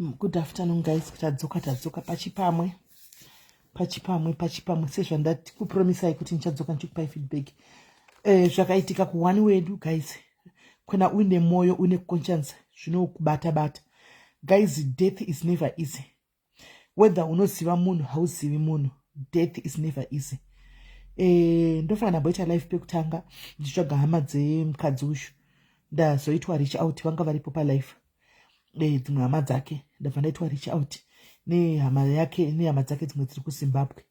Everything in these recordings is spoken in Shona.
Good afternoon, guys. Tadzoka pachipamwe sezvandati kupromisai kuti ndichadzoka ndichikupai feedback. Zvakaitika kuwani wedu guys, kuna une moyo une conscience zvinokubata guys. Death is never easy. Whether unoziva munhu hauzivi munhu, death is never easy. Ndofana ndaboita life pekutanga ndichitsvaga hama dzemukadzi uyu, ndazoitwa reach out, vanga varipo palife dzimwe hama dzake, ndabva ndaitwa reach out nehama yake nehama dzake dzimwe dziri kuZimbabwe.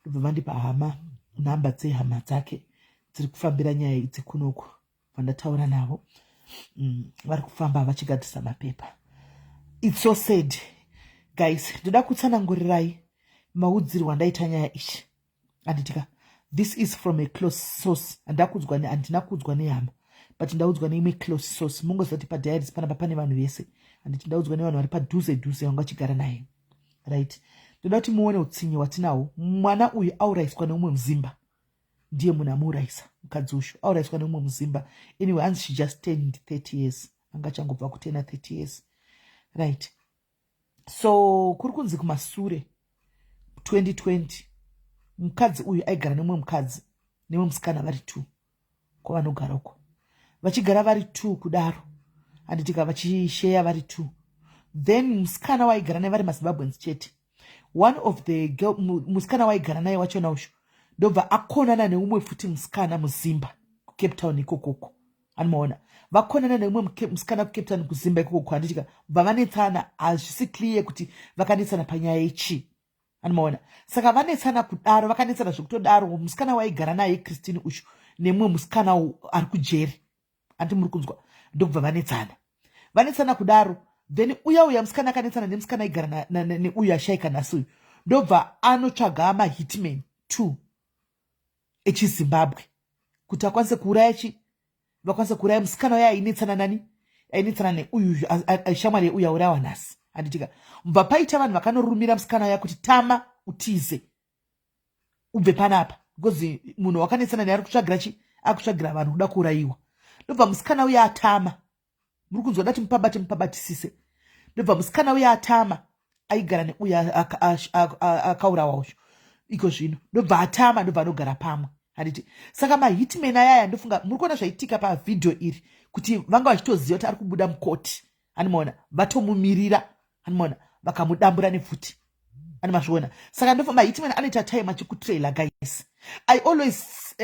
Ndobva vandipa hama nhamba dzehama dzake dziri kufambira nyaya idzi kunoko, vandataura navo. Vari kufamba vachigadzisa mapepa. It's so sad guys. Ndoda kutsanangurirai maudziri wandaita nyaya ichi, anditika this is from a close source. Handina kudzwa nehama, but ndaudzwa neimwe close source. Mungoziva kuti padiaries panapa pane vanhu vese, handiti ndaudzwa nevanhu vari padhuze vanga vachigara naye, right? Ndoda kuti muone utsinye hwatinahwo. Mwana uyu aurayiswa neumwe muzimba, ndiye munhu amuurayisa mukadzi uyu, aurayiswa neumwe muzimba. Anyway, and she just turned 30 years, anga changobva kutena 30 years, right? So kuri kunzi kumasure 2020 mukadzi uyu aigara nemumwe mukadzi nemumwe musikana vari 2 kwavanogara uko, vachigara vari 2 kudaro, handitika vachisheya vari 2. Then musikana waigara naye vari maZimbabweans chete. One of the girl, musikana waigara naye wachona usho ndobva akonana neumwe futi musikana muzimba kuCape Town ikokoko. Anomaona vakonana neumwe musikana kuCape Town kuzimba ikokoko, handitika bva vanetsana. Hazvisi clear kuti vakanetsana panyaya yechi, anomaona. Saka vanetsana kudaro, vakanetsana zvekutodaro. Musikana waigara naye Christine usho nemumwe musikana ari kujeri, andi muri kunzwa, ndobva vanetsana kudaro. Then uya musikana akanetsana nemusikana aigara neuyu ashaika nhasi uyu, ndobva anotsvaga mahitman 2 echiZimbabwe kuti akwanise kuuraya musikana uya ainetsana neuyu shamwari yeuyu aurawa nhasi, handitika. Mbva paita vanhu vakanorumira musikana uya kuti tama utize ubve panapa, because munhu wakanetsana naye akutsvagira vanhu kuda kuurayiwa. Ndobva musikana uya atama. Muri kunzwa dati mupabatisise. Ndobva musikana uya atama, aigara neuya akaurawa uyu iko zvino. Ndobva atama, ndobva anogara pamwe, handiti. Saka mahitman ayaya ndofunga muri kuona zvaitika pavhidhio iri kuti vanga vachitoziva kuti ari kubuda mukoti, anomaona, vatomumirira, anomaona, vakamudambura nefuti, anomazviona. Saka ndofunga mahitman anoita time achikutrailer guys. I always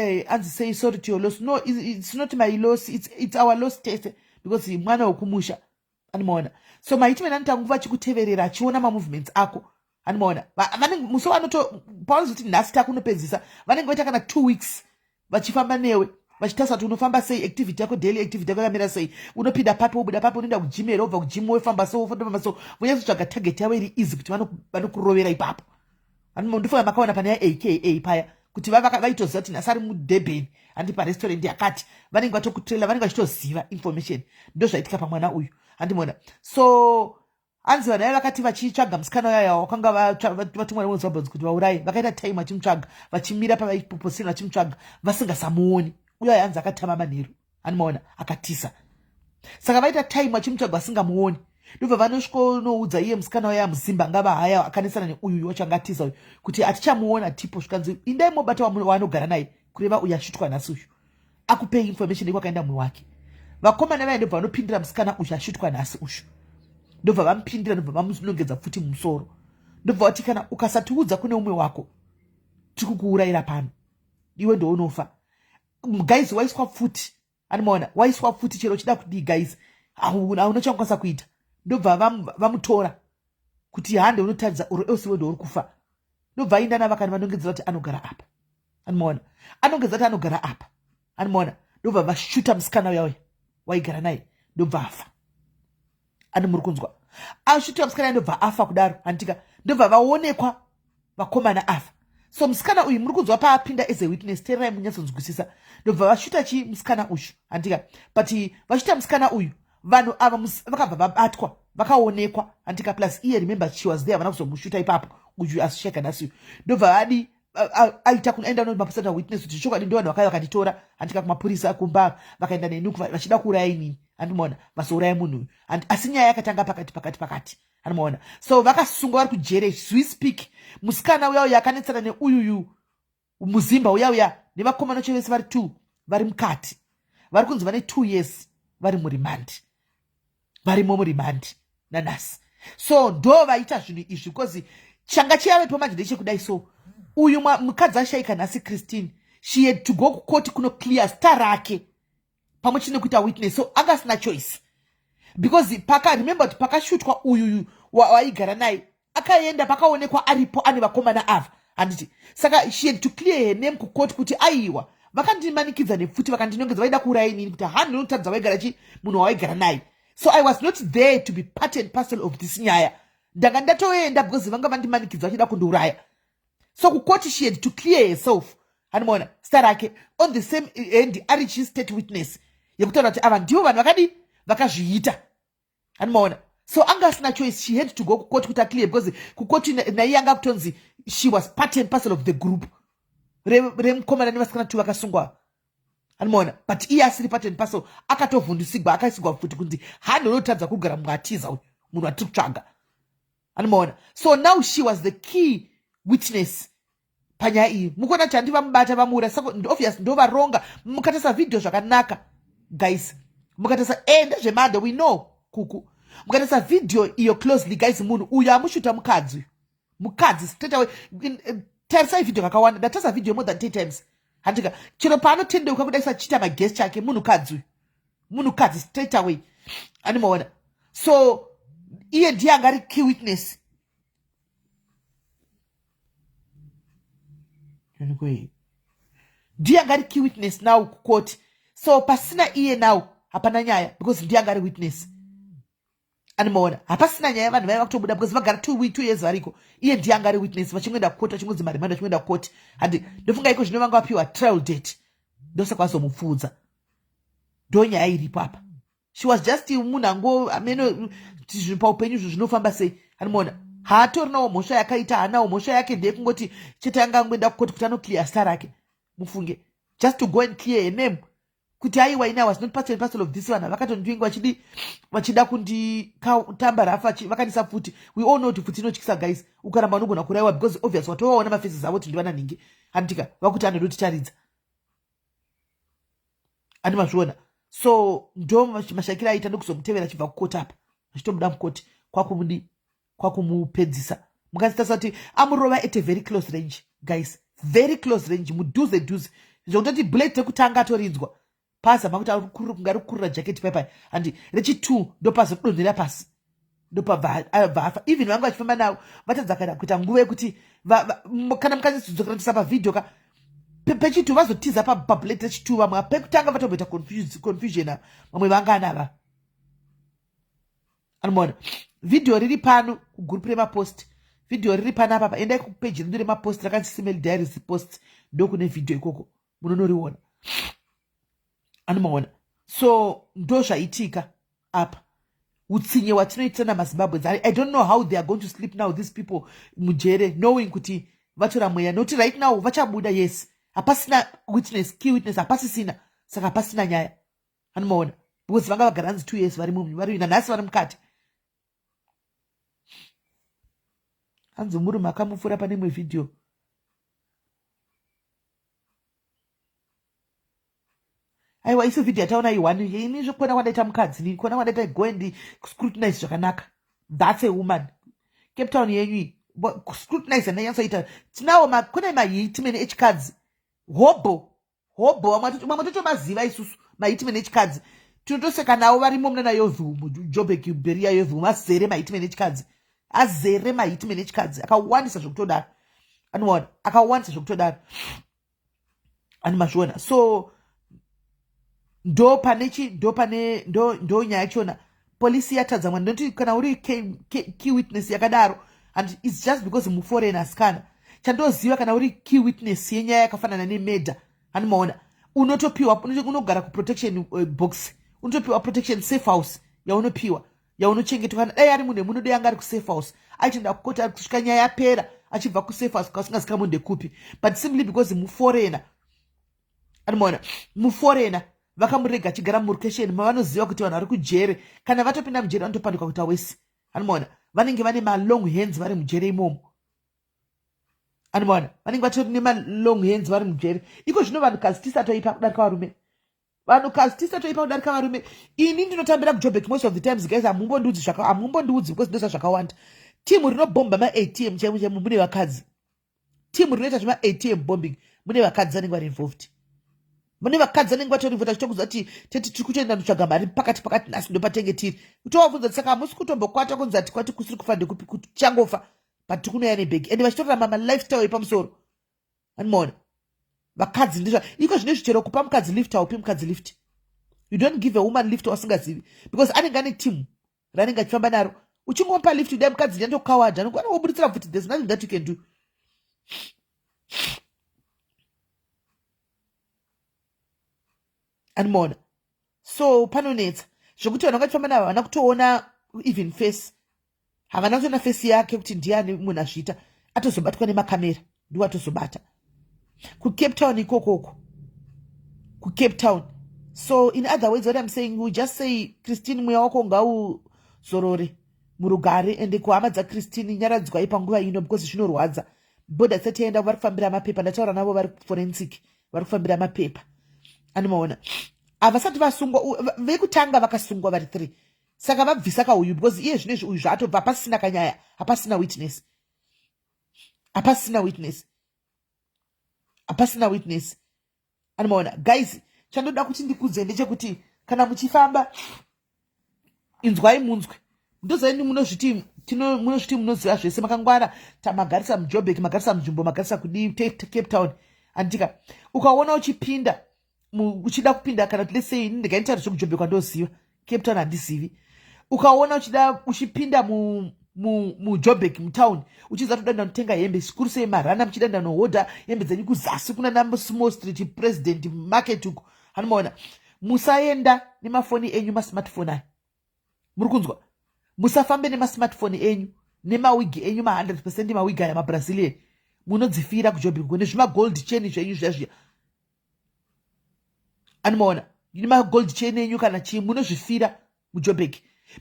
say sorry to your loss. No, it's not my loss, it's our loss test, because mwana wokumusha, anomaona. So mahitman anoita nguva achikuteverera achiona mamovements ako, anomaona. Muso anoto pauzi kuti nhasi takunopedzisa, vanenge vaita kana 2 weeks vachifamba newe, vachitarisa kuti unofamba sei, activity yako, daily activity yako yakamira sei, unopinda papo wobuda papo, unoenda kugym here, wobva kugym wofamba so vonyazotsvaga target yavo iri easy kuti vanokurovera ipapo. Ndofunga makaona pane AKA paya kuti vaitoziva kuti nhasi ari muDurban handi parestaurant yakati, vanenge vatokutrailer, vanenge vachitoziva information. Ndo zvaitika pamwana uyu, handimona. So anzi vanhu vakati vachitsvaga musikana uyaya wakanga vatumwa nemuZimbabwe kuti vauraye, vakaita time vachimutsvaga, vachimira pavaipoposini vachimutsvaga vasingasamuoni. Uyaya anzi akatama manheru, anomaona, akatisa. Saka vaita time vachimutsvaga vasingamuoni, ndobva vanosvikonoudza iye musikana waya muzimba ngava haya akanetsana neuyu wachanga atiza uyu kuti atichamuona tipo zvikanzi indai mobata waanogara naye kureva uyu ashutwa nhasi uyu akupei information yekwakaenda munhu wake. Vakomana vaya ndobva vanopindira musikana uyu ashutwa nhasi uyu, ndobva vamupindira, ndobva vamunongedza futi mumusoro, ndobva vati kana ukasatiudza kune umwe wako tikukuurayira pano, iwe ndounofa. Guys, waiswa futi, anomaona, waiswa futi chero chida kudii guys, hauna changokwanisa kuita. Ndobva vamutora kuti hande unotaridza uro else wedo uri kufa. Ndobva aenda navakani vanongedzera kuti anogara apa, anomaona, anongedzera kuti anogara apa, anomaona. Ndobva vashuta musikana uya waigara naye, ndobva afa. Ani muri kunzwa, ashuta musikana uya ndobva afa kudaro, handitika. Ndobva vaonekwa vakomana afa. So musikana uyu muri kunzwa paapinda as a witness, teerai munyatsonzwisisa. Ndobva vashuta chi musikana uyu, handitika. But vashuta musikana uyu, vanhu ava vakabva vabatwa, vakaonekwa, handika. Plus iye remember she was there, vana kuzomushuta ipapo uyu asisheka nhasi uyu. Ndobva vadi aita kuenda maposita witness kuti chokwadi ndo vanhu vakauya vakanditora andika kumapurisa kumba vakaenda neni vachida kuuraya inini andimoona vazouraya munhu uyu asi nyaya yakatanga pakati andimoona so vakasungwa vari kujere we speak musikana uya uya akanetsana neuyuyu muzimba uya nevakomana vacho vese vari 2 vari mukati vari kunzi vane 2 years vari murimandi varimo murimandi nanhasi so ndo vaita zvinhu izvi because changa chiyavepo manje ndechekudai so uyu mukadzi ashaika nhasi Christine she had to go kukoti kuno clear star rake pamwe chine kuita witness so angasina choice because remember kuti pakashutwa uyu waigara naye akaenda pakaonekwa aripo ane vakomana ava handiti saka she had to clear her name kukoti kuti aiwa vakandimanikidza nepfuti vakandinongedza vaida kuuraya inini kuti handi unotadza waigara munhu waigara naye so I was not there to be part and parcel of this nyaya ndanga ndatoenda because vanga vandimanikidza vachida kundiuraya so kukoti she had to clear herself handimona star rake on the same end ari state witness yekutaura kuti ava ndivo vanhu vakazviita handimona so angasina choice she had to go kukoti kuti aclear because kukoti naiye anga kutonzi she was part and parcel of the group remukomana nevasikana 2 vakasungwa handimona but iye asiri part and parcel akatovhundusigwa akaisigwa futi kunzi handinotadza kugara muatiza uyu munhu atiri kutsvaga handimona so now she was the key witness panyaya iyi mukuona kuti handi vamubata vamuura saka obvious ndo varonga mukatarisa video zvakanaka guys mukatarisa ndezvemada we know kuku mukatarisa video iyo closely guys munhu uyu amushuta mukadzi straight away tarisai video kakawanda ndatarisa video more than 10 times handika chero paanotendeuka kudaisa chita magesi chake munhukadzi straight away animaona so iye ndiye anga ari key witness ndiye anga ari key witness now kukoti so pasina iye now hapana nyaya because ndiye anga ari witness animaona hapasina nyaya vanhu vaiva kutobuda because vagara 2 years variko iye ndiye anga ari witness vachingoenda kukoti vachingonzi marimando vachingoenda kukoti handi ndofunga iko zvino vanga vapiwa trial date ndosaka vazomupfuudza ndo nyaya iripo apa she was just munhu ango ameno zvinhu paupenyu izvo zvinofamba sei animaona haatorinawo mhosva yakaita haanawo mhosva yake ndeyekungoti chete anga angoenda kukoti kuti anoclear star rake mufunge just to go and clear her name kuti aiwa ina was not part and parcel of this vanhu vakatondinga vachida kunditamba rafa vakandisa futi we all know kuti futi inotyisa guys ukaramba unogona kuraiwa because obvious watovaona mafaces avo kuti ndivana ningi handitika vakuti anodotitaridza andimazviona so ndo mashakiro aita ndokuzomutevera achibva kukoti apa achitomuda mukoti kwakumupedzisa mukazitarisa kuti amurova at a very close range guys very close range mudhuze zvokutoti bullet rekutanga atorinzwa pazama kuti kunga rikurira jaketi paipai handi rechi2 ndopazodonhera pasi ndopabva even vanga vachifamba navo vatadzakana kuita nguva yekuti kana mukanyatsodzokera pavidhio pechi2 vazotiza pabullet rechi2 vamwe pekutanga vatomboita confusion vamwe vanga anava animona video riri pano kugroup remapost video riri pano apapa endai kupeji redu remapost rakanzi SIS MELLY diaries post ndokune video ikoko munonoriona animaona so ndo zvaitika apa utsinye watinoita namazimbabwens I don't know how they are going to sleep now these people mujere knowing kuti vatora mweya noti right now vachabuda yes hapasina witness key witness hapasisina saka hapasina nyaya animaona because vanga vagara hanzi 2 years vari nanhasi vari mukati hanzi murume akamupfuura pane imwe video aiwa iso video yataona iwani ini zvekuona kwandaita mukadzi kuona kwandaita go and scrutinize zvakanaka that's a woman Cape Town yenyu scrutinize andanyatsoita tinawo kune mahitmen echikadzi hobo mamwe totomaziva isusu mahitmen echikadzi tinotoseka nawo varimo muna nayovu Joburg Beria yovu azere mahitmen echikadzi azere mahitmen echikadzi akawandisa zvokutodaro anoona akawandisa zvokutodaro animazviona so ndo nyaya yachona polisi yatadza mwana ndoti kana uri key witness yakadaro and it's just because muforeigners kana chandoziva kana uri key witness yenyaya yakafanana nemedha animaona unotopiwa unogara kuprotection box unotopiwa protection safe house yaunopiwa yaunochengetwa kana dai ari munhu munode yanga ari kusafe house aitenda kukoti ari kusvika nyaya yapera achibva kusafe asingazikamu ndekupi, but simply because muforeigner. Anomaona, muforeigner vakamurega achigara murokesheni mavanoziva kuti vanhu vari kujere, kana vatopinda mujere vanotopanduka kuita wese. Anomaona, vanenge vane malong hands vari mujere imomo. Anomaona, vanenge vatori nemalong hands vari mujere. Iko zvino vanhukazi tisatoipa kudarika varume. Vanhukazi tisatoipa kudarika varume. Ini ndinotambira kuJoburg most of the times guys, hamumbondiudzi because ndosa zvakawanda. Timu rinobhomba ma-ATM chaimu mune vakadzi. Timu rinoita zvema-ATM bombing mune vakadzi vanenge vari involved. Mune vakadzi vanenge vatori involved achitokuudza kuti tiri kutoenda kutsvaga mari pakati nhasi ndopatenge tiri. Utowabvunza saka hamusi kutombokwata kunzi ati kwati kusiri kufa ndekupi kuti changofa but tikunoya nebhegi. Ende vachitorarama ma-lifestyle yepamusoro. Anomaona. Vakadzi ndizvo. Iko zvine zvichero kupa mukadzi lift haupi mukadzi lift. You don't give a woman lift wasingazivi because anenge ane timu ranenge achifamba naro. Uchingopa lift udai mukadzi ndandokawadha nokwana woburitsira bvuti there's nothing that you can do. Anomaona. So panonetsa zvokuti vanhu vakachifamba navo havana kutoona even face. Havana kutoona face yake kuti ndiani munhu azviita. Atozobatwa nemakamera ndiwo atozobata. KuCape Town ikokoko. KuCape Town. So in other words what I'm saying, we just say Christine mweya wako ngauzorore murugare ende kuhama dzaChristine nyaradzwa panguva ino because zvinorwadza. Boda dzati enda vari kufambira mapepa, ndataura navo vari forensic vari kufambira mapepa. Anomaona. Avasati vasungwa vekutanga vakasungwa vari 3. Saka vabvisa kauyu because iye zvinezvi uyu zvatobva hapasina kanyaya, hapasina witness. Hapasina witness. Hapasina witness. Anomaona. Guys, chandoda kuti ndikudze ndechekuti kana muchifamba inzwai munzwe. Ndozani munozviti munoziva zvese makangwara tamagarisa muJoburg, magarisa munzvimbo, magarisa kudi Cape Town. Andika ukaona uchipinda uchida kupinda kana let's say ndikaita zvekuJoburg kwandoziva, Cape Town handizivi. Ukaona uchipinda muJoburg mutown uchiza toda kutenga hembe sikuru sei marana muchida ndanohoda hembe dzenyu kuzasi kuna na small street president market uko. Anomaona. Musaenda nemafoni enyu ma-smartphone aya. Muri kunzwa? Musafambe nema-smartphone enyu nemawigi enyu 100% mawigi aya maBrazilian. Munodzifira kuJoburg kune zvima-gold chain zvenyu zvazviya. Anomaona. Nema-gold chain enyu kana chii munozvifira muJoburg.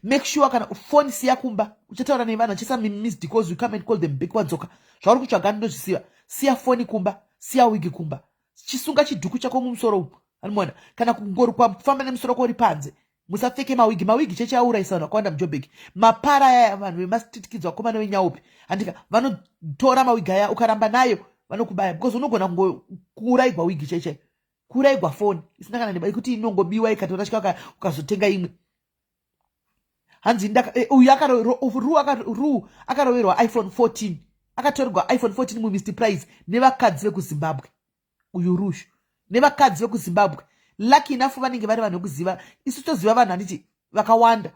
Make sure kana phone siya kumba. Uchataura nevanhu achisa missed calls, you come and call them back wadzoka. Zvauri kutsvaga ndozvisiya. Siya phone kumba, siya wigi kumba. Chisunga chidhuku chako mumusoro umu. Anomaona. Kana kungori kwafamba nemusoro kori panze. Musapfeke mawigi cheche auraisa vanhu vakawanda muJoburg. Mapara aya vanhu vemastreet kids vakomana venyaupi. Andika vanotora mawigi aya ukaramba nayo vanokubaya because unogona kuuraigwa wigi cheche. Kuuraigwa phone. Isina kana neba kuti inongobiwa ikatora chika ukazotenga imwe. Hanzi uyu akaroverwa iPhone 14. Akatorerwa iPhone 14 muMr Price nevakadzi vekuZimbabwe. Uyu rushu. Nevakadzi vekuZimbabwe. Lucky enough vanenge vari vanhu vekuziva. Isu toziva vanhu handiti vakawanda.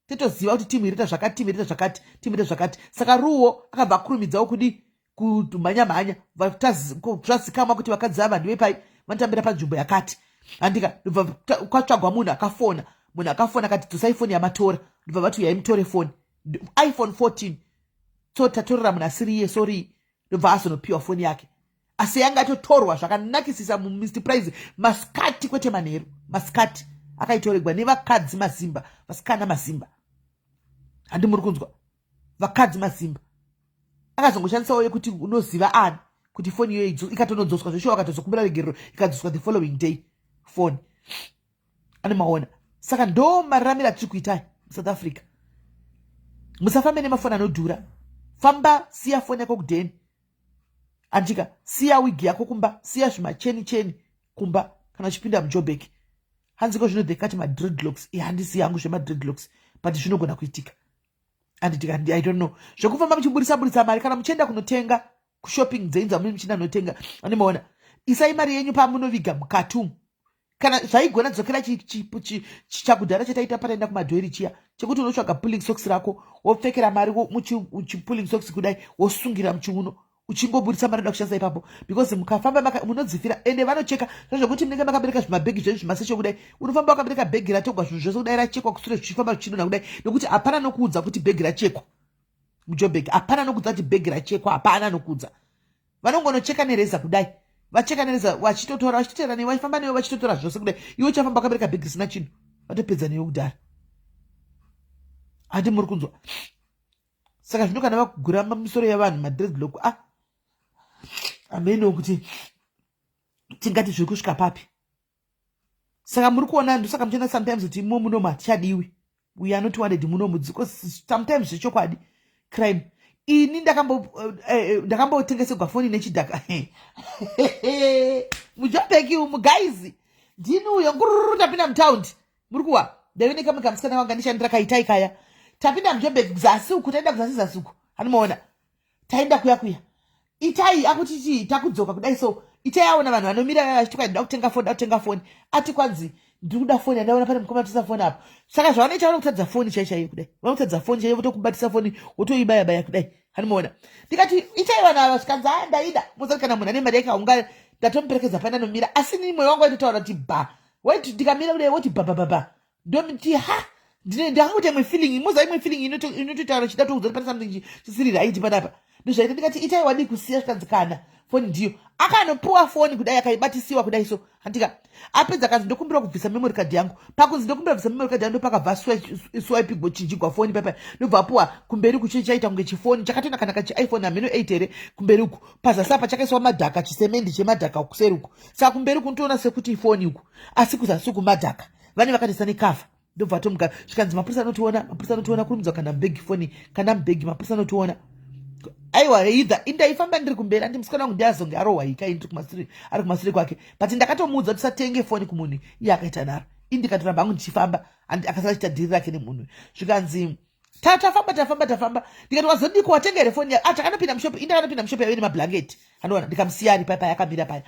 Tetoziva kuti timu irita zvakati, timu irita zvakati, timu irita zvakati. Saka ruwo akabva kurumidzawo kudi kumhanya-mhanya. Zvazikama kuti vakadzi ava vanhu vepai vanotambira panzvimbo yakati. Handika kwatsvagwa munhu akafona. Munhu akafona akati dzosai foni yamatora. Ndobva vati uyai mutore foni. iPhone 14. Tatorera munhu asiri iye sorry. Ndobva azonopiwa foni yake. Asi yanga atotorwa zvakanakisisa muMr Price maskati kwete manheru. Maskati akaitorerwa nevakadzi mazimba, vasikana mazimba. Handi muri kunzwa. Vakadzi mazimba. Akazongoshandisawo yekuti unoziva ani kuti foni iyo ikatonodzoswa zvesho akatozokumbira regerero ikadzoswa the following day foni. Ane maona. Saka ndo mararamiro atiri kuitai muSouth Africa. Musafambe nemafoni anodhura. Famba siya foni yako kudheni. Andika siya wigi yako kumba, siya zvimacheni kumba kana uchipinda muJoburg. Hanziko zvinodhekati madreadlocks. Handisi yangu zvemadreadlocks but zvinogona kuitika. Andika I don't know. Zvokufamba muchiburisa mari kana muchienda kunotenga kushopping dzenza mune muchienda kunotenga. Anomaona. Isai mari yenyu pamunoviga mukati. Kana zvaigona dzokera chakudhara chataita pataenda kumadhoiri chiya chekuti unotsvaga pulling socks rako wopfekera mari muchipulling socks kudai wosungira muchiuno uchingoburisa mari kushandisa ipapo because mukafamba munodzifira ende vanocheka zvazvokuti munenge makabereka zvimabhegi zvenyu zvimaseshe kudai unofamba wakabereka bhegi ratogwa zvinhu zvose kudai rachekwa kusure zvichifamba zvichidonha kudai nekuti hapana nokuudza kuti bhegi rachekwa. mujobheki. Hapana nokudza kuti bhegi rachekwa, hapana nokudza. Vanongonocheka nereza kudai. Vacheka nereza vachitotora vachitotera newe vachifamba newe vachitotora zvose kudai. Iwe uchafamba wakabereka bhegi risina chinhu. Vatopedza newe kudhara. Handi muri kunzwa. Saka zvino kana vakugura misoro yavanhu madreadlock ameno kuti tingati zviri kusvika papi. Saka muri kuona ndosaka muchiona sometimes kuti imo munomu hatichadiwi. We are not wanted munomu because sometimes zvechokwadi crime. Ini ndakambotengeserwa foni nechidhaka. Mujobheki umu guys. Ndini uyo ngururu tapinda mutaundi. Muri kuwa ndaioneka mukamusikana wanga ndishandira kaitai kaya. Tapinda mujobheki zasi uku taenda kuzasi zasi uku. Hanomaona. Taenda kuya. Itai akuti chi takudzoka kudai so itai aona vanhu vanomira vachitoka ndakutenga foni. Ati kwanzi ndikuda foni ndaona pane mukoma tisa foni apo. Saka zvavanoita vanokutadza foni chaichaiyo kudai. Vanokutadza foni chaichaiyo votokubatisa foni wotoibaya kudai. Hanomaona. Ndikati itai vanhu ava zvikanzi ndaida. Muzati kana munhu ane mari yakaunga ndatomuperekedza pana nomira asi ni mwoyo wangu waitotaura kuti ba. Wait ndikamira kudai woti ba. Ndomiti ndakakuti imwe feeling muza imwe feeling inototaura chida tokuudza kuti pane something chisiri right panapa. Ndozvaita ndikati itai wadi kusiya zvikanzi kana foni ndiyo akanopuwa foni kudai akaibatisiwa kudai so handika apedza kanzi ndokumbira kubvisa memory card yangu pakunzi ndokumbira kubvisa memory card yangu ndopakabva swipe gochinjigwa foni papa ndobva apuwa kumberi kucho chaita kunge chifoni chakatona kana iPhone ameno 8 here kumberi uku pazasapa chakaiswa madhaka chisemendi chemadhaka kuseri uku saka kumberi kuntoona sekuti ifoni uku asi kuzasi kumadhaka vane vakatisa nekava ndobva tomuka zvikanzi mapurisa anotiona kurumidza kana mbegi foni kana mbegi mapurisa anotiona. Aiwa either indaifamba ndiri kumberi andi musikana wangu ndiazonge arohwa ika ari kumashure kwake but ndakatomuudza tisatenge foni kumunhu iye akaita naro indikatoramba hangu ndichifamba akasachita dhiri rake nemunhu zvikanzi tafamba ndikati wazodiko watenga here foni takanopinda mushopi indakanopinda mushopi yave nemabhlanketi anoona ndikamusiya ari paya akamira paya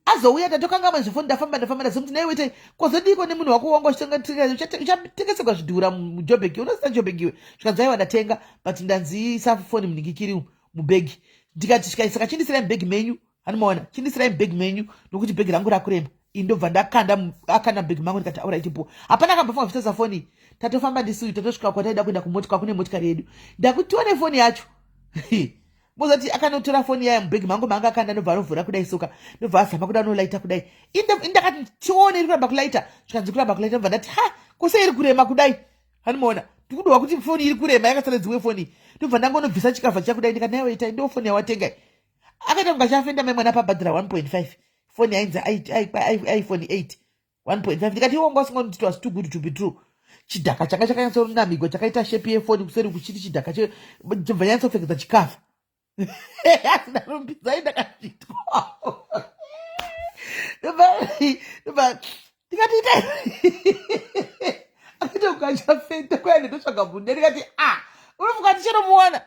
azouya tatokanga zvefoni ndafamba ndazomuti naye wete kwazodiko nemunhu wako wangu uchatengeserwa zvidhura mujobheki unoziva jobheki iwe zvikanzi aiwa ndatenga but ndanziisa foni munhingikiri mubhegi ndikati saka chindisirai mubhegi menyu hanomaona chindisirai mubhegi menyu nokuti bhegi rangu rakurema indobva akanda bhegi mangu ndikati auraitipo hapana akambofunga zvitesa foni tatofamba ndisiwi tatosvika kwataida kuenda kumotika kune motikari yedu ndakutione foni yacho mozati akanotora foni yaya mubhegi mangu manga akanda ndobva anovhura kudai soka ndobva azama kuda nolaita kudai indakati tione iri kuramba kulaita zvikanzi kuramba kulaita ndobva ndati kose iri kurema kudai hanomaona ndikudowa kuti foni iri kurema yakasara dzimwe foni ndobva ndangonobvisa chikavha chakudai ndikati nayo itai ndo foni yawatenga akaita kunga chafenda mai mwana pabhadhira 1.5 foni yainzi iPhone 8 1.5 ndikati iwo ngwasingonoti it was too good to be true chidhaka changa chakanyatsorinamigwa chakaita shepi yefoni kuseri kuchiti chidhaka chobva nyanyatsopfekedza chikavha ndarumbidza ndakazvitwa ndikati itai akaita kunga chafenda kwaende ndotsvaga munhu ndikati unofunga tichinomuona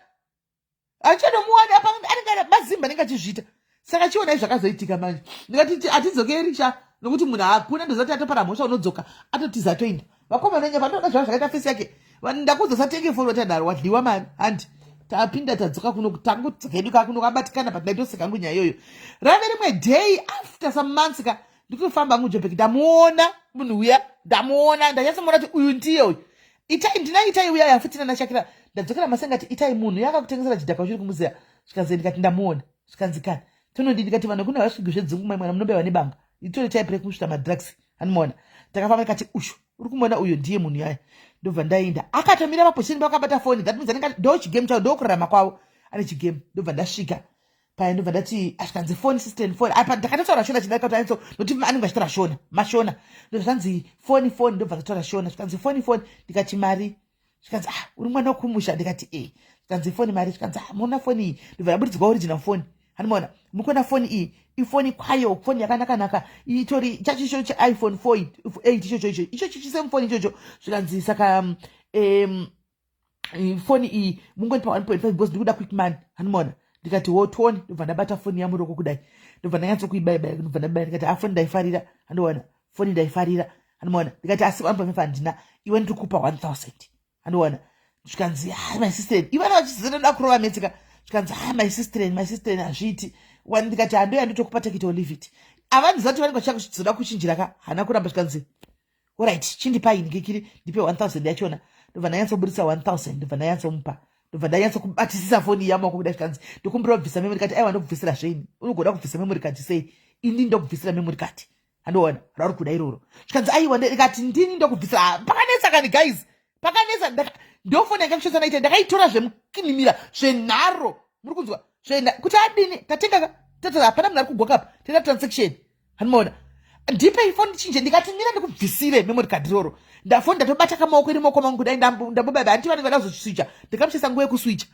apa anenge mazimba anenge achizviita saka chionai zvakazoitika manje ndikati hatidzokeri sha nokuti munhu hakuna ndozati atopara mhosva unodzoka atotiza toinda vakomana nyamba ndoda zvava zvakaita fesi yake ndakuzosatenge foni watadaro wadliwa mani handi tapinda tadzoka kuno tangudzikeduka kuno kabatikana but ndaitosekangu nyaya iyoyo rave rimwe day after some months ka ndikufamba mujobheki ndamuona munhu uya ndanyatsomuona kuti uyu ndiye uyu itai ndinaitai uya yafutina nachakira ndadzokera masengati itai munhu yakakutengesera chidhaka chiri kumuzeya zvikanzi ndikati ndamuona zvikanzi kana tonodi ndikati vanhu kuna vasvigi zvedzungu mai mwana munobewa nebanga itori taipire kusvita madrugs anomuona takafamba ndikati ushu uri kumona uyu ndiye munhu yaya ndobva ndaenda akatomira paposhini pakabata foni that means ndikati ndo chigame chavo ndokurarama kwavo ane chigame ndobva ndasvika paya ndobva ndati azvikanzi foni system foni apa ndakatotaura shona chindakati anso nokuti anenge achitaura shona mashona ndozvanzi foni ndobva ndataura shona zvikanzi foni ndikati mari zvikanzi uri mwana wekumusha ndikati zvikanzi foni mari zvikanzi muona foni iyi ndobva ndaburidzirwa original foni hanomaona mukuona foni iyi ifoni kwayo foni yakanaka itori chachicho cheiPhone 8 ichocho chisemfoni ichocho zvikanzi saka foni iyi mungonipa 1.5 because ndikuda quick man hanomaona ndikati wotoni ndobva ndabata foni yamuroko kudai ndobva ndanyatsokuibaya ndobva ndabaya ndikati foni ndaifarira hanoona foni ndaifarira hanomaona ndikati asi 1.5 handina iwe ndikupa 1000 hanoona zvikanzi my sister ivana vachizinoda kurova metsika zvikanzi my sister hazviiti ndikati handoya nditokupa tekiti leave it avanzati vanenge vachizoda kuchinjira ka hana kuramba zvikanzi alright chindipai ndikikiri ndipe 1000 yachona ndobva ndanyatsoburitsa 1000 ndobva ndanyatsomupa ndobva ndanyatsa kubatisisa foni yamako kuda zvikanzi ndikumbira kubvisa memory card aiwa ndokubvisira zvenyi unogoda kubvisa memory card sei ini ndokubvisira memory card andoona rauri kuda iroro zvikanzi aiwa ndikati ndini ndokubvisira pakanetsa kani guys pakanetsa ndofoni yanga mshosana naita ndakaitora zvemukinimira zvenharo muri kunzwa kuti adini tatenga tata hapana munhu ari kugoka apa tenda transaction hanimaona ndipe ifoni chinje ndikati ndina ndikubvisire memory card iroro ndafoni ndatobata kamaoko iri maoko mangu kudai ndambobaba hanti vanenge vandazoswicha ndikamuchesa nguva yekuswicha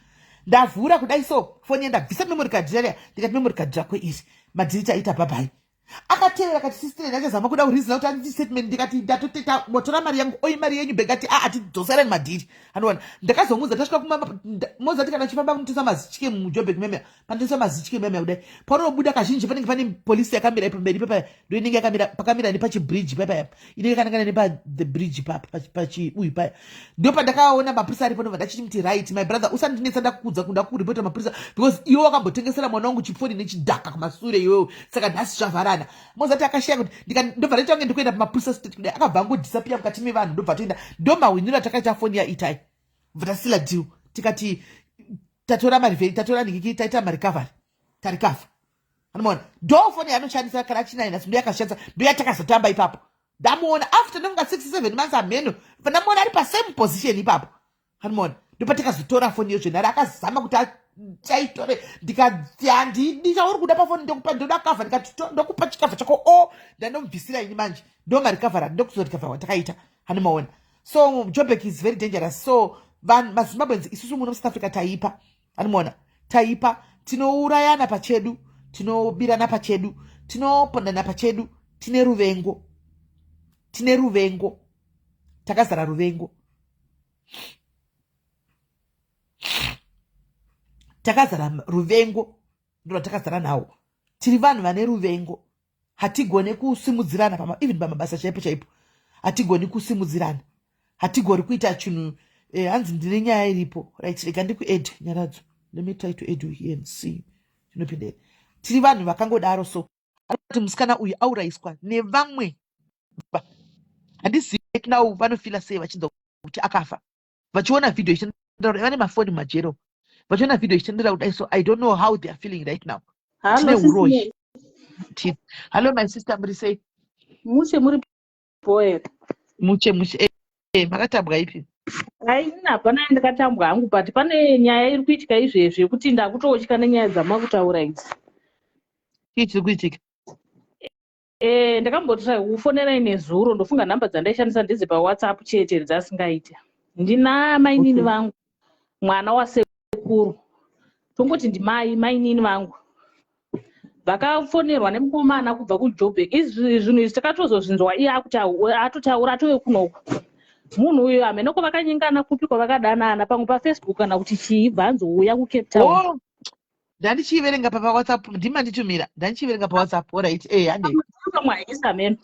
ndavhura kudai so foni yendabvisa memory card yaya ndikati memory card rako iri madhiriti aita bhabai akatevera kati sistere ndachazama kuda kurizina kuti anditi statement ndikati ndatoteta motora mari yangu oi mari yenyu bekati atidzoserani madhiri anoona ndakazomudza tasvika kumozati kana chifamba kunotisa mazitye mujobek meme panotisa mazitye meme kudai paunobuda kazhinji panenge pane polisi yakamira pamberi pepaya ndo inenge yakamira pakamira nepachibridge pepaya inenge yakanangana nepa bridge pachiuyu paya ndo pandakaona mapurisa aripo ndobva ndachimuti right my brother usandinetsa ndakukudza kunda kuripota mapurisa because iwe wakambotengesera mwana wangu chifoni nechidhaka kumasure iwewe saka nhasi zvavharana mozati akashaya kuti ndobva ndaita kunge ndikuenda pamapurisa state kudai akabva angodisapia mukati mevanhu ndobva toenda ndo mahwiniro atakaita foni yaitai bva tasila deal tikati tatora marivheri tatora ningiki taita marecovery tarikavha anomaona ndo foni yanoshandisa kana achinainasi ndo yakashandisa ndo yatakazotamba ipapo ndamuona after ndonga 67 months ameno ndamuona ari pasame position ipapo anomaona ndo patakazotora foni iyo zvenhari akazama kuti chaitore ndikati handidi chauri kuda pafoni ndokupa ndoda kavha ndikati ndokupa chikavha chako ndandomubvisira ini manje ndo marikavhara ndokuzorikavha watakaita hanimaona so Joburg is very dangerous so vanhu mazimbabwenzi isusu muno South Africa taipa hanimaona taipa tinourayana pachedu tinobirana pachedu tinopondana pachedu tine ruvengo takazara ruvengo takazara ruvengo ndo takazara nawo tiri vanhu vane ruvengo hatigone kusimudzirana even pamabasa chaipo hatigoni kusimudzirana hatigori kuita chinhu hanzi ndine nyaya iripo right rega ndikued nyaradzo let me try to edu here and see zvinopindera tiri vanhu vakangodaro so kuti musikana uyu aurayiswa nevamwe handizivi now vanofila sei vachinzwa kuti akafa vachiona video ichitendera vane mafoni majero vachiona video ichitendera kudai so I don't know how they are feeling right now. Hello my sister muri sei muche muri boy muche makatabwa ipi hapana ndakatambwa hangu but pane nyaya iri kuitika izvezvi yekuti ndakutotya nenyaya dzamakutaura idzi chiri kuitika ndakamboti kufonera ine zuro ndofunga nhamba dzandaishandisa ndidzi paWhatsApp chete dzasingaite ndina mainini vangu mwana wasekuru tongoti ndimai mainini vangu vakafonerwa nemukomana kubva kuJoburg izvi zvinhu izvi takatozozvinzwa iye atotaura atove kunoku munhu uyu hameneko vakanyingana kupi kwavakadanana pamwe paFacebook kana kuti chii bvanzouya kuCape Town ndandichiverenga paWhatsApp ndima nditumira ndandichiverenga paWhatsApp alright hande mwaisa meno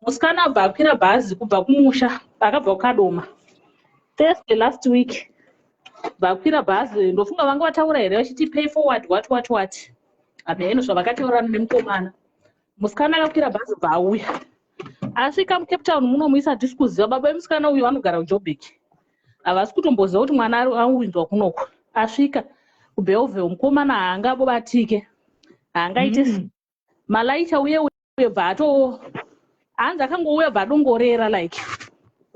musikana abva akwira bhazi kubva kumusha akabva kukadoma Thursday last week vakwira bhazi ndofunga vanga vataura here vachiti pay forward what ameno zvavakataurana nemukomana musikana akakwira bhazi bva auya asvika muCape Town munomuisa hatisi kuziva baba vemusikana uyu vanogara kuJoburg havasi kutomboziva kuti mwana auinzwa kunoko asvika kubheovheo mukomana haangabobatike haangaite malaita uye bva ato hanzi akangouya bva adongorera like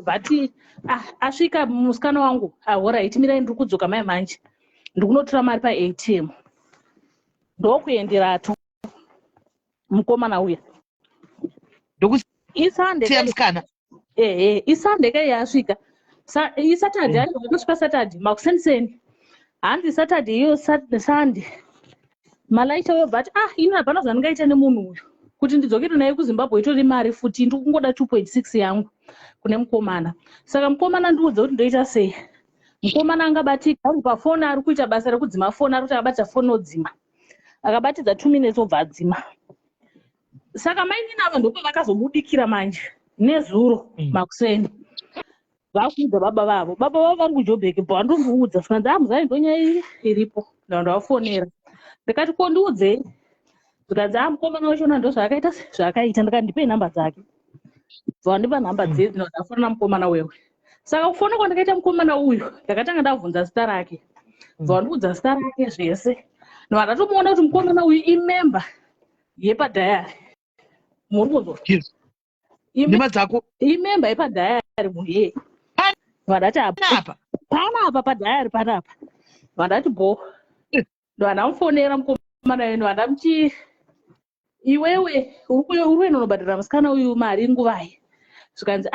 bati asvika musikana wangu alright mirai ndiri kudzoka mai manje ndikunotora mari paATM ndokuenderato mukomana uya isande kai yasvika isatadhi ari vanosvika satadhi makuseni hanzi satadhi iyo sande malaita uyo bati ino hapana zvandingaita nemunhu uyu kuti ndidzokere naye kuZimbabwe itori mari futi ndikungoda 2.6 yangu kune mukomana saka mukomana ndiudze kuti ndoita sei mukomana angabatika ari pafoni ari kuita basa rekudzima foni ari kuti akabatidza foni odzima akabatidza 2 minutes obva adzima saka mainini ava ndopa vakazomudikira manje nezuro makuseni vakuudza baba vavo vari kuJoburg bva vandomboudza sikanzi muzai ndonyaya iripo ndandavafonera ndikati ko ndiudzei zikanzi mukomana wachona ndo zvakaita ndikati ndipei nhamba dzake bva vandipa nhamba dzedu ndafonera mukomana wewe Saka kufona kwandakaita mukomana uyu ndakatanga ndabvunza zita rake. Vandibvunza zita rake zvese. Ndatomuona kuti mukomana uyu imember yepadhayari. Muri kuzwa? Ndima dzako. Imember yepadhayari muye. Vandati apa. Panapa padhayari panapa. Vandati bo. Ndoandamufonera mukomana uyu vandamuti iwewe uri unobhadhira musikana uyu mari nguvai. Zvikanzi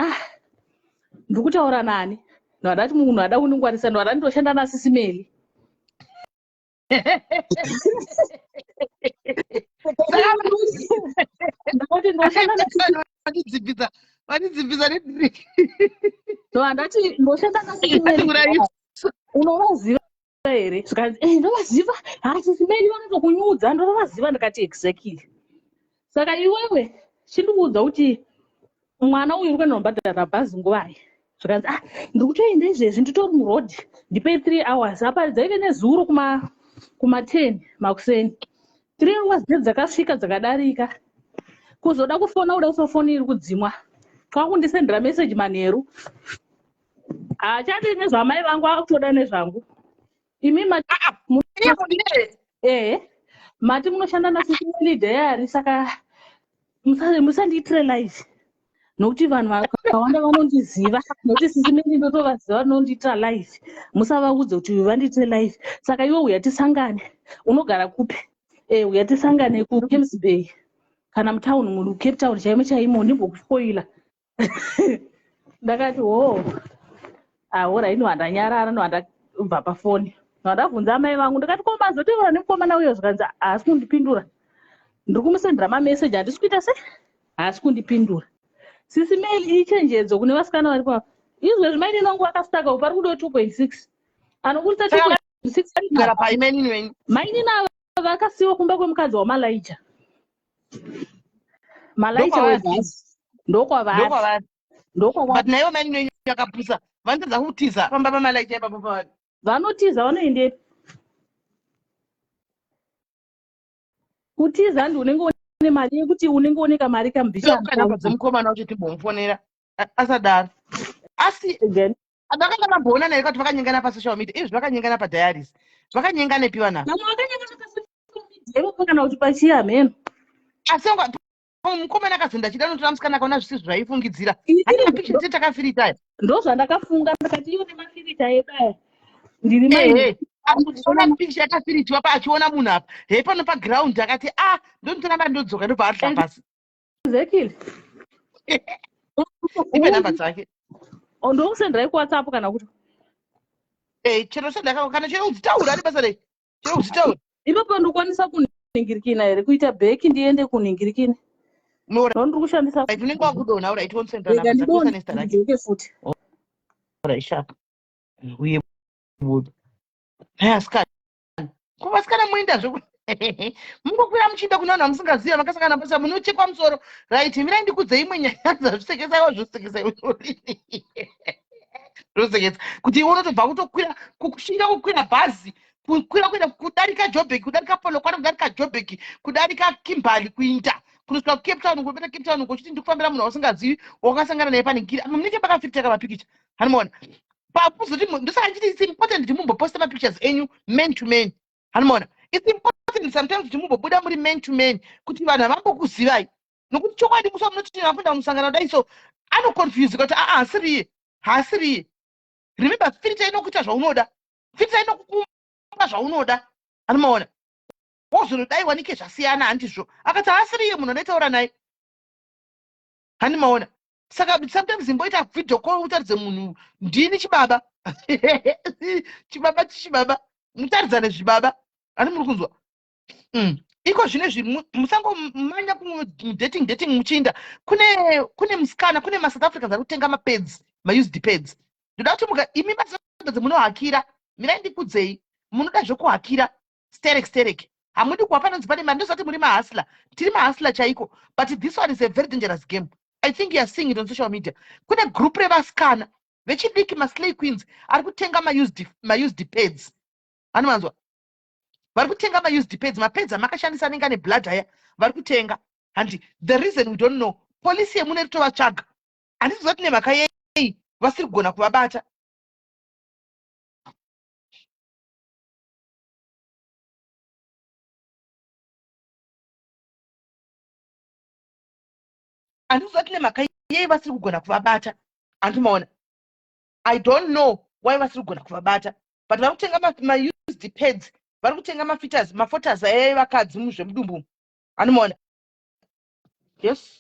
ndiri kutaura nani? Ndandati munhu ada kuningwarisa ndanda ndoshanda naSIS MELLY. Ndakati ndoshanda ndandati ndoshanda naSIS MELLY. Unovaziva here? Zvikanzi ndovaziva. SIS MELLY vanotokunyudza. Ndovaziva. Ndakati exactly. Saka iwewe chindikuudza kuti mwana uyu uri kuenda kubhadhara bhazi nguvai. Zvikanzi ndiri kutoenda izvezvi nditori murodhi ndipei 3 hours apa dzaive nezuro kuma 10 makuseni. 3 hours dzakasvika dzakadarika. Kuzoda kufona uda kusofoni iri kudzimwa. Kwakundisendera message manheru. Achadi nezvamai vangu akutoda nezvangu. Imi mati munoshanda naSIS MELLY dhayari saka musandiitire live. Nokuti vanhu vakawanda vanondiziva nokuti SIS MELLY ndotovaziva vanondiitira live. Musavaudze kuti vandiitire live. Saka iwe uya tisangane. Unogara kupi? Uya tisangane kuKems Bay kana mutauni muri Cape Town chaimo chaimo ndimbokuspoila. Ndakati alright ndandanyarara ndandabva pafoni. Ndabvunza mai vangu ndakati ko mazotaura nemukomana uyo zvikanzi haasi kundipindura. Ndiri kumusendera mameseji handisi kuita sei? Haasi kundipindura. SIS MELLY ichenjedzo kune vasikana vari papa. Izvezvi maini nangu vakastaka pari kudiwa 2.6. Anokurisa 2.6 maini navo vakasiwa kumba kwemukadzi waMalaija. Malaija webhazi ndokwavari. But naivo maini yakapusa vanotadza kutiza pamba paMalaija ipapo pavari. Vanotiza vanoendepi? Kutiza ndi unenge une mari yekuti unenge oneka mari kambishana. Kana dzemukomana kuti timbomufonera asadaro. Asi adakanga mamboona naye kuti vakanyengana pasocial media. Izvi vakanyengana padiaries. Vakanyengana piwa na. Namwe vakanyengana pasocial media kana kuti pachiameno. Asi mukomana akazenda chida notora musikana akaona zvisizvo zvaifungidzira. Hata picture takafirita. Ndozvandakafunga ndakati iyo nemafirita edaya. Ndiri mai. Akuona picture yakafiritiwa achiona munhu apa. Pano paground akati ndontoramba ndodzoka ndobva atla pasi. Zekile. Ipe namba dzake. Ndokusendera kuWhatsApp kana kuti. Chero sendaka kana chero udzitaura ari basa rei. Chero udzitaura. Ipapo ndokwanisa kuningirikina here kuita beki ndiende kuningirikina. Ndiri kushandisa. Unenge wakudona ura iti wonsendera namba dzake nesta rake. Ndike futi. Ora ishaka. Uye budu. Asikana. Kuvasikana muenda zvo. Mungokwira muchinda kuna vanhu vamusingaziva makasangana pasi munochekwa musoro. Right, mirai ndikudze imwe nyaya dzazvisekesa zvosekesa zvosekesa kuti iwe unotobva kutokwira kushinga kukwira bhazi kukwira kuenda kudarika Joburg kudarika Polokwane kudarika Joburg kudarika Kimberley kuinda kunosvika kuCape Town kupeta Cape Town kuchiti ndikufambira munhu wasingazivi wakasangana naye paningiri munenge pakafitira mapikicha hanomuona pakuzoti ndosachiti it's important kuti mumboposta mapictures enyu man to man hanomuona it's important sometimes kuti mumbobuda muri man to man kuti vanhu vambokuzivai nokuti chokwadi musa munoti ndinapinda musangano dai so anoconfuse kuti haasiriye remember filter inokuita zvaunoda filter inokukumba zvaunoda hanomuona wozonodaiwa nike zvasiyana handizvo akati haasiriye munhu anotaura naye hanimaona saka sometimes imboita video call utaridze munhu ndini chibaba chibaba mutaridzane zvibaba ani muri kunzwa iko zvine zviri musangomanya dating muchinda kune musikana kune maSouth Africans ari kutenga mapads maused pads ndoda kuti imi maSouth munohakira mirai ndikudzei munoda zvokuhakira sterek hamudi kuwa panonzi pane mari ndozati muri mahasla tiri mahasla chaiko but this one is a very dangerous game. I think you are seeing it on social media. Kune group revasikana vechidiki maslay queens ari kutenga maused pads anomanzwa vari kutenga maused pads mapads amakashandisa anenge ane blood aya vari kutenga and the reason we don't know polisi yemune ritovatsvaga handizoti nemhaka yei vasiri kugona kuvabata. Handizati nemhaka yei vasiri kugona kuvabata. Handimaona. I don't know why vasiri kugona kuvabata. But vari kutenga ma-used pads, vari kutenga mafotas ayai vakadzi muzvemudumbu. Handimaona. Yes.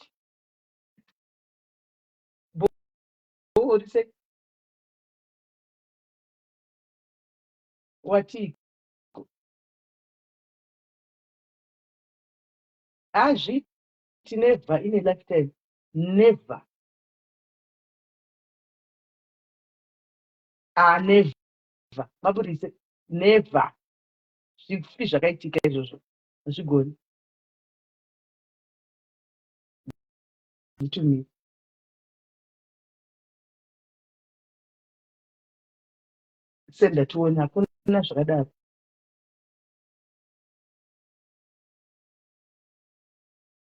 Wati. Hazviti never in a lifetime. Never. Never. Maburise. Never. Zvipi zvakaitika izvozvo. Hazvigoni. To me. Senda tuone hakuna zvakadaro.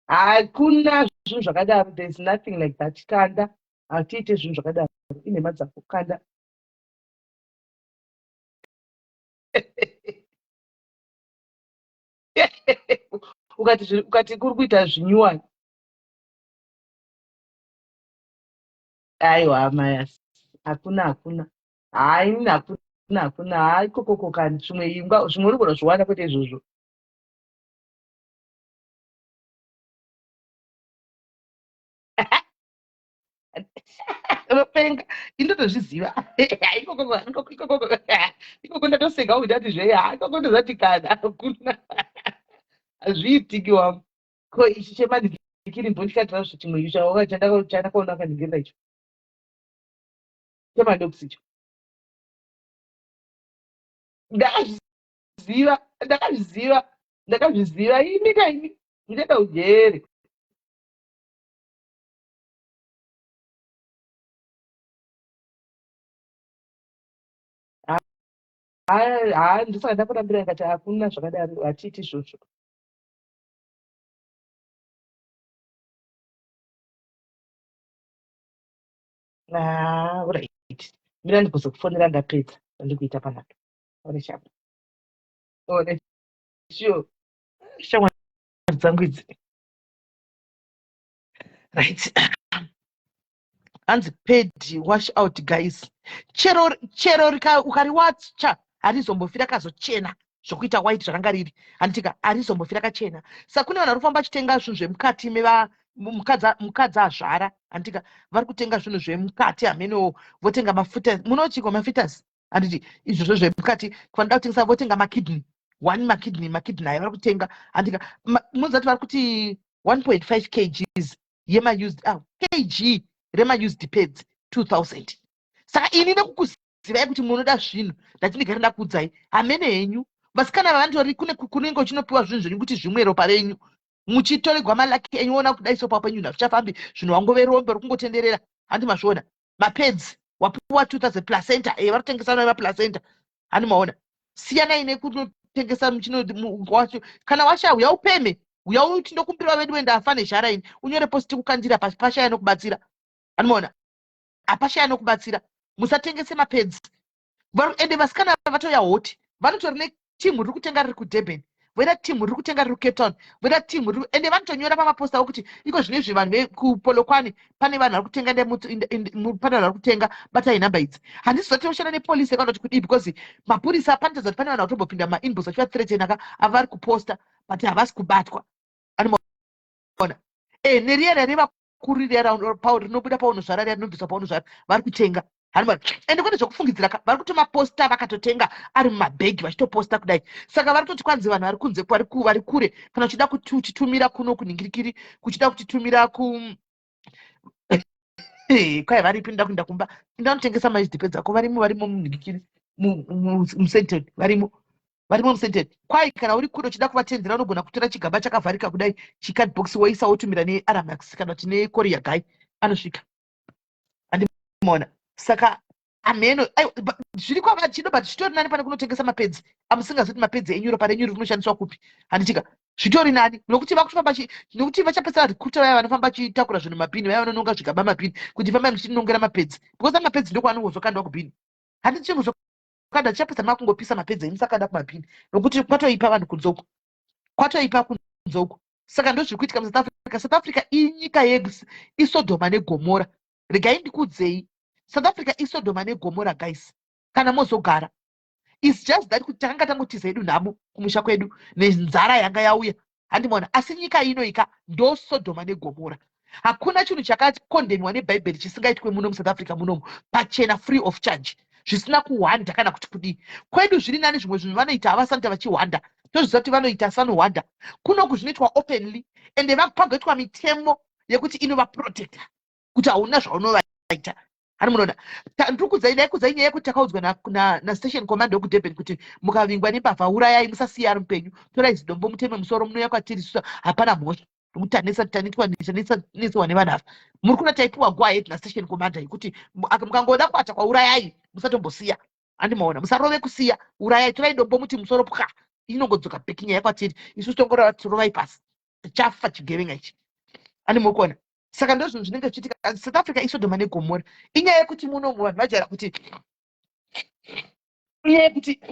Hakuna zvinhu zvakadaro. There is nothing like that. Kanda hatiite zvinhu zvakadaro. Ine madzako kanda. Ukati kuri kuita zvinyuwani. Aiwa mayasi. Hakuna. Haini hakuna. Haikokoko kani zvimwe imba zvimwe uri kunozviwana kwete izvozvo. Unopenga indotozviziva. Ikoko ndatosenga udati zveya. Ikoko ndozati kana hakuna. Hazviitiki wangu. Ko ichi chemadhikiri mbondikatira kuti chimwe icho chandakaona akandigenda icho. Chemadoksi icho. Ndakazviziva. Ini ndenda ujere. Ndisaka ndakurambira ngati hakuna zvakadaro hatiiti izvozvo. Right. Mira ndikuzokufonera ndapedza ndikuita panapa. Ore chapa. Ore sure. Shamwari dzangu idzi. Right. Hanzi paid wash out guys. Chero ukariwacha harizombofira kazochena zvokuita white zvakanga riri. Handitika harizombofira kachena. Saka kune vanhu vari kufamba chitenga zvinhu zvemukati mukadzi azvara. Handitika vari kutenga zvinhu zvemukati hameno votenga mafuta. Munochiko mafitas. Handiti izvozvo zvemukati kufanira kutengesa votenga makidney. Makidney ayo vari kutenga. Handika munozati vari kuti 1.5 kgs yema-used kg rema-used pads 2000. Saka ini nekukuzivai kuti munoda zvinhu ndatindigari ndakuudzai hamene henyu vasikana vavantori kunenge uchinopiwa zvinhu zvenyu kuti zvimwe ropa renyu muchitorerwa malaki enyu ona kudai sopa penyu hazvichafambi zvinhu wangove rombe rokungotenderera. Handi mazviona mapads wapiwa 2000 placenta vari kutengesa nayo maplacenta. Handi maona siyanai nekutotengesa wacho. Kana washauya upeme uya uti ndokumbira vedu wenda afa nezhara ini unyore posti kukandira pashaya nokubatsira. Anoona apashaya nokubatsira musatengese mapads. Ende vasikana vatoya hoti vanotori netimu riri kutenga riri kuDurban, voida timu riri kutenga riri kuCape Town, voida timu ende vanotonyora pamaposta okuti iko zvinezvi vanhu vekupolokwani pane vanhu vari kutenga pane vanhu vari kutenga batai nhamba idzi. Handizoti oshanda nepolisi yakanoti kudii because mapurisa panotadza kuti pane vanhu vatombopinda mainbox achivathreatenaka avari kuposta but havasi kubatwa. Anoona neriera revakuru rinobuda paunozvara riya rinobviswa paunozvara vari kutenga. Ende kune zvokufungidzira vari kutoma posta vakatotenga ari mumabhegi vachitoposta kudai. Saka vari kutoti kwanzi vanhu vari kunze vari kure kana uchida kutitumira kuno kunhingirikiri kuchida kutitumira kwai varipi nda kuenda kumba indanotengesa maisdepeds ako varimo munhingirikiri musenteni varimo musenteni. Kwai kana uri kure uchida kuvatenzera unogona kutora chigaba chakavharika kudai chicardbox woisa wotumira nearamax kana kuti nekorea guy anosvika. Handimaona. Saka ameno zviri kwavachido but zvitori nani pane kunotengesa mapads amusingazoti mapads enyuro parenyuro rinoshandiswa kupi. Handitika zvitori nani nokuti vakufamba nokuti vachapesa rikuta vaya vanofamba chitakura zvinhu mapini vaya vanononga zvigaba mapini kuti fambai muchinongera mapedzi because amapedzi ndoko anongozokandwa kubhini handi chimbozokanda chichapesa makungopisa mapedzi emusakanda kumapini nokuti kwatoipa vanhu kunzoko kwatoipa kunzoko saka ndo zviri kuitika muSouth Africa. South Africa inyika isodhoma negomora. Regai ndikudzei, South Africa isodhoma negomora guys, kana mozogara. It's just that kuti takanga tangotiza hedu nhamo kumusha kwedu nenzara yanga yauya handimona, asi nyika inoika ndo sodhoma negomora. Hakuna chinhu chakakondemwa nebhaibheri chisingaitwe muno muSouth Africa munomu pachena, free of charge, zvisina kuhwanda kana kuti kudii. Kwedu zviri nani zvimwe zvinhu vanoita havasati vachihwanda, tozviziva kuti vanoita sanohwanda. Kunoku zvinoitwa openly ende pagoitwa mitemo yekuti inovaprotecta kuti hauna zvaunovaita. Hani munoona ndikudzai nyaya yekuti takaudzwa nastation command wekudurban kuti mukavingwa nembavha urayai musasiya ari mupenyu, torai zidombo muteme musoro munouya kwatiri susa hapana mhosva tanetswa nevanhu ava. Muri kuona taipiwa go ahead nastation commander yekuti mukangoda kuata kwaurayai musatombosiya, handimaona musarove kusiya, urayai, torai dombo muti musoro pwa inongodzoka bheki nyaya kwatiri isusu tongorava torovai pasi chafa chigevenga ichi, handimokuona. Saka ndo zvinhu zvinenge zvichiitika. South Africa isodhoma negomora. Inyaya yekuti munomu vanhu vajaira kuti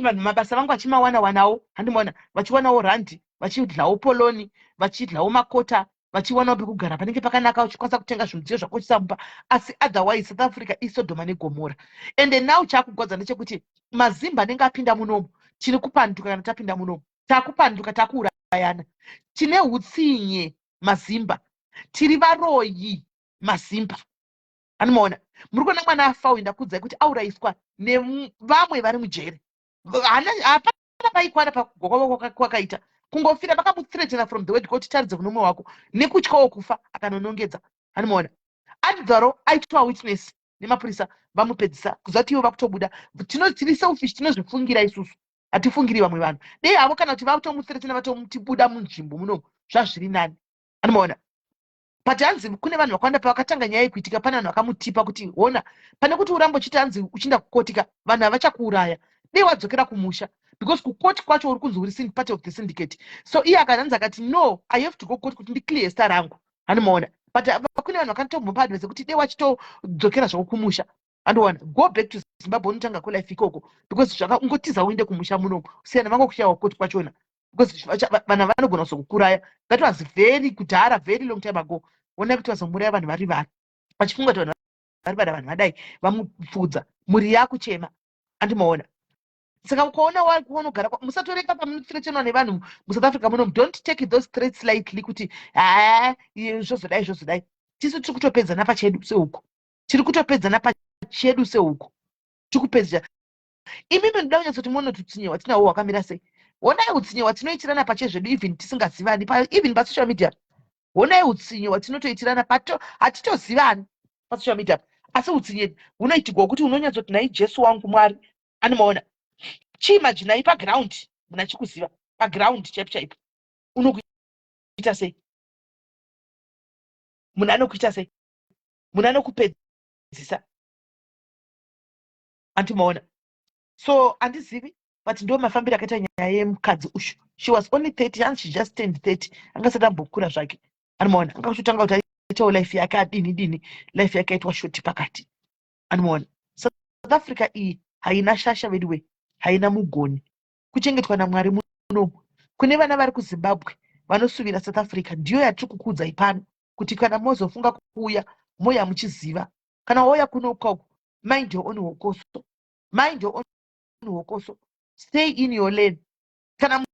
vanhu mabasa vangu vachimawana-wanawo, handimaona, vachiwanawo randi, vachidlawo poloni, vachidlawo makota, vachiwanawo pekugara panenge pakanaka, uchikwanisa kutenga zvimudziyo zvako chisamupa. Asi otherwise South Africa isodhoma negomora. Ende now chakugodza ndechekuti mazimba anenge apinda munomu, tiri kupanduka kana tapinda munomu, takupanduka takuurayana, tine hutsinye mazimba, tiri varoyi mazimba. Anomaona muri kuona mwana afawo ndakudzai kuti aurayiswa nevamwe vari mujere, hapana paikwana pakugwa kwakaita kungofira vakamuthreatena from the word kuti taridze kunomwe wako nekutyawo kufa akanonongedza. Anomaona adidharo aitwa witness nemapurisa vamupedzisa kuzati ivo vakutobuda. Tiri selfish, tinozvifungira isusu, hatifungiri vamwe vanhu. Dei havo kana kuti vatomuthreatena vatotibuda munzvimbo munomu zvazviri nani. Anomaona but hanzi kune vanhu vakawanda pavakatanga nyaya yekuitika pane vanhu vakamutipa kuti ona pane kuti urambo chiti hanzi uchinda kukotika vanhu havachakuuraya, dei wadzokera kumusha because kukoti kwacho uri kunzi uri part of the syndicate. So iye akananzi akati no, I have to go court kuti ndiclear star rangu, handimaona. But kune vanhu vakanotombopa advice kuti dei wachitodzokera zvako kumusha, handiona, go back to Zimbabwe unotanga kulife ikoko because ungotiza uende kumusha munomu usiyana vangokushayawo koti kwachona because vanhu vanogona kuzokukuraya. That was very kudhara, very long time ago. Ona kuti vazomuraya vanhu vari vari vachifunga kuti vanhu vanhu vadai vamupfudza muri yakuchema, handimaona. Saka ukaona waunogara musatoreka pamuthreatenwa nevanhu muSouth Africa munomu, don't take those threats lightly kuti zvozodai. Tisu tiri kutopedzana pachedu seuko, tiri kutopedzana pachedu seuko, tiri kupedza. Imimi ndoda kunyatsoti muone kuti utsinye hwatinawo hwakamira sei. Honai utsinye hwatinoitirana pachezvedu even tisingazivani, even pasocial media. Honai utsinye hwatinotoitirana hatitozivani pasocial media, asi utsinye hunoitirwa kuti unonyatsoti nai Jesu wangu Mwari, anomaona. Chiimajinai paground muna chikuziva, paground chaipo unokuita sei, munhu anokuita sei, munhu anokupedzisa, antimaona. So handizivi but ndo mafambiro akaita nyaya yemukadzi ushu. She was only 30 and she just turned 30, angasati ambokura zvake, anomaona. Angachotanga kuti aitawo life yake adini, life yake aitwa shoti pakati, anomaona. South Africa iyi haina shasha veduwe, haina mugoni, kuchengetwa naMwari munomu. Kune vana vari kuZimbabwe vanosuvira South Africa, ndiyo yatiri kukudzai pano kuti kana mozofunga kuuya moya muchiziva, kana wauya kuno ukoko mind your own hokoso, mind your own hokoso, stay in your lane. Kana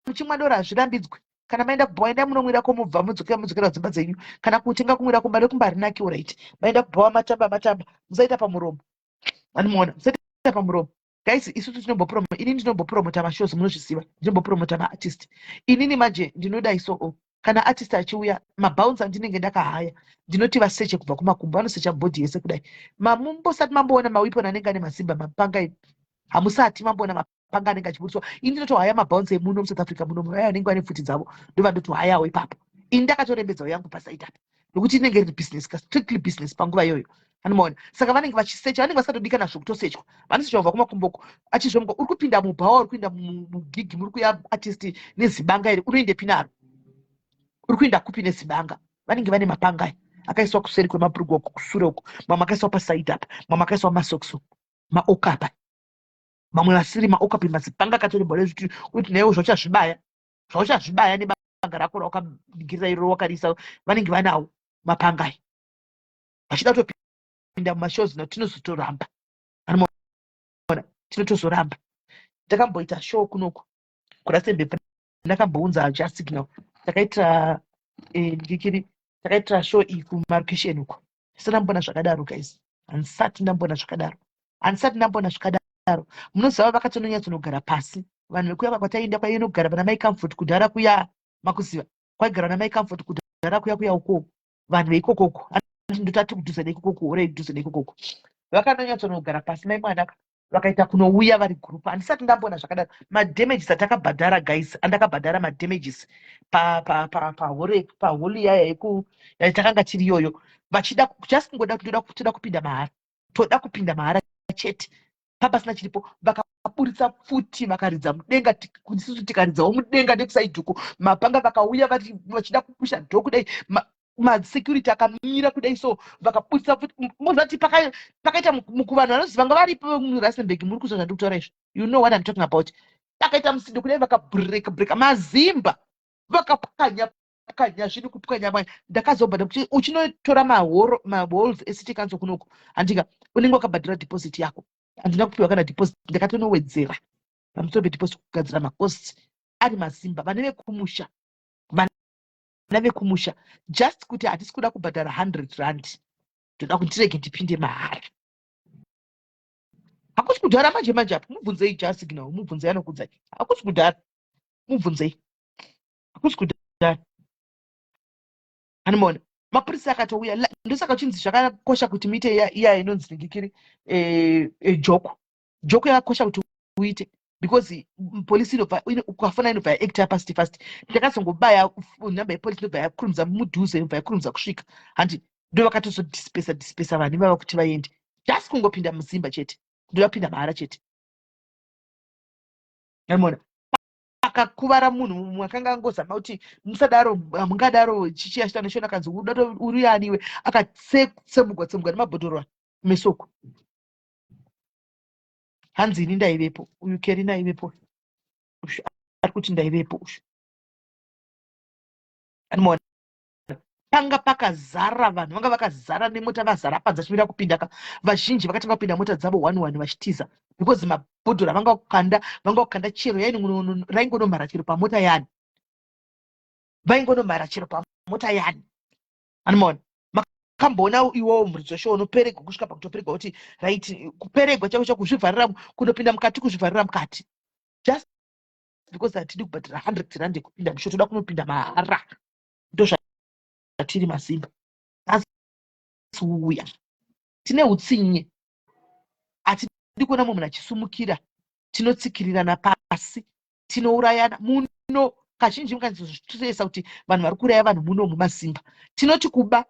muchimwa dora hazvirambidzwe, kana maenda kubhawa enda munomwira komubva mudzokera dzimba dzenyu, kana kutenga kumwira kumba nekumbarinakiwo right, maenda kubhawa matamba musaita pamuromo, anomaona, musaita pamuromo. Guys, isusu tinombopromota, ini ndinombopromota mashows munozvisiva, ndinombopromota maartist. Inini manje ndinoda iso kana artist achiuya mabounce andinenge ndakahaya ndinoti vaseche kubva kumakumbo, vanosecha bhodhi yese kudai. Mumbosati mamboona mawiponi anenge ane masimba, mapanga edu hamusati mamboona mapanga anenge achiburiswa. Ini ndinotohaya mabounce emuno muSouth Africa muno, vaya vanenge vane pfuti dzavo ndovandotohayawo ipapo. Ini ndakatorembedzawo yangu pasaita apa nokuti inenge iri business, strictly business panguva iyoyo. Anomaona. Saka vanenge vachisecha, vanenge vasatodikana zvokutosechwa. Vanosecha kubva kumakumboko. Achizvomuka uri kupinda mubhawa, uri kuenda mugigi, muri kuya artist nezibanga iri, unoende pinaro. Uri kuenda kupi nezibanga. Vanenge vane mapanga akaiswa kuseri kwemabhurugwa uko, kusure uko. Mamwe akaiswa pasaidi apa, mamwe akaiswa masokisi uko, maokapa. Mamwe asiri maokapi, mazipanga akatorembwa nezviti kuti newe zvauchazvibaya nebanga rako rawakaningirira iro wakarisa, vanenge vanawo mapanga. Vachida kutopinda mumashows now tinozotoramba. Anomaona, tinotozoramba. Takamboita show kunoko kurasembe ndakambounza just now. Takaita takaita show iyi kumarokesheni uko. Sina mbona zvakadaro guys. Hansati ndambona zvakadaro. Munoziva vakatononyatsonogara pasi. Vanhu vekuya kwataenda kwainogara vana mai comfort kudhara kuya makuziva. Kwaigara vana mai comfort kudhara kuya uko. Vanhu veikokoko. Ndotati kudhuze nekokoko, ore kudhuze nekokoko. Vakanonyatsonogara pasi mai mwanaka. Vakaita kunouya vari group. Handisati ndambona zvakadaro. Madamages atakabhadhara guys, andakabhadhara madamages paholi yaya yatakanga tiri iyoyo. Vachida just toda kupinda mahara. Toda kupinda mahara chete. Papasina chiripo vakaburitsa pfuti vakaridza mudenga, isusu tikaridzawo mudenga nekusaidhuko. Mapanga vakauya vachida kupusha dho kudai, masecurity akamira kudai, so vakaburitsa pfuti. Mozati pakaita mukuvanhu vanoziva nga varipo muRustenburg, muri kuzva zvandikutaura izvo. You know what I'm talking about. Pakaita musindo kudai, vakabreka mazimba, vakapwanya zvino kupwanya mwana. Ndakazobhadhara kuti uchinotora mahalls eCity Council kunoko, handika unenge wakabhadhara deposit yako. Handina kupiwa kana deposit, ndakatonowedzera pamusoro pedeposit kugadzira macosts ari mazimba. Vana vekumusha just kuti hatisi kuda kubhadhara 100 rand, toda kuti tirege ndipinde mahara. Hakusi kudhara manje apo. Mubvunzei just now, mubvunzei anokudzai. Hakusi kudhara, mubvunzei. Hakusi kudhara. Anomaona. Mapurisa akatouya. Ndosaka uchinzi zvakakosha kuti muite iya inonzi ndingikiri joko yakakosha kuti uite, because polisi ukafana inobva yact fast. Ndakazongobaya nhamba yepolisi inobva yakurumidza mudhuze, inobva yakurumidza kusvika. Handi ndo vakatozodispesa vanhu ivava kuti vaende. Just kungopinda muzimba chete. Ndoda kupinda mahara chete. Anomaona. Akakuvara munhu mumwe akanga angozama kuti mungadaro chichiyashita neshona kanzi uri aniwe, akatsemugwa nemabhodhoro mesoko. Hanzi ini ndaivepo, uyu Keri ndaivepo. Ari kuti ndaivepo ushu. Anomaona. Panga pakazara vanhu, vanga vakazara nemota, vazara padza chimira kupinda. Vazhinji vakatanga kupinda mota dzavo 1 vachitiza, because mabhodhoro vanga kukanda chero raingonomhara chero pamota yani. Vaingonomhara chero pamota yani. Anomaona. Makamboona iwowo muridzo show unoperegwa kusvika pakutoperegwa kuti right, kuperegwa chako kuzvivharira kunopinda mukati, kuzvivharira mukati. Just because hatidi kubhadhara 100 rand kupinda musho, toda kunopinda mahara. Ndo tiri mazimba. Asi uya tine utsinye, hatidi kuona munhu achisumukira, tinotsikirirana pasi, tinourayana muno. Kazhinji mukanzozvitesa kuti vanhu vari kuraya vanhu muno mumazimba. Tinoti kuba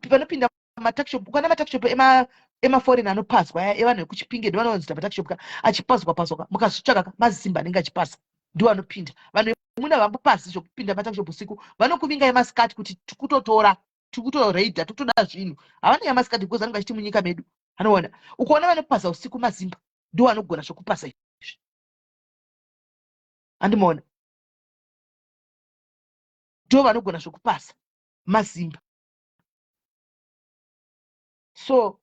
vanopinda matakishop, kana matakishop emaforeign anopazwa evanhu vekuchipinge ndovanonzita matakishop achipazwa mukazvitsvaka mazimba anenge achipasa ndiwo anopinda. Vanhu vemuna vambopazi zvokupinda matakishop usiku, vanokuvingai masikati kuti tikutoreidha, totoda zvinhu. Havana masikati because vanenge vachiti munyika medu. Anoona ukaona vanopasa usiku mazimba ndiwo anogona zvokupasa izvi. Andimoona. Ndiwo vanogona zvokupasa mazimba. So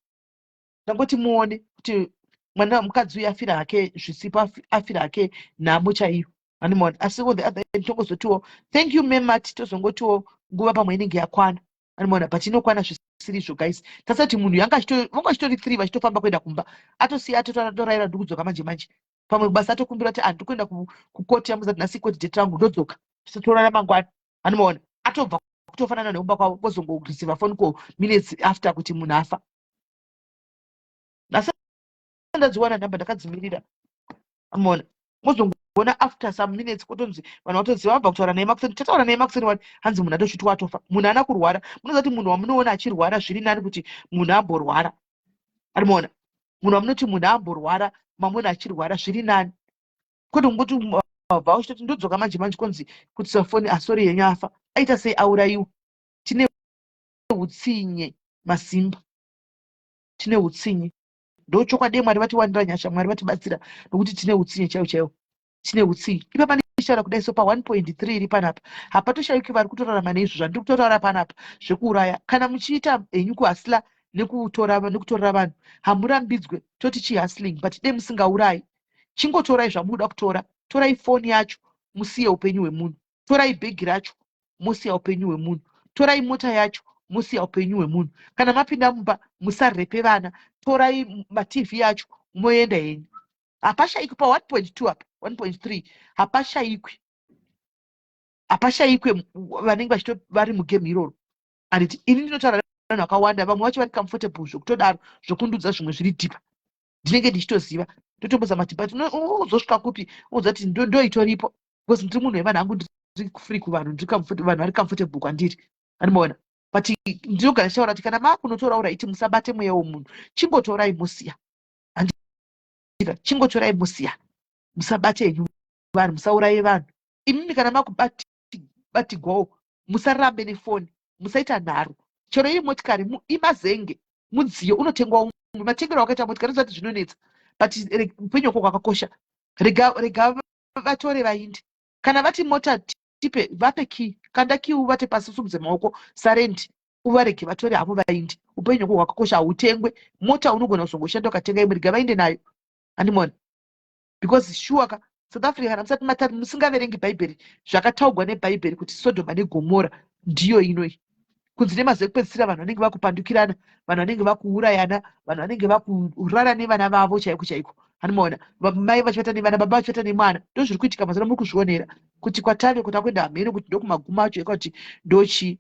ndangoti muone kuti mwana mukadzi uyu afira hake zvisipo, afira hake nhamo chaiyo. Andimoona. Asi on the other hand tongozotiwo thank you Memat, tozongotiwo nguva pamwe inenge yakwana. Andimoona, but inokwana zvisirizvo guys. Tasati munhu vanga chitori 3 vachitofamba kuenda kumba, atosiya atotorayira ndikudzoka manje. Pamwe basa atokumbira kuti ndikuenda kukoti yamuzati nhasi koti date rangu ndodzoka. Totorara mangwana. Andimoona. Atobva kutofanana neumba kwavo, vozongoreceiva phone call minutes after kuti munhu afa. Ndadziwana nhamba ndakadzimirira. Andimoona. kuona after some minutes kutonzi vanhu vatoziva vabva kutaura naye makuseni tataura naye makuseni wati hanzi munhu atosviti watofa munhu ana kurwara munoziva kuti munhu wamunoona achirwara zviri nani kuti munhu amborwara arimuona munhu wamunoti munhu amborwara mamuona achirwara zviri nani kwete kungoti bva uchitoti ndodzoka manje manje konzi kuti safoni asori yenyu afa aita sei aurayiwa tine utsinye masimba tine utsinye ndochokwadi mwari vatiwanira nyasha mwari vatibatsira nokuti tine utsinye chaiwo chaiwo tine utsinye ipa pane ishara kudai so pa1.3 iri panapa hapatoshayiki vari kutorarama neizvo zvandiri kutotaura panapa zvekuuraya kana muchiita henyu kuhasila nekutorera vanhu hamurambidzwe toti chihasiling but dei musingaurayi chingotorai zvamuda kutora torai foni yacho musiye upenyu hwemunhu torai bhegi racho musiya upenyu hwemunhu torai mota yacho musiya upenyu hwemunhu kana mapinda mumba musarepe vana torai matv yacho moenda henyu hapashayikwi pa1.2 apa 1.3 hapashayikwe vanenge vachito vari mugame iroro anditi ini ndinotaura vanhu vakawanda vamwe vacho vari comfortable zvokutodaro zvokundudza zvimwe zviri dhipa ndinenge ndichitoziva totomboza matibati uzosvika kupi uza kuti ndoitoripo because ndiri munhu wevanhu angu ndiri free kuvanhu vanhu vari comfortable kwandiri animaona but ndinogara chitaura kuti kana makunotoraura iti musabate mweya womunhu chingotorai musiya chingotorai musiya musabate henyu vanhu musauraye vanhu imimi kana makubatigwawo musarambe nefoni musaita nharo chero iri motikari imazenge mudziyo unotengwa matengero wakaita motikari zati zvinonetsa but upenyu hwako hwakakosha rega vatore vaindi kana vati mota tipe vape ki kanda ki uvate pasi usumudze maoko sarendi uvarege vatore havo vaindi upenyu hwako hwakakosha hautengwe mota unogona kuzongoshanda ukatenga imwe rega vainde nayo andimona because shuaka South Africa kana musati matari musingaverengi bhaibheri zvakataugwa nebhaibheri kuti Sodoma neGomora ndiyo inoi kunzi nemaze kupedzisira vanhu vanenge vakupandukirana vanhu vanenge vakuurayana vanhu vanenge vakurara nevana vavo chaiko chaiko anomaona mai vachivata nevana baba vachivata nemwana ndozviri kuitika mazana muri kuzvionera kuti kwatave kuti akuenda hamheno kuti ndokumagumo acho ekuti ndochi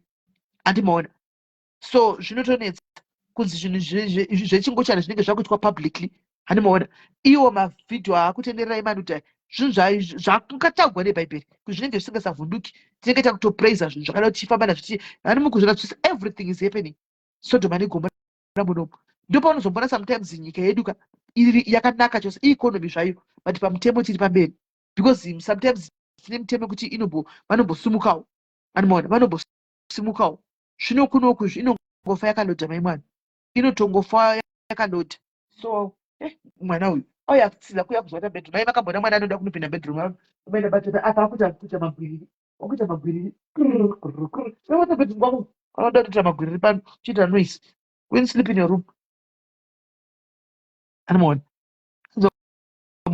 andimaona so zvinotonetsa kunzi zvinhu zvechingochana zvinenge zvakuitwa publicly hanimaona iwo mavhidhio akutenderera imani kuti zvinhu zvakataugwa nebhaibheri kuti zvinenge zvisingasavhunduki tinenge takutopraisa zvinhu zvakada kuti chifamba nazvo hani mukuzvona kuti everything is happening Sodoma neGomora munomu ndopaunozomboona sometimes nyika yedu iri yakanaka chose ieconomy zvayo but pamutemo tiri pamberi because sometimes tine mutemo kuti vanombosimukawo anomaona vanombosimukawo zvino kunoku inongofa yakalodha maimwana inotongofa yakalodha so mwana uyu auya kutsiza kuya kuzvata bedroom mai vakambona mwana anoda kunopinda bedroom umaenda batata apa akuita magwiriri wakuita magwiriri wata bedroom kwako anoda kuita magwiriri pano chiita noise when sleep in your room anomaona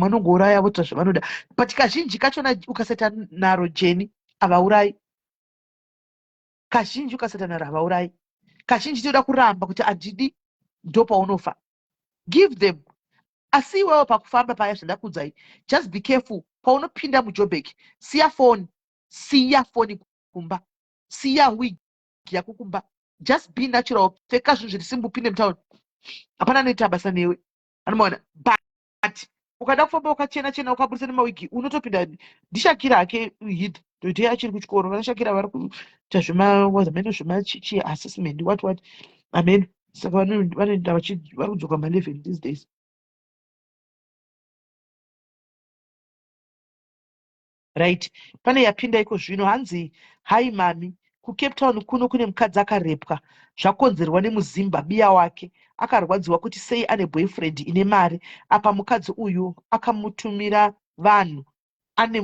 vanongouraya voita zvavanoda but kazhinji kachona ukasaita naro jeni havaurai kazhinji ukasaita naro havaurai kazhinji toda kuramba kuti handidi ndopaunofa give them asi iwewo pakufamba paya zvandakuudzai just be careful paunopinda mujobheki siya foni kumba siya wig yako kumba just be natural pfeka zvinhu zviri simba upinde mutauni hapana noita basa newe anomaona but ukada kufamba ukachena chena ukaburisa nemawigi unotopinda ndishakira hake hid ndoite achiri kuchikoro vanashakira vari kuita zvemazameno zvemachiassessment what amen saka vanoenda vari kudzoka ma11 these days right pane yapinda iko zvino hanzi hai mami kucape town kuno kune mukadzi akarepwa zvakonzerwa nemuzimba biya wake akarwadziwa kuti sei ane boyfriend ine mari apa mukadzi uyu akamutumira vanhu ane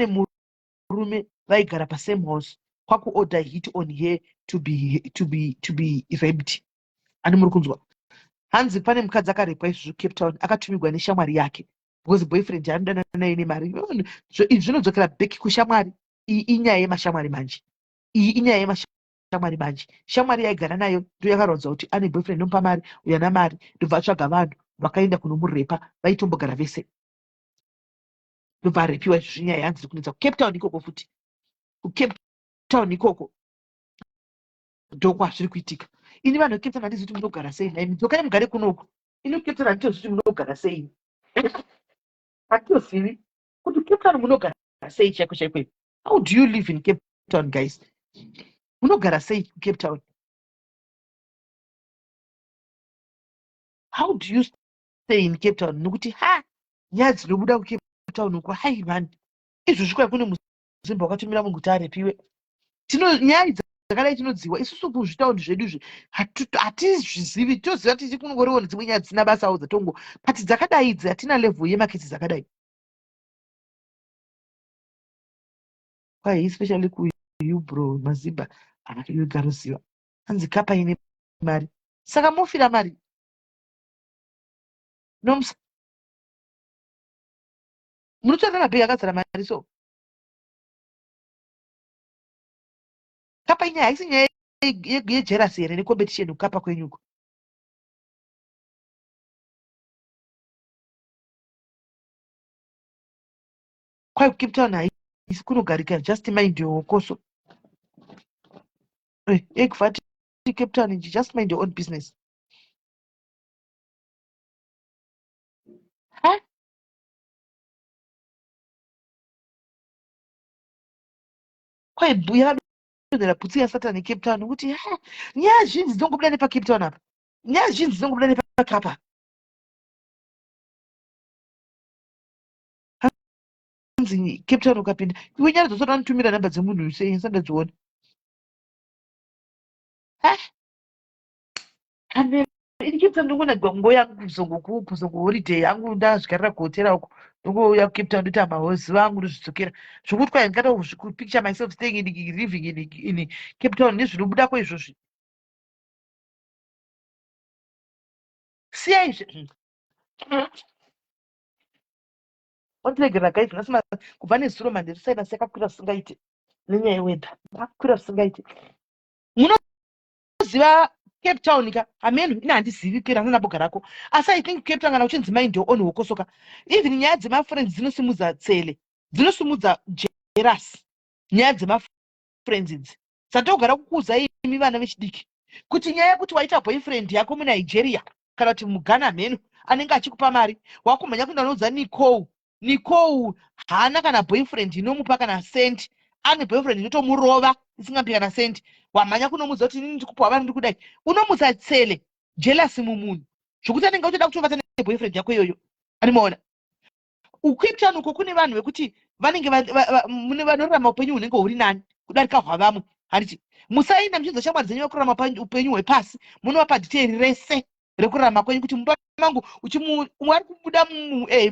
murume vaigara pasame house kwakuorder hit on her to be raped ani muri kunzwa hanzi pane mukadzi akarepwa izvozvo Cape Town akatumirwa neshamwari yake because boyfriend yaanodana naye nemari izvi zvinodzokera bheki kushamwari iyi inyaya yemashamwari manje shamwari yaigara nayo ndo yakarodza kuti ane boyfriend nomupa mari uyo ana mari ndobva atsvaga vanhu vakaenda kunomurepa vaitombogara vese ndobva arepiwa izvozvo nyaya yanzi kunetsa kucape town ikoko futi kucape town ikoko ndokwazviri kuitika ini vanhu vecape town handizi kuti munogara sei naimi dzokai mugare kunoku ini kucape town handitozi kuti munogara sei Hatizivi kuti Cape Town munogara sei chaiko chaiko. How do you live in Cape Town, guys? Munogara sei Cape Town? How do you stay in Cape Town? Nokuti nyaya dzinobuda kuCape Town uko hai man. Izvozvi kwai kune muzimba wakatumira munhu kuti arepiwe. Nyaya dzakadai tinodziwa isusu kuzvitaundi zvedu izvi hatizvizivi. Toziva tichi kunongoriwo dzimwe nyaya dzisina basawo dzatongo pati dzakadai idzi hatina level yemaketsi dzakadai. Kwai especially kuyu bro mazimba yogaruziva hanzi kapa ine mari saka mofira mari nomusa munotora mabhegi akazara mari. So kapa inyaya haisi nyaya yejerasi here necompetition kukapa kwenyuko. Kwai kuCape Town haisi kunogarika, just mind your okoso. Ekufati Cape Town just mind your own business. Kwai buya kadonhera putsi yasatani Cape Town kuti nyaya zhinji dzinongobuda nepaCape Town apa, nyaya zhinji dzinongobuda nepakapa. Hanzi Cape Town ukapinda iwe nyaya dzosara anotumira namba dzemunhu sei sandadziona. Cape Town ndongona gongo yangu kuzongoholiday yangu ndazvigarira kuhotera uko ndongouya kuCape Town ndoita mahozi vangu ndozvidzokera zvokuti kwai ndingada picture myself staying in living in Cape Town nezvinobudako izvozvi. Siyai ondiregerera guys nasima kubva nezuro mandirisaida sakakwira singaite nenyaya yewedha akakwira singaite. Munoziva Cape Town ka amenu ina handizivi kwira ndinambogarako asi I think Cape Town kana uchinzi mind your own wokosoka. Even nyaya dzemafriends dzinosimudza tsele, dzinosimudza jealous. Nyaya dzemafriends idzi dzatogara kukuudza imi vana vechidiki kuti nyaya yekuti waita boyfriend yako muNigeria kana kuti muGhana mhenu anenge achikupa mari wakumhanya kuenda unoudza Nicole haana kana boyfriend inomupa kana senti, ane boyfriend inotomurova isingampi kana senti. Wamhanya kunomudza kuti inini ndikupawa vanhu ndikudai, unomutsa tsele jealousy mumunhu zvokuti anenge utoda kutovata neboyfriend yako iyoyo. Animaona uCape Town uko kune vanhu vekuti vanenge vanorarama upenyu hunenge huri nani kudarika hwavamwe. Handiti musaenda muchinza shamwari dzenyu vakurarama upenyu hwepasi, munovapa dhiteri rese rekurarama kwenyu kuti mumba mangu ari kubuda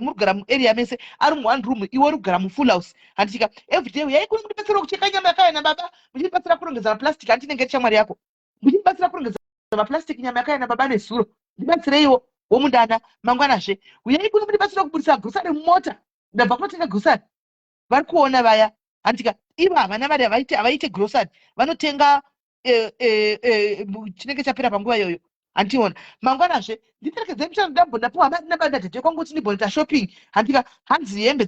murugara muarea mese ari mu1 room iwe uri kugara mufull house. Handitika everyday uyai kuri mundibatsira kucheka nyama yakayo nababa, muchinibatsira kurongedza maplastic. Handiti nenge shamwari yako, muchinibatsira kurongedza maplastic nyama yakayo nababa nezuro, ndibatsireiwo womundana mangwanazve. Uyai kuri mundibatsira kubudisa grosari mumota, ndabva kunotenga grosari. Vari kuona vaya handika ivo havana mari havaite grosari, vanotenga chinenge chapera panguva iyoyo. Handiona mangwanazve nditerekedze mushando ndambonapiwa nabadadhete kwangu kuti ndimboita shopping. Handika hanzi hembe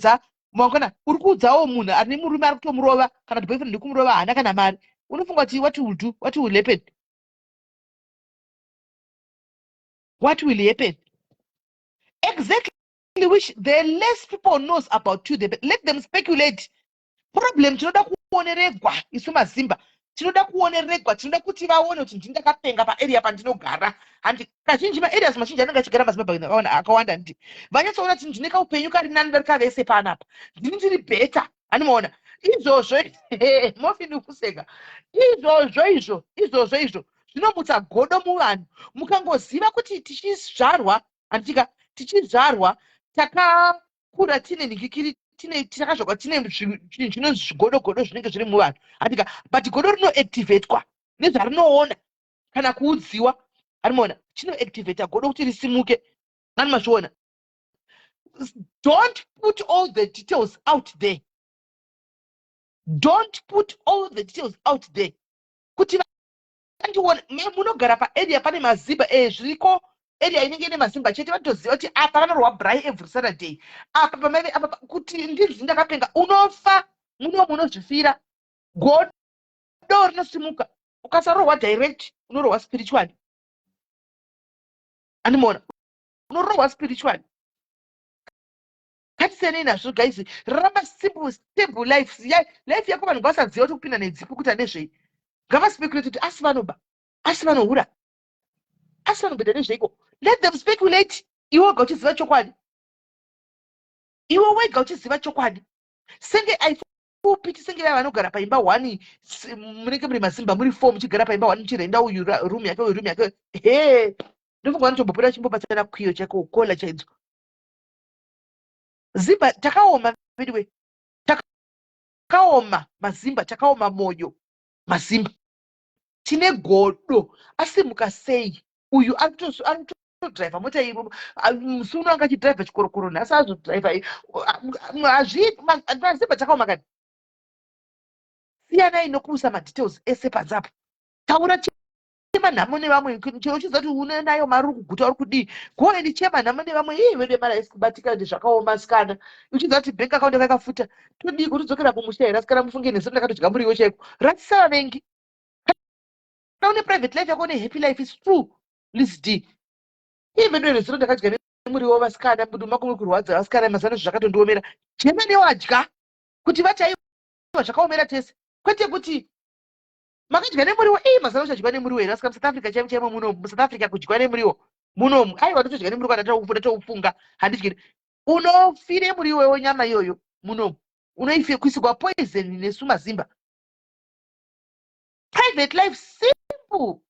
mangwana uri kuudzawo munhu ane murume ari kutomurova kana kuti boyfriend ndikumurova haana kana mari. Unofunga kuti what will happen? What will happen? Exactly which the less people knows about you, let them speculate. Problem tinoda kuoneregwa isu mazimba, tinoda kuoneregwa, tinoda kuti vaone kuti ndindakapenga paarea pandinogara. Handi kazhinji maareas mazhinji anenge achigara mazimba akawanda nditi vanyatsoona kuti ndine kaupenyu kari nani darika vese panapa, ndini ndiri beta. Hanimaona izvozvo mofini kuseka izvozvo zvinomutsa godo muvanhu. Mukangoziva kuti tichizvarwa handitika tichizvarwa takakura tine ningikiri takazvakwa tine zvinonzi zvigodogodo zvinenge zviri muvanhu. Handika but godo rinoactivatwa nezvarinoona kana kuudziwa. Animaona chinoactivata godo kuti risimuke. Animazviona. Don't put all the details out there. Don't put all the details out there. Kuti vandiona munogara paarea pane mazimba zviriko area inenge ine mazimba chete vatoziva kuti apa vanorwa brai every Saturday, apa pamave apa kuti ndinzi ndakapenga. Unofa munozvifira. Godo rinosimuka. Ukasarorwa direct unorohwa spiritually. Animaona unorohwa spiritually. Ngatisenei nazvo guys, rarama simple stable life. Life yako vanhu ngavasaziva kuti kupinda nedzipo kuti anezvei. Ngavaspekulate kuti asi vanoba, asi vanohura, asi vanobhedha nezveiko. Let them speculate. Iwe wega uchiziva chokwadi. Iwe wega uchiziva chokwadi. Senge aifupiti senge vaya vanogara paimba 1 munenge muri mazimba muri 4 muchigara paimba 1 muchirenda uyu room yake uyu room yake. He, ndofunga vanotombopota chimbopatsana kwiyo chako kola chaidzo. Zimba takaoma vidiwe. Takaoma mazimba, takaoma moyo mazimba. Tine godo asimuka sei uyu driver mota iyi musuno anga chidriver chikorokoro nhasi azo driver mazimba takaoma kani. Siyanai nokuusa madetails ese padzapo. Taura chema nhamo nevamwe chero uchiziva kuti une nayo mari uri kuguta uri kudii. Goe ndichema nhamo nevamwe vede mari haisi kubatika ndezvakaoma sikana. Uchiziva kuti bank account yakafuta. Todii kuti dzokera kumusha here asikana mufunge nesu ndakatodya muriwo chaiko. Ratisa vavengi. Now in private life, you're going to happy life is true. Listen, even when you're not going to muri over skana, but makuru kurwadza skana mazano zvakatondomera. Chema ne wadya kuti vachaiwa zvakaomera tese. Kwete kuti makadya nemuriwo mazano zvadya nemuriwo here aska South Africa chaimo muno South Africa kudya nemuriwo muno aiwa totodya nemuriwo kana toufunga handidyi. Unofire muriwo nyama iyoyo muno unoife kuisigwa poison nesu mazimba. Private life simple.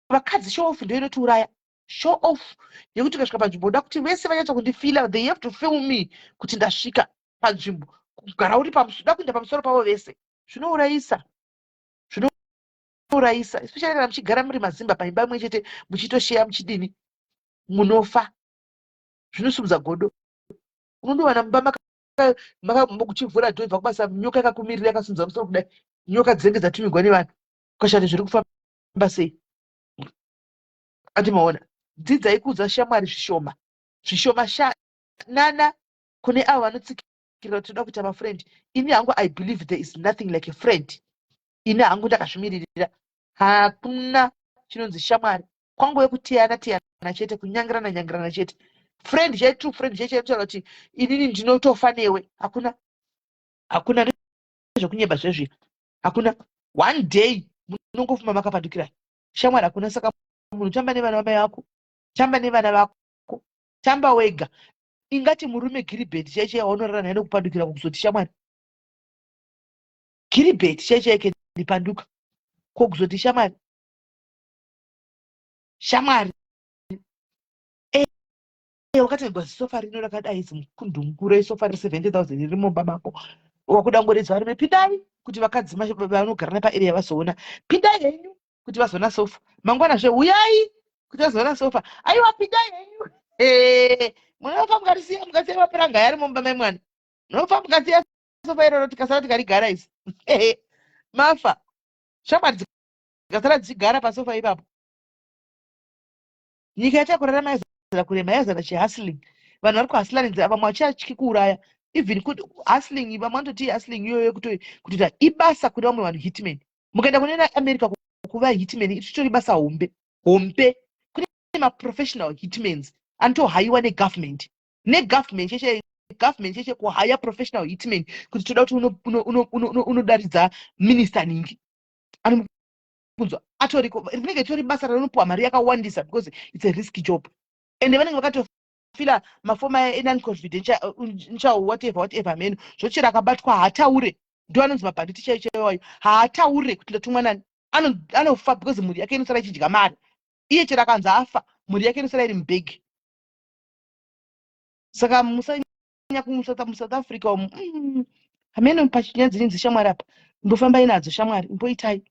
Vakadzi show off ndio inotiuraya. Show off yekuti kasvika panzvimbo uda kuti vese vanyatsa kundifila, they have to film me kuti ndasvika panzvimbo. Kugara uri pamusoro, kuenda pamusoro pavo vese. Zvinourayisa. Zvinourayisa. Especially kana muchigara muri mazimba paimba imwe chete muchitosheya muchidini. Munofa. Zvinosumudza godo. Unondowana mumba muchivhura dhoo ibva kubasa nyoka yakakumirira yakasimudza musoro kudai. Nyoka dzinenge dzatumigwa nevanhu. Ukashati zviri kufamba sei? Ati maona. Dzidzai kuudza shamwari zvishoma. Zvishoma nana kune avo vanotsikirira kuti toda kuita mafriend. Ini hangu I believe there is nothing like a friend. Ini hangu ndakazvimiririra. Hakuna chinonzi shamwari. Kwangu yekuteyana chete, kunyangirana chete. Friend chete, true friend chete chinotaura kuti inini ndinotofa newe. Hakuna nezvokunyeba zvezvi. Hakuna. One day munongofuma makapadukira. Shamwari hakuna. Saka munhu tamba nevana vamai vako, tamba nevana vako, tamba wega. Ingati murume Gilbert chaiche waunorara naye nokupandukira kukuzoti shamwari. Gilbert chaiche ndipanduka kokuzoti shamwari. Shamwari. Wakati gwazi sofa rino rakadai zimukundu mukuru sofa re 70,000 riri mumba mako. Wakuda ngoredza varume pindai kuti vakadzi vanogara napa area vazoona. Pindai henyu kuti vazoona sofa. Mangwana zve uyai kuti vazoona sofa. Aiwa pindai henyu. Munofa mukasiya mapuranga yari mumba memwana. Munofa mukasiya sofa iroro tikasara tikarigara isi. Mafa. Shamwari dzikasara dzichigara pasofa ipapo. Nyika yachakurarama yazara kurema yazara chihustling. Vanhu vari kuhustling vamwe vachityi kuuraya. Even kuti hustling vamwe vanototi hustling iyoyo kutoita ibasa kune vamwe vanhu hitmen. Mukaenda kune America kuva hitmen ichitori basa hombe. Kune maprofessional hitmens anotohaiwa negovernment. Negovernment cheshe kuhaya professional hitmen kuti toda kuti unodaridza minister ningi. Anokunzwa atoriko rinenge ritori basa rinopuwa mari yakawandisa because it's a risky job. Ende vanenge vakatofila mafoma non-confidential whatever menu zvochera akabatwa haataure. Ndio anonzi mabhanditi chaiyo haataure kuti ndatumwa nani. Anofa because mhuri yake inosara ichidya mari. Iye chera akanzi afa mhuri yake inosara iri mubhegi. Saka musanyanya kumusouth Africa hamene pachinya dzinenzi shamwari apa. Ndofambai nadzo shamwari mboitai.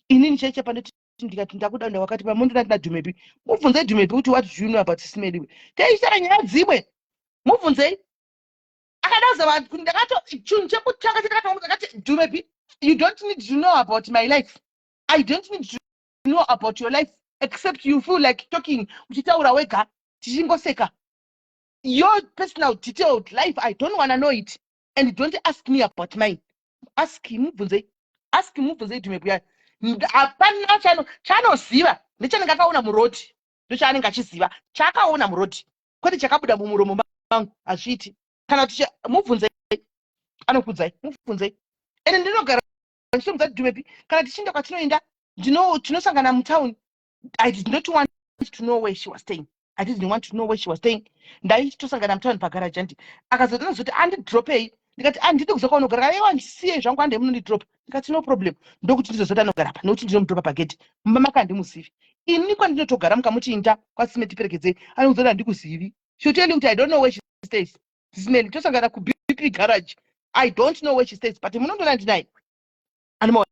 Inini chaiche pandoti ndikati ndakuda ndawakati pamondona ndadhumepi. Mubvunzei dhumepi kuti what do you know about SIS MELLY? Taishara nyaya dzimwe. Mubvunzei. Akadauza vanhu kuti ndakato chinhu chekutanga chakataura akati dhumepi, you don't need to know about my life. I don't need to know about your life except you feel like talking uchitaura wega tichingoseka. Your personal detailed life, I don't want to know it. And don't ask me about mine. Ask him mubvunzei. Ask him mubvunzei dhumepi yayo. Hapana chanoziva nechanenge akaona muroti ndochaanenge achiziva chaakaona muroti. kwete chakabuda mumuromo mangu hazviiti. Kana kuti mubvunzei, anokudzai, mubvunzei. Ende ndinogara ndichimudza Dhumepi, kana tichinda kwatinoenda tinosangana mutauni, I did not want to know where she was staying. I didn't want to know where she was staying. Ndaitosangana mutauni pagaraji andi akazoti andidropei, ndikati andidi kuzoka unogara, aiwa ndisiye zvangu ande munondidropa. Ndikati no problem, ndokuti ndizozoti anogara apa nokuti ndinomudropa pagedhi, mumba make handimuzivi. Ini kwandinotogara mukamuti inda kwaSime tiperekedzei, anokuzoti handikuzivi. She'll tell you kuti I don't know where she stays. Zimene tosangana kuBP garage, I don't know where she stays, but munondona ndinaye animo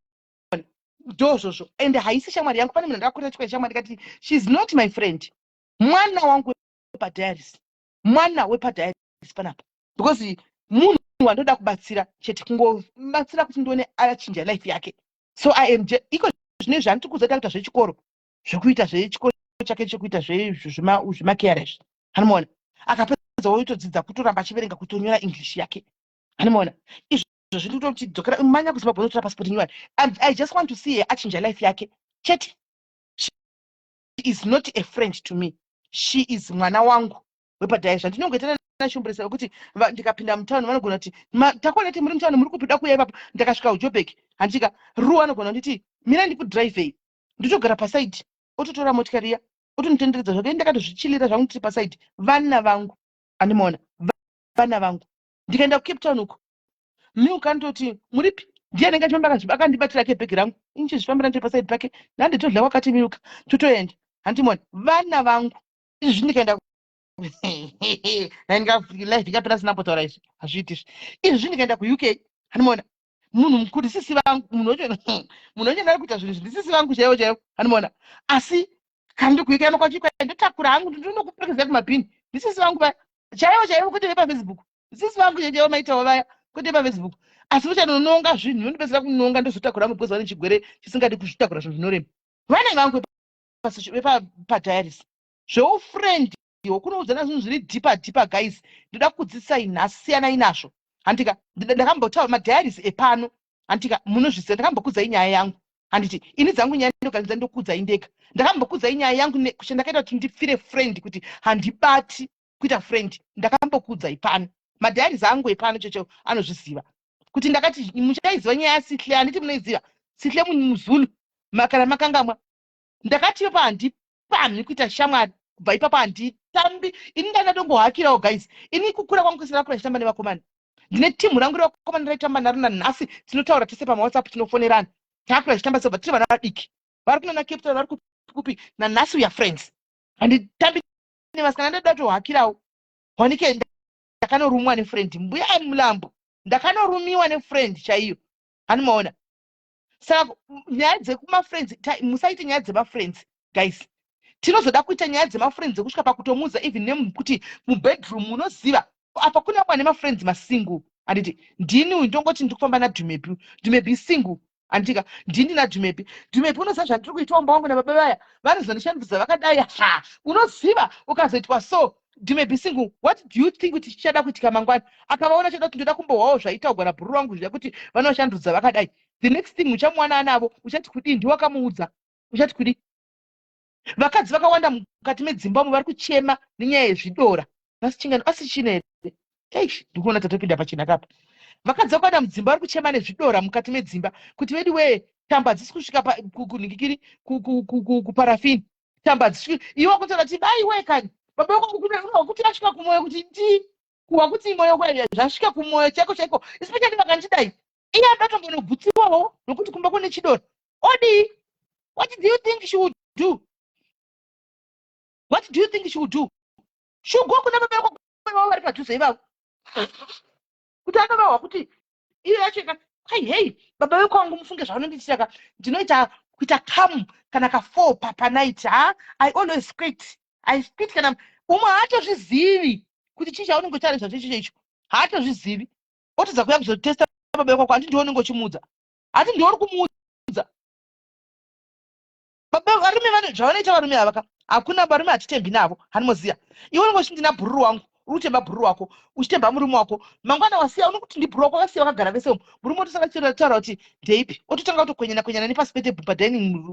ndozvozvo. Ende haisi shamwari yangu. Pane munhu ndakakota chikwa shamwari kati she's not my friend, mwana wangu wepadhayaris, mwana wepadhayaris panapa, because munhu wandoda kubatsira chete, kungobatsira kuti ndione achinja life yake. So I am iko zvine zvanti kuzoita kuita zvechikoro, zvekuita zvechikoro chake chekuita zvemakeara izvi, anomuona akapedza oitodzidza kutoramba achiverenga kutonyora English yake, anomuona izvo zvinoita kuti dzokera manya kuZimbabwe unotora passport nyuwani. I just want to see her achinja life yake chete. She is not a friend to me, she is mwana wangu wepadhaya. Zvandinongoita nachimburisa kuti ndikapinda mutauni vanogona kuti takuona kuti muri mutauni muri kupida kuya ipapo, ndakasvika kuJoburg handika ruwa anogona kuti mira ndikudhiraivhei, nditogara pasaidi, ototora motikari iya otonitenderedza zvake, ndakatozvichilira zvangu tiri pasaidi, vana vangu andimoona, vana vangu. Ndikaenda kuCape Town uko miukandoti muripi, ndiye anenge achimamba akandibatira ke bhegi rangu, inchizvifambira ndiri pasaidi pake, nanditodla wakati miuka totoenda handimona, vana vangu. Izvi ndikaenda life ikapera sina kutotaura izvi, hazviiti izvi. Izvi ndikaenda kuUK handimona, munhu mukuru sisi vangu, munhu ochenda kuita zvinhu ndisisi vangu chaivo chaivo handimona, asi kana ndi kuUK anokwachikwa ndotakura hangu ndinokuperekedza kumabhini, ndisisi vangu vaya chaivo chaivo, kuti vepaFacebook ndisisi vangu chaivo maitawo vaya kuti paFacebook, asi uchanononga zvinhu nondipedzera kunonga ndozotakura mubwezi wane chigwere chisingadi kuzvitakura zvinhu zvinorema. Vana vangu padhayaris zveufriend hwokunoudzana zvinhu zviri dhipa guys, ndoda kudzidzisai nhasi, siyanai nazvo handika. Ndakambotaura madhayaris epano handika, munozviziva, ndakambokudzai nyaya yangu handiti, ini dzangu nyaya ndoganidza ndokudzai ndega. Ndakambokudzai nyaya yangu ndakaita kuti ndipfire friend, kuti handibati kuita friend, ndakambokudzai pano. Madhayaris angu epano chocho anozviziva kuti ndakati muchaiziva nyaya yaSihle, handiti munoiziva Sihle muzulu kana makangamwa. Ndakati ipapo handipamhi kuita shamwari, kubva ipapo handitambi. Ini ndandatombohakirawo guys, ini kukura kwangu kusina kura chitamba nevakomana. Ndine timu rangu revakomana raitamba naro nanhasi, tinotaura tese pamaWhatsApp, tinofonerana, takura chitamba sobva tiri vana vadiki, vari kunana Cape Town, vari kupi, nanhasi we are friends. Handitambi nevasikana, ndoda tohakirawo. Wanike ndakanorumwa nefriend, mbuya mulambo, ndakanorumiwa nefriend chaiyo hanimaona. Saka nyaya dzekumafriends, musaite nyaya dzemafriends guys. Tinozoda kuita nyaya dzemafriends dzekusvika pakutomuza even nekuti mubedroom munoziva apa kuna mwana mafriends masingle. Anditi ndini uyu ndongoti ndikufamba naDhumepi, Dhumepi single andika, ndini naDhumepi. Dhumepi unoziva zvandiri kuita mba wangu nababa vaya vanozondishandudza vakadai, ha unoziva ukazoitwa so. Dhumepi single, what do you think kuti chichada kuitika mangwana? Akavaona choda kuti ndoda kumbohwawo zvaitaugwa nabhuru wangu zviya kuti vanoshandudza vakadai. The next thing uchamuwana navo uchati kudi ndiwakamuudza, uchati kudi. Vakadzi vakawanda mukati medzimbamo vari kuchema nenyaya yezvidora, vasichingano asichina here. Eish, ndikuona tatopinda pachina kapa. Vakadzi vakawanda mudzimba vari kuchema nezvidora mukati medzimba kuti wedi we tamba dzisi kusvika kuningikiri kuparafini, tamba dzisvika iwo kutaura kuti bai we kani baba wangu kuti asvika kumwoyo kuti ndi kuwa kuti mwoyo kwedu zvasvika kumwoyo chaiko chaiko, especially vakandidai iye adatombonogutsiwawo nokuti kumba kune chidora. Odi, what do you think she would do? What do you think she would do? She'll go kuna baba wako vari padhuze ivavo kuti anovawa kuti iye yacho hey baba weko wangu mufunge zvaunondiitira, ndinoita kuita kamu kana ka4 panight. I always quit. I quit kana umwe haatozvizivi kuti chii chaunongoita nezvacho icho haatozvizivi. Otodza kuya kuzotesta baba wako handi ndiwo unenge uchimuudza, hati ndiwo uri kumuudza. Varume vane zvavanoita varume ava, hakuna varume hatitembi navo, hanimoziya. Iwe unenge uchiti ndina bhururu wangu urutemba bhuru wako uchitemba murume wako mangwana wasiya unokuti ndi bhuru wako wakasiya wakagara vese umu murume otosaka taura kuti ndeipi ototanga kutokwenyana nepasi petebhu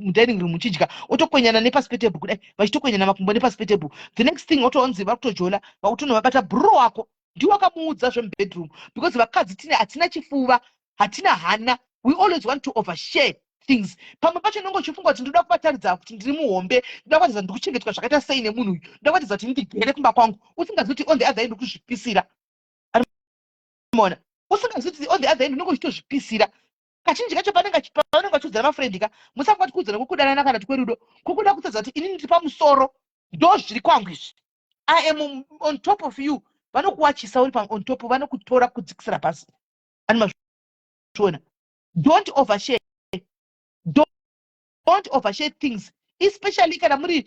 mudining room muchidya otokwenyana nepasi petebhu kudai vachitokwenyana makumbo nepasi petebhu the next thing otoonzi vari kutojola vakutonovabata bhuru wako ndiwo wakamuudza zvemubedroom because vakadzi tine hatina chifuva hatina hana we always want to overshare things pamwe pacho nongo chifunga kuti ndoda kubataridza kuti ndiri muhombe ndoda kuratidza ndiri kuchengetwa zvakaita sei nemunhu uyu ndoda kuratidza kuti ndigere kumba kwangu usingazivi kuti on the other end kuzvipisira mona usingazivi kuti on the other end unenge uchitozvipisira kazhinji kacho panenge vachiudzana mafrendi ka musangati kuudzana kukudanana kana kuti kwerudo kukuda kutaridza kuti ini ndiri pamusoro ndo zviri kwangu izvi I am on top of you vanokuwachisa uri on top vanokutora kudzikisira pasi ani mazviona don't overshare don't overshare things especially kana muri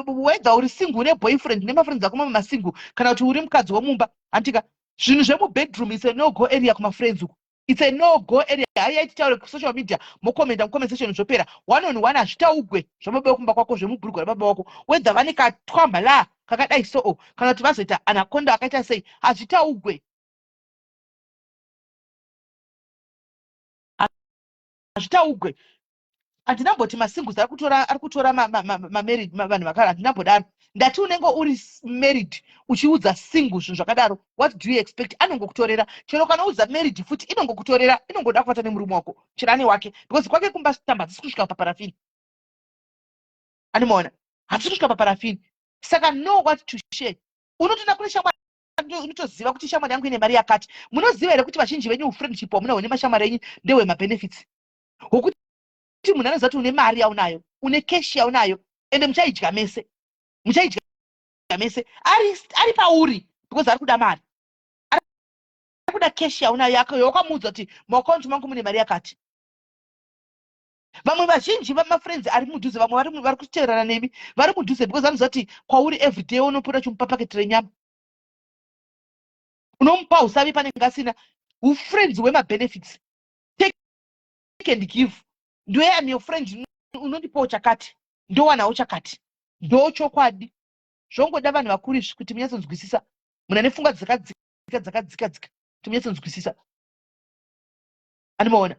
whether uri single une boyfriend nemafriends ako mama masingle kana kuti uri mukadzi womumba antika zvinhu zvemubedroom is a no go area kumafriends uku it's a no go area hayaiti taure kusocial media mukomenda mucomment section zvopera one on one hazvitaugwe zvamababa kumba kwako zvemubhurugwa rababa wako whether vane katwamba la kakadai so kana kuti vazoita anakonda akaita sei hazvitaugwe hazvitaugwe handinamboti masingles ari kutora mamarried vanhu vakara handinambodaro ndati unenge uri married uchiudza single zvinhu zvakadaro what do you expect anongokutorera chero kana udza married futi inongokutorera inongoda kuvata nemurume wako chirani wake because kwake kumba tamba hadzisi kusvika paparafini animaona hadzisi kusvika paparafini saka know what to share unotoenda kune shamwari unotoziva kuti shamwari yangu ine mari yakati munoziva here kuti vazhinji venyu ufriendship wamunawo nemashamwari enyu ndewemabenefits hwokuti munhu anoziva kuti une mari yaunayo une keshi yaunayo ende muchaidya mese ari pauri because ari kuda mari ari kuda keshi yaunayo yawakamuudza kuti muakaunti mangu mune mari yakati vamwe vazhinji vamafriends ari mudhuze vamwe vari kuteerana nemi vari mudhuze because vanoziva kuti kwauri everyday unopota chimupa paketi renyama unomupa usavi panenge asina ufriends wemabenefits take and give ndo am your friend unondipawo chakati ndowanawo chakati ndo chokwadi zvongoda vanhu vakuru izvi kuti munyatsonzwisisa munhu ane pfungwa dzakadzika kuti munyatsonzwisisa animaona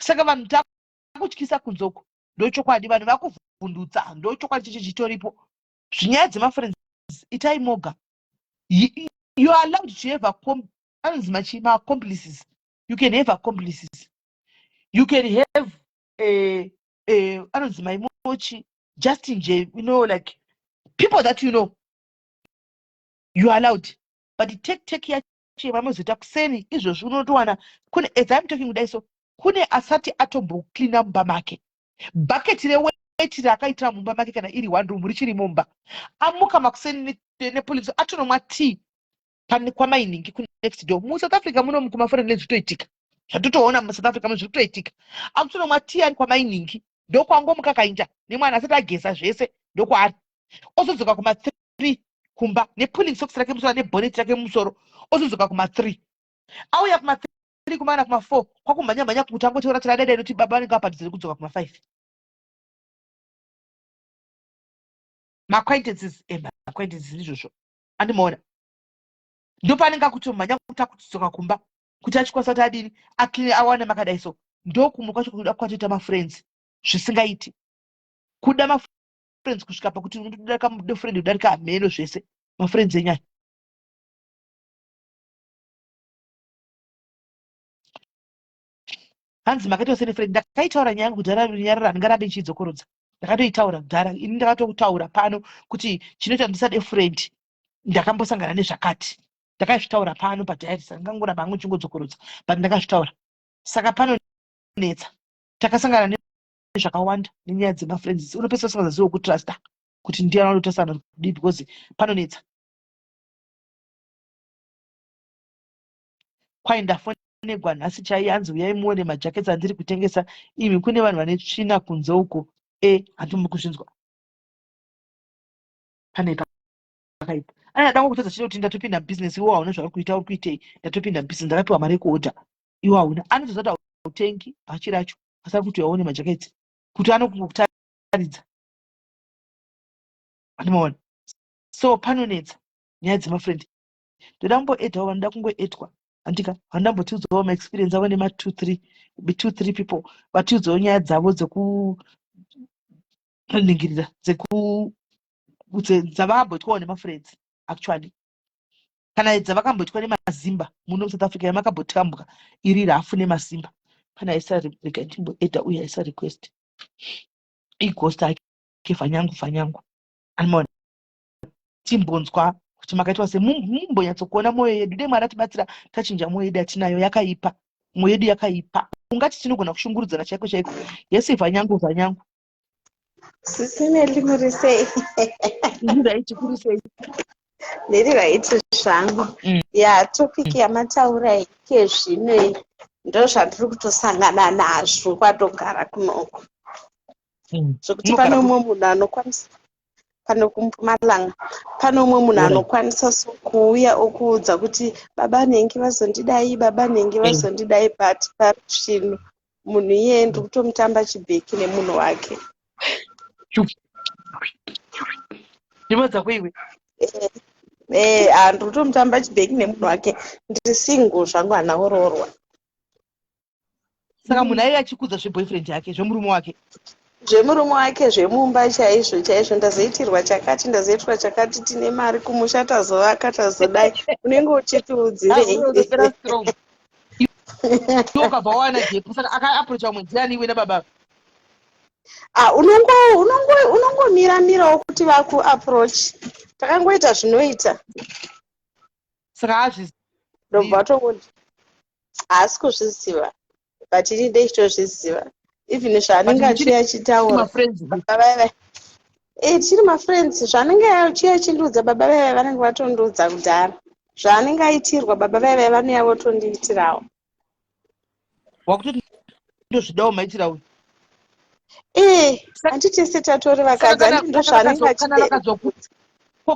saka vanhu takutyisa kunzoko ndo chokwadi vanhu vakuvhundutsa ndo chokwadi cheche chitoripo zvinyaya dzemafriends itai moga you are allowed to have anonzi machima accomplices you can have accomplices you can have anonzi maimochi just in jail, you know, like people that you know you are allowed, but take care vamozita kuseni izvozvi unotowana kune as I'm talking kudai so kune asati atomboklina mumba make bhaketi reweti rakaitira mumba make kana iri one room richiri mumba amuka makuseni nepolisi atonomwa tea pani kwamainingi kune next door muSouth Africa muno kumaforeign zvitoitika zvatotoona muSouth Africa zviri kutoitika akutonomwa tea ari kwamainingi ndokwangomuka kainja nemwana asati ageza zvese ndokwaari ozodzoka kuma3 kumba nepulling socks rake musoro nebonnet rake musoro ozodzoka kuma3 auya kuma3 kumana kuma4 kwakumhanya kuti angotora tira dada inoti baba vanenge vapadhuze kudzoka kuma5 maacquaintances izvozvo andimaona ndopanenge akutomhanya kuti akudzoka kumba kuti achikwanisa kuti adini akline awane makadai so ndokumuka kwacho kuda kwatoita mafriends zvisingaiti kuda mafriends kusvika pakuti unodarika mudefriend udarika mheno zvese mafriends enyaya hanzi makaita sene friend ndakaitaura nyaya yangu kudhara nyarara ndingarabe nchidzokorodza ndakatoitaura kudhara ini ndakatotaura pano kuti chinoita ndisade friend ndakambosangana nezvakati ndakazvitaura pano padiary sangangoramba hangu chingodzokorodza but ndakazvitaura saka pano netsa takasangana nezvakawanda nenyaya dzemafriends unopesa usingazazivi kutrusta kuti ndiana unotosana kudii because pano netsa kwai ndafonegwa nhasi chaianzi uyai muone majaketi andiri kutengesa imi kune vanhu vane tsvina kunze uko handimbo kuzvinzwa pane pakaipa dango kutodza chino kuti ndatopinda mubusiness iwo hauna zvauri kuita uri kuitei ndatopinda mubusiness ndakapiwa mari yekuodha iwo hauna anotoziva kuti hautengi bhachi racho asari kuti aone majaketi kuti anokungokutaridza andimaona so panonetsa nyaya dzemafriend ndodamboedhawo vanoda kungoedwa andika vandambotiudzawo maexperience avo nema 2-3 people vatiudzawo nyaya dzavo dzekuningirira dzavamboitwawo nemafriends actually kana dzavakamboitwa nemazimba muno South Africa yamakambotambwa iri rafu nemazimba pana isa rega ndimboedha uye isa request ighost ake fanyangu anomaona timbonzwa kuti makaitwa semumbonyatsokuona mwoyo yedu dai Mwari atibatsira tachinja mwoyo yedu atinayo yakaipa mwoyo yedu yakaipa ungati tinogona kushungurudzana chaiko yese fanyangu Sisi Melly muri sei? ndiraiti kuri sei Ndiri raiti zvangu. Ya topic yamataura kezvino ndo zvatiri kutosangana nazvo kwatogara kunoko. Zvokuti pane umwe munhu anokwanisa pano kuMpumalanga pane umwe munhu anokwanisa kuuya okuudza kuti baba nhengi vazondidai but parusvino munhu iye ndiri kutomutamba chibheki nemunhu wake. ndimodza kwiwe ndiri kutomutamba chibheki nemunhu wake ndiri single zvangu hana urorwa. Saka munhu aiye achikudza zveboyfriend yake zvemurume wake zvemumba chaizvo ndazoitirwa chakati tine mari kumusha tazovaka tazodai unenge uchitiudzirei ukabva wawana jepu saka akaaprocha umwe ndiani iwe nababa unongomira kuti vakuapproach takangoita zvinoita saka azviziva ndobva tongoti haasi kuzviziva but ini ndeichitozviziva even zvaanenge achiuya achitaura tiri mafriends zvaanenge achiuya achindiudza baba vaive vanenge vatondiudza kudhara zvaanenge aitirwa baba vaive vanouya votondiitirawo wakutoti ndozvidawo maitira uyu handitese tatori vakadzi andi ndo zvaanenge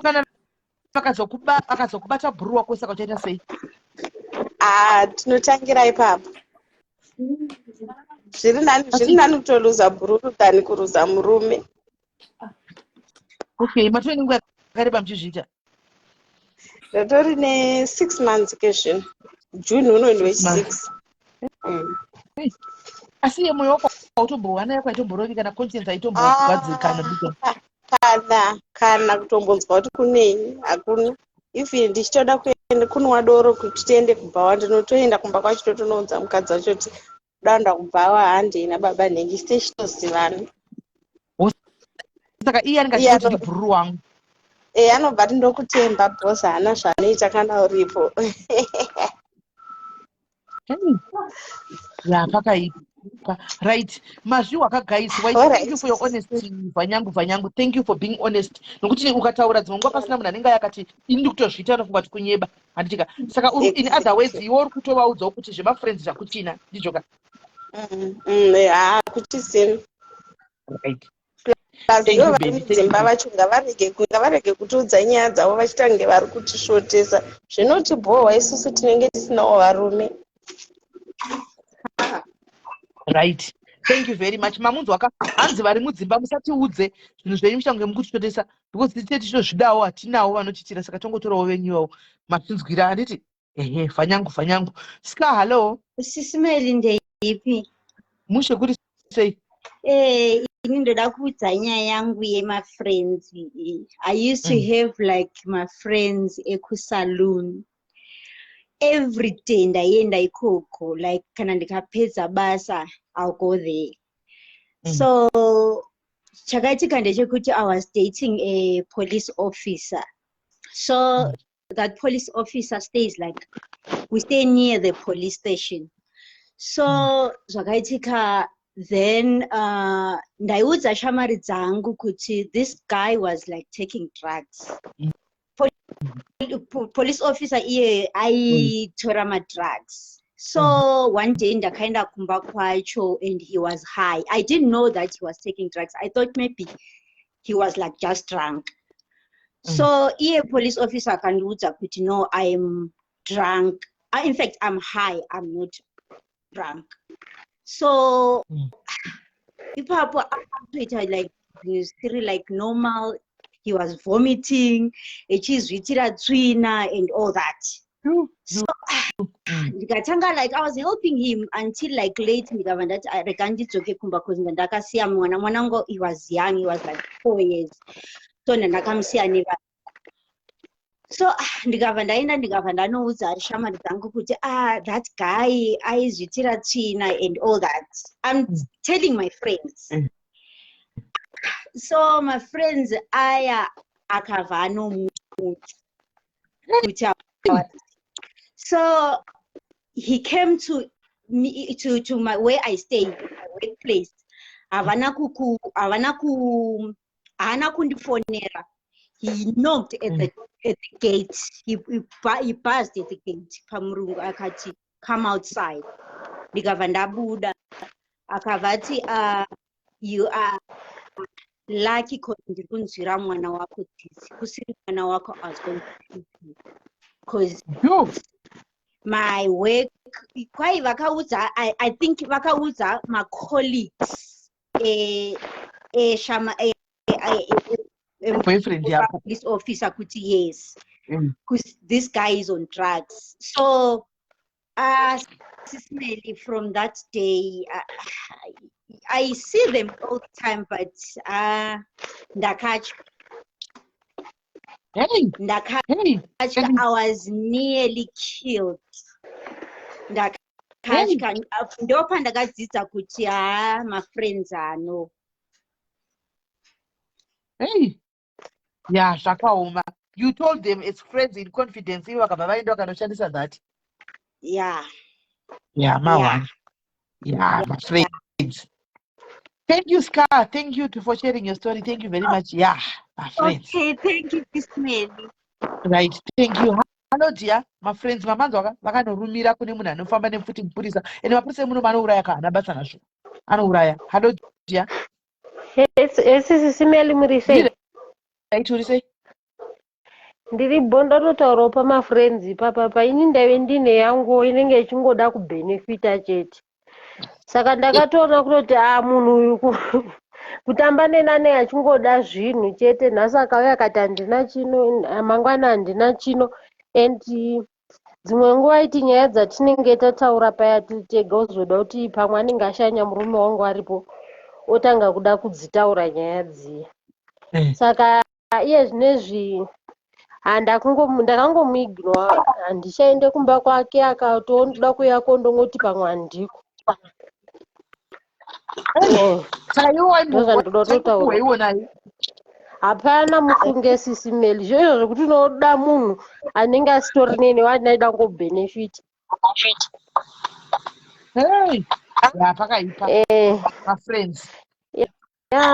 kana vakazokubata bhuru wako saka uchaita sei tinotangira ipapo zviri nani kutoluza bhuru than kuruza murume. Okay, matore nguva yakareba muchizviita ndatori ne6 months kezvino June uno ndo 6. asi ye moyo wako autombouwana yakaitomborori kana conscience aitombogadzikana kana kutombonzwa kuti kunei hakuna ifi ndichitoda kuenda kunwa doro kuti tiende kubhawa ndinotoenda kumba kwacho totonoudza mukadzi wacho kuti danda kubhawa handina baba nhengi sitechitozivana saka iye anenge achiti bhururu wangu anobva tindokutemba bhosi hana zvanoita kana uripo pakaipa right mazviwaka guys thank you for your honesty vanyangu thank you for being honest nokuti ukataura dzimwe nguva pasina munhu anenge akati ini ndikutozviita unofunga kuti kunyeba handitika saka in other words iwe uri kutovaudzawo kuti zvemafriends zvakuchina ndichoka kuchisini right ivo vari mudzimba vacho ngavarege kutiudza nyaya dzavo vachita kunge vari kutishotesa zvinotibhohwa isusu tinenge tisinawo varume. Right. Thank you very much. Mamunzwa hanzi vari mudzimba musatiudze zvinhu zvenyu muchange mukutitotesa because tichitozvidawo hatinawo vanochitira saka tongotorawo venyuwawo machinzwira handiti fanyangu ska hello Sisi Melly ndeipi mushe kuri sei ini ndoda kuudza nyaya yangu yemafriends. I used to have like my friends ekusaloon every day ndaienda ikoko like kana ndikapedza basa I'll go there. So chakaitika ndechekuti I was dating a police officer. So that police officer stays like we stay near the police station. So zvakaitika then ndaiudza shamari dzangu kuti this guy was like taking drugs. Police officer iye aitora madrugs. So one day ndakaenda kumba kwacho and he was high. I didn't know that he was taking drugs. I thought maybe he was like just drunk. So iye police officer akandiudza kuti no, I am drunk. In fact, I'm high. I'm not drunk. So ipapo like normal he was vomiting, echizvitira tsvina and all that. So ndikatanga like I was helping him until like late ndikabva ndati rega ndidzoke kumba because ndakasiya mwanangu, he was young, he was like 4 years, so ndakamusiya nevanhu. So ndikabva ndaenda ndikabva ndanoudza shamwari dzangu kuti that guy aizvitira tsvina and all that. I'm telling my friends. So my friends aya akabva anomuudza kuti so he came to me to my where I stay, my workplace. Havana kundifonera. He knocked at the gate. He buzzed at the gate. Pamurungu akati, come outside. Ndikabva ndabuda. Akavati, you are lucky because ndiri kunzwira mwana wako tsitsi. Kusiri mwana wako I was going to shoot you. Because my work, kwai vakaudza, I think vakaudza my colleagues, boyfriend, police officer kuti yes, because this guy is on drugs. So, SIS MELLY, from that day, I see them all the time, but ndakatya. I was nearly killed. Ndopa ndakadzidza kuti my friends no. Yeah, zvakaoma. You told them it's friends in confidence. Ivo vakabva vaenda vakanoshandisa that. Yeah, my friends. Thank you, Scar. Thank you for sharing your story. Thank you very much. Yeah, my friends. Okay, thank you, SIS MELLY. Right, thank you. Hello, dear. My friends, mamanzwa vakanirumira kune munhu anofamba nemufuti mupurisa. Ene mapurisa emuno anouraya kana basa nazvo. Anouraya. Hello, dear. SIS MELLY muri sei? Uri sei? Ndiri bondotaurawo pamafriends ipapa ini ndave ndine yangu inenge ichingoda kubenefita chete. Saka ndakatoona kutoti munhu uyu kutamba nenane achingoda zvinhu chete. Nhasi akauya akati handina chino, mangwana handina chino. And dzimwe nguva iti nyaya dzatinenge tataura paya tiri tega uzoda kuti pamwe anenge ashanya murume wangu aripo otanga kuda kudzitaura nyaya dziya. Saka iye zvinezvi ndakangomuignora, handichaende kumba kwake, akatoda kuuya kondongoti pamwe handiko. Hapana mufunge SIS MELLY, izvozvo zvekuti unoda munhu anenge asitori nene wanaida ngobenefit. Pakaipa. My friends.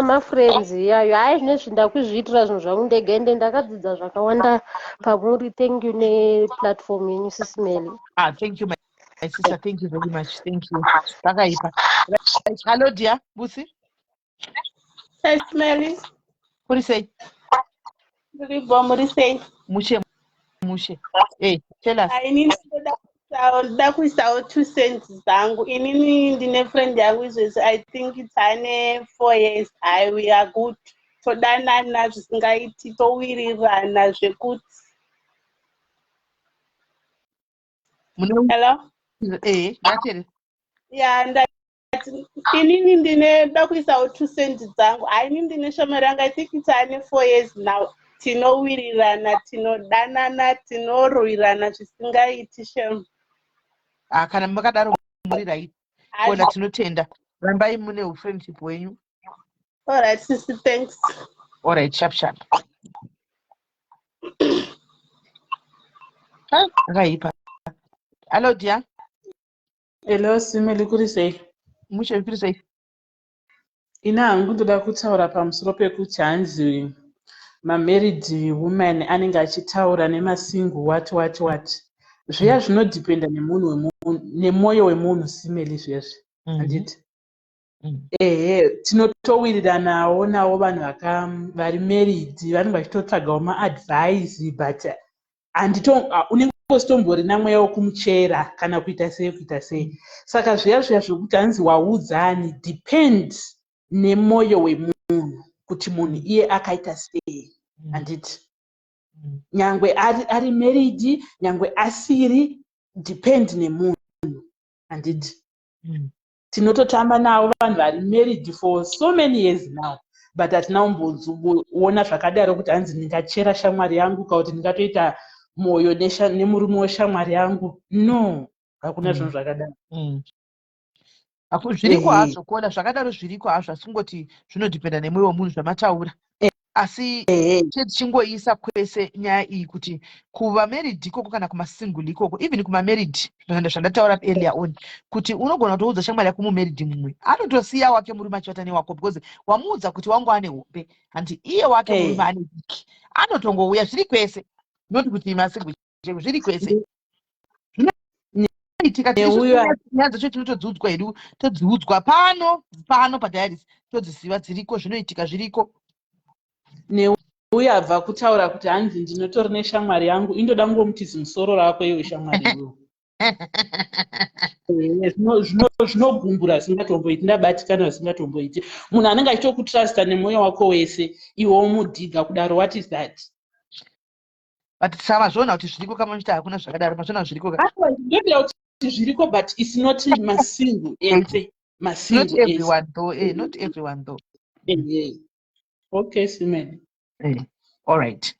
Mafriends yayo hai zvinezvi ndakuzviitira zvinhu zvangu ndega ende ndakadzidza zvakawanda pamuri. Thank you neplatform yenyu SIS MELLY. Thank you my sister, thank you very much. Thank you. Pakaipa. Right. Hello dear. Busi. SIS MELLY. Muri sei? Muri sei? Mushe. Hey, tell us. Ndoda kuisawo 2 cents dzangu. Inini ndine friend yangu izvozvi, I think it's ane 4 years. We are good. Todanana zvisingaiti, towirirana zvekuti. Hello? Nateri. Yeah, inini ndinoda kuisawo 2 cents dzangu. Inini ndine shamwari yangu, I think it's ane 4 years now. Tinowirirana, tinodanana, tinorwirana zvisingaiti shem. Kana makadaro muri right. Kona tinotenda. Rambai mune friendship wenyu. All right, sister, thanks. All right, sharp. Rakaipa. Hello dear. Hello, SIS MELLY, kuri sei? Mushe kuri sei? Ina hangu ndoda kutaura pamusoro pekuti hanzi married woman anenge achitaura nemasingle what. Zviya zvinodependa nemwoyo wemunhu SIS MELLY zvezvi. Handiti? Tinotowiriranawo nawo vanhu vari married vanenge vachitotsvagawo maadvice, but unenge usitomborina mweya wokumuchera kana kuita sei. Saka zviya zvokuti hanzi waudzani depend nemwoyo wemunhu kuti munhu iye akaita sei. handiti nyangwe ari married nyangwe asiri depend nemunhu handiti tinototamba navo vanhu vari married for so many years now but hatina kumboona zvakadaro kuti hanzi ndingachera shamwari yangu kana kuti ndingatoita mwoyo nemurume weshamwari yangu no hakuna zvinhu zvakadaro zviriko hazvo kuona zvakadaro zviriko hazvo asingoti zvinodhipenda nemwoyo wemunhu zvamataura asi chingoisa kwese nyaya iyi kuti kuva married ikoko kana kumasingle ikoko even kumamarried zvandataura earlier on kuti unogona kutoudza shamwari yako mumarried mumwe anotosiya wake murume achivata newako because wamuudza kuti wangu ane hope handi iye wake murume ane diki anotongouya zviri kwese noti kuti masingle cheko zviri kwese nyaya dzacho tinotodziudzwa hedu todziudzwa pano padiaris todziziva dziriko zvinoitika zviriko neuyo abva kutaura kuti hanzi ndinotori neshamwari yangu indoda ngomuti zimusoro rako iwe shamwari iwe zvinogumbura zvingatomboiti ndabatikana zvingatomboiti munhu anenge achitokutrasta nemwoyo wako wese iwe womudhiga kudaro what is that but samazviona kuti zviriko kama muchita hakuna zvakadaro mazviona zviriko ndobira kuti zviriko but it's not masingle ente not everyone though not everyone though okay Simeli all right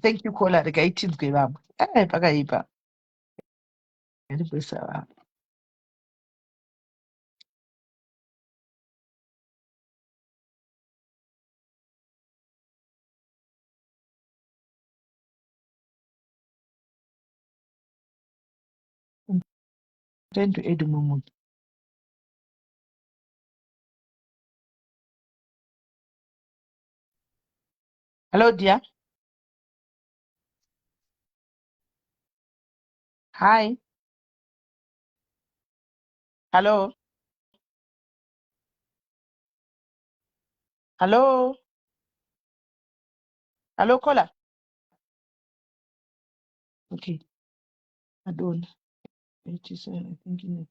thank you caller rekaitinzwe vamwe pakaipa ndibvisa vamwe trying to add more. Hello, dear. Hi. Hello. Hello. Hello, caller. Okay. I don't. 87, I think in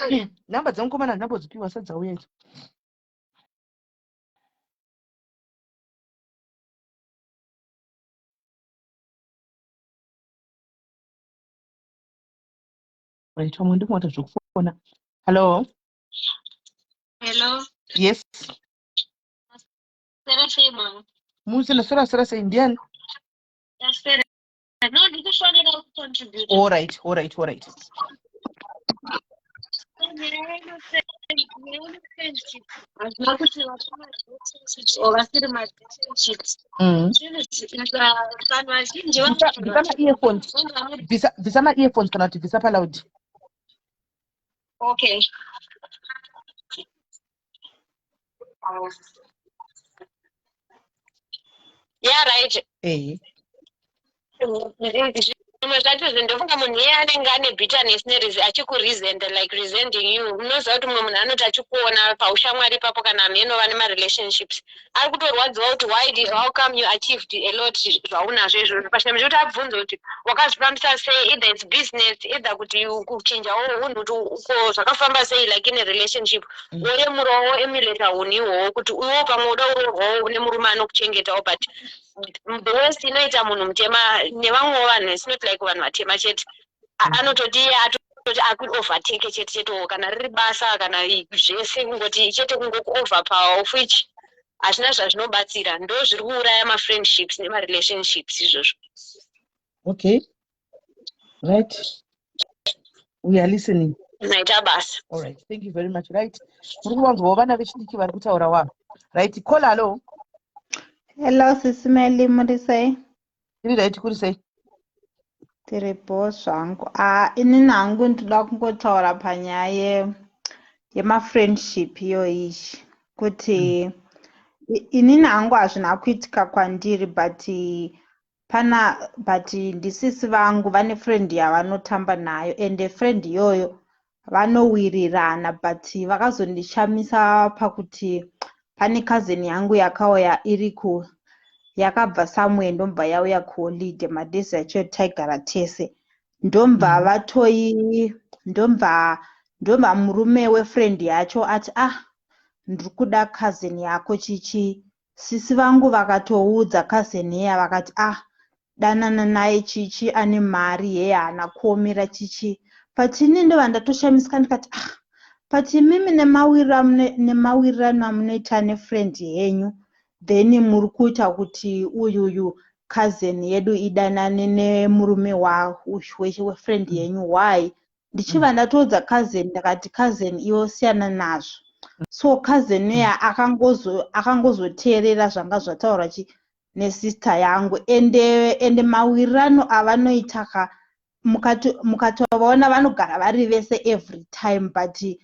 it. Namba dzangukomana nabo dzipiwa sadzauya idzo. Right, I'm wondering what to phone. Hello. Hello. Yes. Serafima. Musina Sarasa Indian. Yes, sir. No, this is what I contribute. All right. Visa earphones kana kuti visa paloud. Okay. Yeah, right. Ndofunga munhu iye anenge ane bitterness achikuresent like resenting you unoziva kuti mumwe munhu anoti achikuona paushamwari ipapo kana mhenova nemarelationships ari kutorwadziwa kuti how come you achieved a lot zvaunazvo izvozvo pashame chekuti abvunza kuti wakazvifambisa sei either its business either kuti kuchinjawo unhu kuti uko zvakafamba sei like in a relationship oyemurawo emuleta hunhu ihwohwo kuti uwo pamwe uda urorwawo nemurume anokuchengetawo but the worst inoita munhu mutema nevamwewo vanhu it's not like vanhu vatema chete anototi akuovertake chete kana riri basa kana zvese kungoti chete kungokuoverpower of which hazvina zvazvinobatsira ndo zviri kuuraya mafriendships nemarelationships izvozvo. Okay, right, we are listening. Naita basa. All right, thank you very much. Right, muri kuvanzwawo vana vechidiki vari kutaura wavo. Right, call. Hello. Hello, SIS MELLY, muri sei? Tiri right, kuri sei? Tiripo zvangu. Ini nangu ndoda kungotaura panyaya yemafriendship iyoyi kuti ini nangu hazvina kuitika kwandiri but ndisisi vangu vane friend yavanotamba nayo ende friend iyoyo vanowirirana but vakazondishamisa pakuti pane cousin yangu yakauya iriko yakabva somewhere ndombva yauya kuholiday madhezi acho taigara tese ndombva vatoi ndombva murume wefriend yacho ati ndiri kuda cousin yako chichi. Sisi vangu vakatoudza cousin iya vakati danana naye chichi ane mari yeye haana kuomera chichi. But ini ndo vandatoshamisika ndikati but imimi nemawirirano amunoita nefriend yenyu then muri kuita kuti uyuyu cousin yedu idanane nemurume wefriend yenyu. Why? Ndichiva ndatoudza cousin ndakati cousin iwo siyana nazvo. So cousin iya akangozoteerera zvanga zvataurwa nesister yangu ende mawirirano avanoita mukatovaona vanogara vari vese every time, but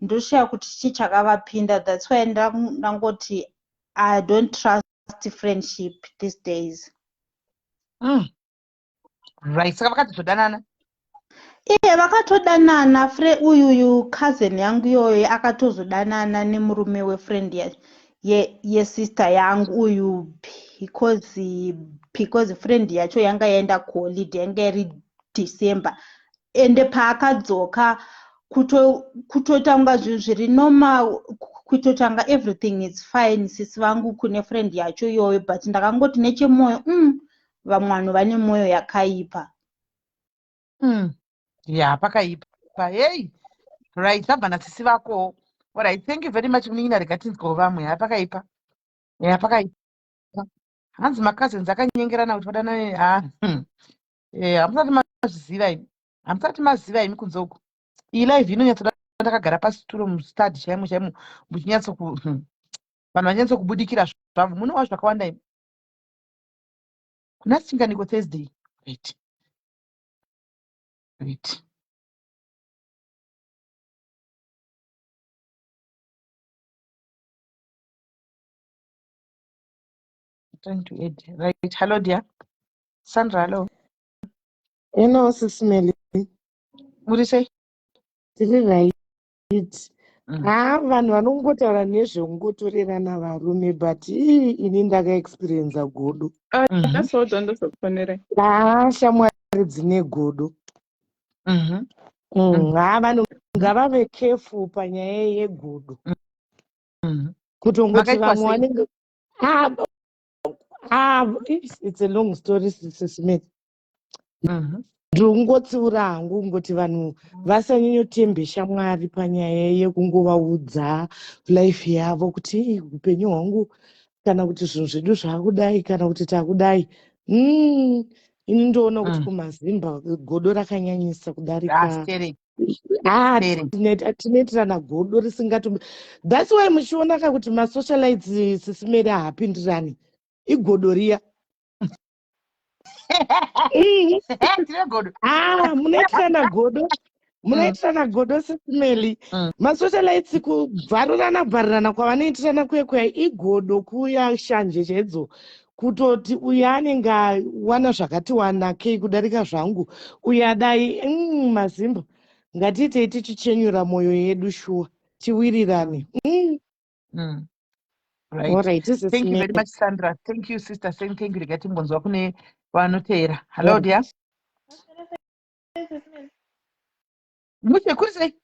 ndoshuya kuti chichakavapinda. That's why ndangoti I don't trust friendship these days. Right, saka vakatozodanana. Vakatodanana. Uyuyu cousin yangu iyoyo akatozodanana nemurume wefriend yesister yangu uyu because friend yacho yanga yaenda kuholiday yanga iri December, ende paakadzoka kutotanga zvinhu zviri normal, kutotanga everything is fine sisi vangu kune friend yacho iyoyo, but ndakangoti nechemwoyo vamwe vanhu vane mwoyo yakaipa. Pakaipa. Hey, right, sabva nasisi vako. Alright, thank you very much munin'ina rekatinzwawo vamwe. Pakaipa. Pakaipa. Hanzi macousins akanyengerana kuti vadanane. Hamusati mazviziva imi. Hamusati maziva imi kunze uku. Iyi live inonyatsoda ndakagara pasituro mustadi chaimo muchinyatso vanhu vanyatso kubudikira zvavo. Munowa zvakawanda imi. Kuna chinganiko Thursday. Wait. 28. Right. Hello, dear. Sandra, hello. Hello, SIS MELLY. What do you say? Tiri right. Vanhu vanongotaura nezvekungotorerana varume, but ini ndakaexperience godo. Ndasokufonera. Shamwari dzine godo. Vanhu ngavave careful panyaya yegodo. Kutongoti vamwe vanenge it's a long story, SIS MELLY. Ndingotsiura hangu ngoti vanhu vasanyanyotembesha Mwari panyaya yekungovaudza life yavo kuti upenyu hwangu kana kuti zvinhu zvedu zvakudai kana kuti takudai. Ini ndoona kuti kumazimba godo rakanyanyisa kudarika. Tinoitirana godo risingatombi. That's why muchiona kuti masocialites SIS MELLY haapindirani. Igodo riya. Munoitirana godo SIS MELLY. Masocialites kubvarurana kwavanoitirana kuya igodo kuya shanje chedzo kutoti uyu anenge wana zvakati wanakei kudarika zvangu uyu adai. Mazimba ngatiitei tichichenyura mwoyo yedu shuwa tiwirirane. Right. Alright, thank you very much, Sandra. Thank you, sister. Thank you rikatimbonzwa kune vanoteera. Hello, dear. Muche kuri sei?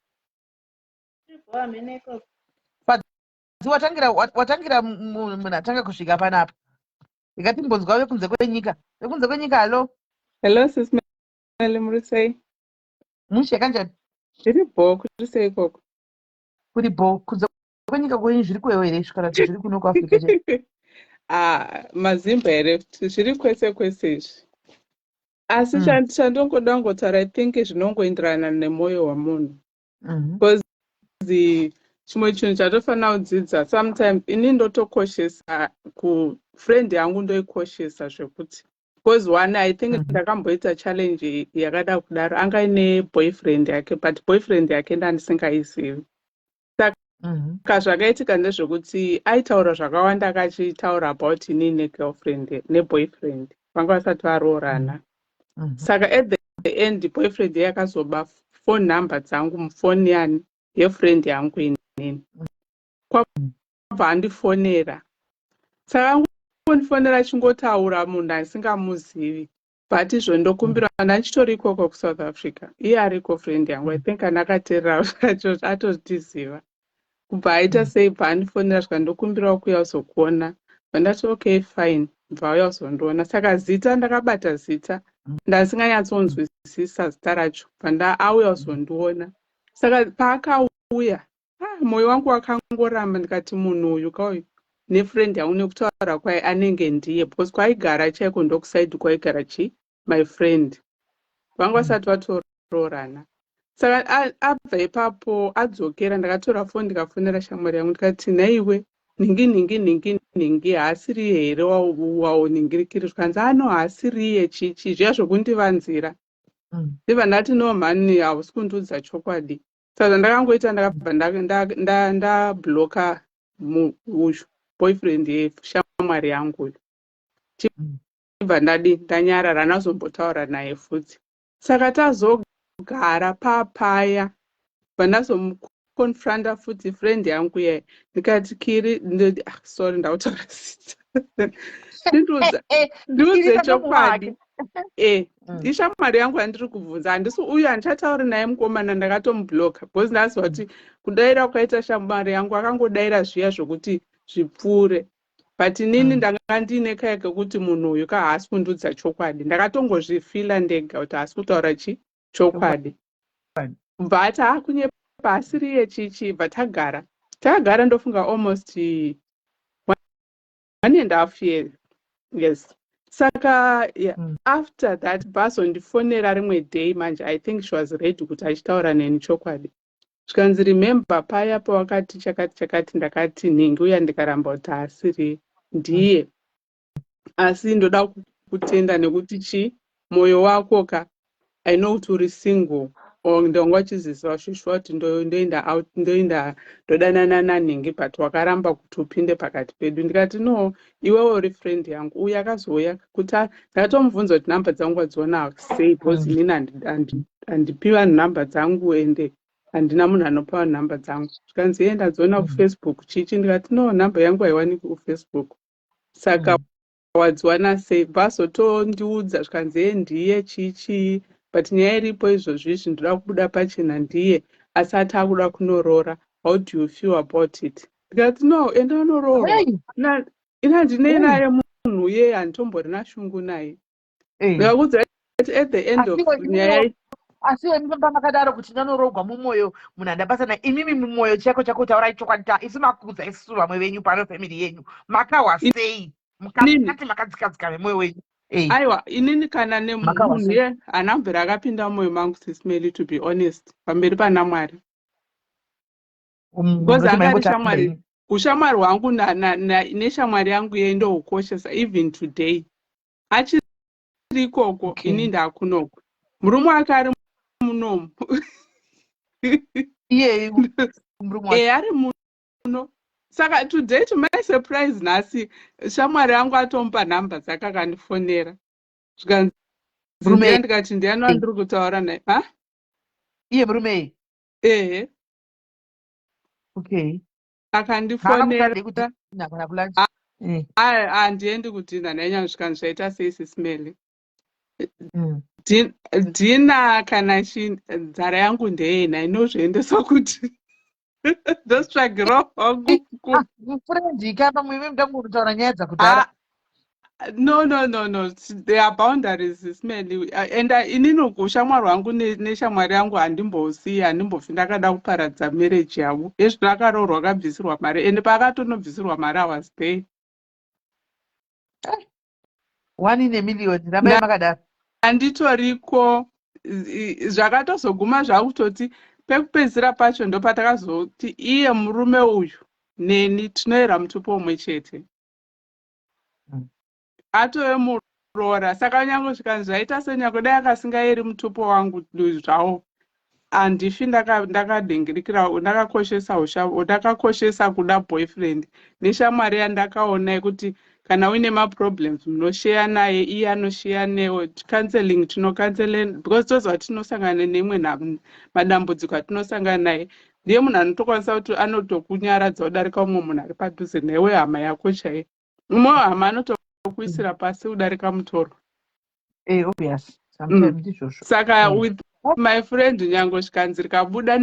Watangira munhu atanga kusvika panapa. Rikatimbonzwa vekunze kwenyika. Vekunze kwenyika, hello. Hello, SIS MELLY, muri sei? Muche kanjani? Zviri bho, kuri sei ikoko? Kuri bho, kunze kwenyika kwenyu zviri kwewo here kusvika zviri kuno kuAfrica chaiko? Mazimba here zviri kwese izvi. Asi chandongoda ngotaura, I think zvinongoenderana nemwoyo wamunhu. Because chimwe chinhu chatofanira kudzidza, sometimes ini ndotokoshesa kufriend yangu ndoikoshesa zvekuti. Because one, I think ndakamboita challenge yakada kudaro, anga ine boyfriend yake, but boyfriend yake ndandisingaizivi. Saka zvakaitika ndezvekuti aitaura zvakawanda akachitaura about ini negirlfriend neboyfriend vanga vasati varoorana. Saka at the end boyfriend yakazoba phone number dzangu mufoni yefriend yangu inini. Kwabva andifonera. Saka angondifonera achingotaura munhu asingamuzivi. But izvo ndokumbirwa ndichitori ikoko kuSouth Africa. Iye ariko friend yangu. I think andakateerera atozviziva. kubva aita sei paandifonera zvikandokumbirawo kuuya kuzokuona. Vandati okay fine, bva uya kuzondiona. Saka zita ndakabata zita ndasinganyatsonzwisisa zita racho, auya kuzondiona. Saka paakauya mwoyo wangu wakangoramba, ndikati munhu uyu kauyu nefriend yangu nekutaura kwaye anenge ndiye, because kwaigara chaiko ndokusaidi kwaigara my friend vangu vasati vatororana. Saka abva ipapo adzokera, ndakatora foni ndikafonera shamwari yangu ndikati nhaiwe ningi haasiri here wauningirikiri? Zvikanzi haasiriye chichi zviya zvokundivanzira. Ndibva ndati no mani, hausi kundiudza chokwadi. Saka ndakangoita ndakabva ndabloka uyu boyfriend yeshamwari yangu uyu. Chibva ndanyarara, ndazombotaura naye futi. Saka tazogara papaya, vandazomukonfranta futi friend yangu ye, ndikati Kiri, sorry ndautaura zita ndiudze chokwadi. Ishamwari yangu andiri kubvunza, handisi uyu andichatauri naye mukomana, ndakatomubloka because ndaziva kuti kudaira kwaita shamwari yangu akangodaira zviya zvokuti zvipfuure. But nini ndanga ndine kaya kekuti munhu uyu haasi kundiudza chokwadi. Ndakatongozvifila ndega kuti haasi kutaura chokwadi. Bva ati kunyepa asiriye chichi. Bva tagara ndofunga almost 1.5 years. Yes. Saka after that bazondifonera rimwe day manje, I think she was ready kuti achitaura neni chokwadi. Zvikanzi remember paya pawakati chakati ndakati nhingi uya ndikaramba kuti haasiri ndiye. Asi ndoda kutenda nekuti mwoyo wako I know kuti uri single ndonga chiziziva shushwa kuti ndoenda out, ndodanana nanhingi, but wakaramba kuti upinde pakati pedu. Ndikati no, iwewe uri friend yangu. Uyu akazouya kuti ndakatomubvunza kuti namba dzangu wadziona sei, because inini handipiwa namba dzangu ende handina munhu anopa vanhu namba dzangu. Zvikanzi ndadziona kuFacebook chichi. Ndikati no, namba yangu haiwaniki kuFacebook. Saka wadziwana sei? Vazotondiudza zvikanzi ndiye chichi, but nyaya iripo izvozvizvi ndoda kubuda pachena ndiye, asi atakuda kunorora. How do you feel about it? Ndikati no, enda unororwa. Ina ndine naye munhu uye handitomborina shungu naye. Ndikakudza at the end of nyaya. Asi wenimba makadaro kuti nanorogwa mumwoyo munhu andapasana, imimi mumwoyo chako taurai chokwadi, isi makudza isusu vamwe venyu pano family yenyu makawa sei? Mukati makadzikadzika vemwoyo wenyu. Aiwa, inini kana nemunhu ye hanambira akapinda mumwoyo mangu SIS MELLY, to be honest, pamberi pana Mwari. Because akari shamwari, ushamwari hwangu neshamwari yangu ye ndohukoshesa even today. Achiri ikoko, ini ndakunoko. Murume akari munomu. Ari muno. Saka today to my surprise nhasi shamwari yangu atomupa namba dzake akandifonera. Zvikanzi ndikati ndiani wandiri kutaura naye? Iye murume. Okay. Akandifonera. Handiendi kudhina nanyanya zvikanzi zvaita sei SIS MELLY. Dhina kana nzara yangu ndeyena inozviendesa kuti ndotsvagira wangu. No. There are boundaries SIS MELLY. And inini ushamwari hwangu neshamwari yangu handimbosiyi, handimbofi ndakada kuparadza marriage yavo. Ezvi ndakaroorwa akabvisirwa mari, ende paakatonobvisirwa mari I was there. 1 in a million. Ramai makadaro. Handitoriko, zvakatozoguma zvakutoti pekupedzisira pacho ndopatakazoti iye murume uyu neni tinoera mutupo umwe chete. Atove murora. Saka nyange zvikanzi zvaita senyako dai akasingaeri mutupo wangu zvawo, handifi ndakadhingirikira, ndakakoshesa ushavo, ndakakoshesa kuda boyfriend neshamwari yandakaona yekuti kana uine maproblems munoshare naye, iye anoshare newo. Counseling tinocancele because toziva tinosangana neimwe madambudziko atinosangana naye. Ndiye munhu anotokwanisa kuti anotokunyaradza kudarika umwe munhu ari padhuze newe, hama yako chaiye. Umwe hama anotokuisira pasi kudarika mutoro. Obvious. Sometimes Saka with my friend nyangoshikanzi rikabuda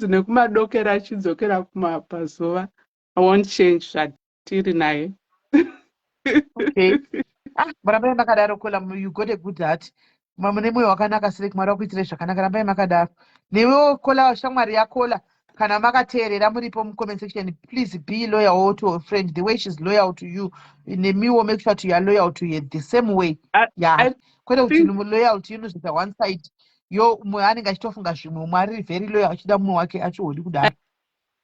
nekumadokera achidzokera kumapazuva. I won't change zvatiri naye. Okay. Murambai makadaro kola, you got a good heart. Mune mwoyo wakanaka sireki Mwari wakuitire zvakanaka, rambai makadaro. Newewo kola shamwari yakola, kana makateerera muripo mucomment section, please be loyal to a friend the way she's loyal to you. Nemiwo make sure you are loyal to you the same way. Yeah. Kwete kuti loyalty inozoita one side. Yo umwe anenge achitofunga zvimwe, umwe ari very loyal achida mumwe wake achihodi kudaro.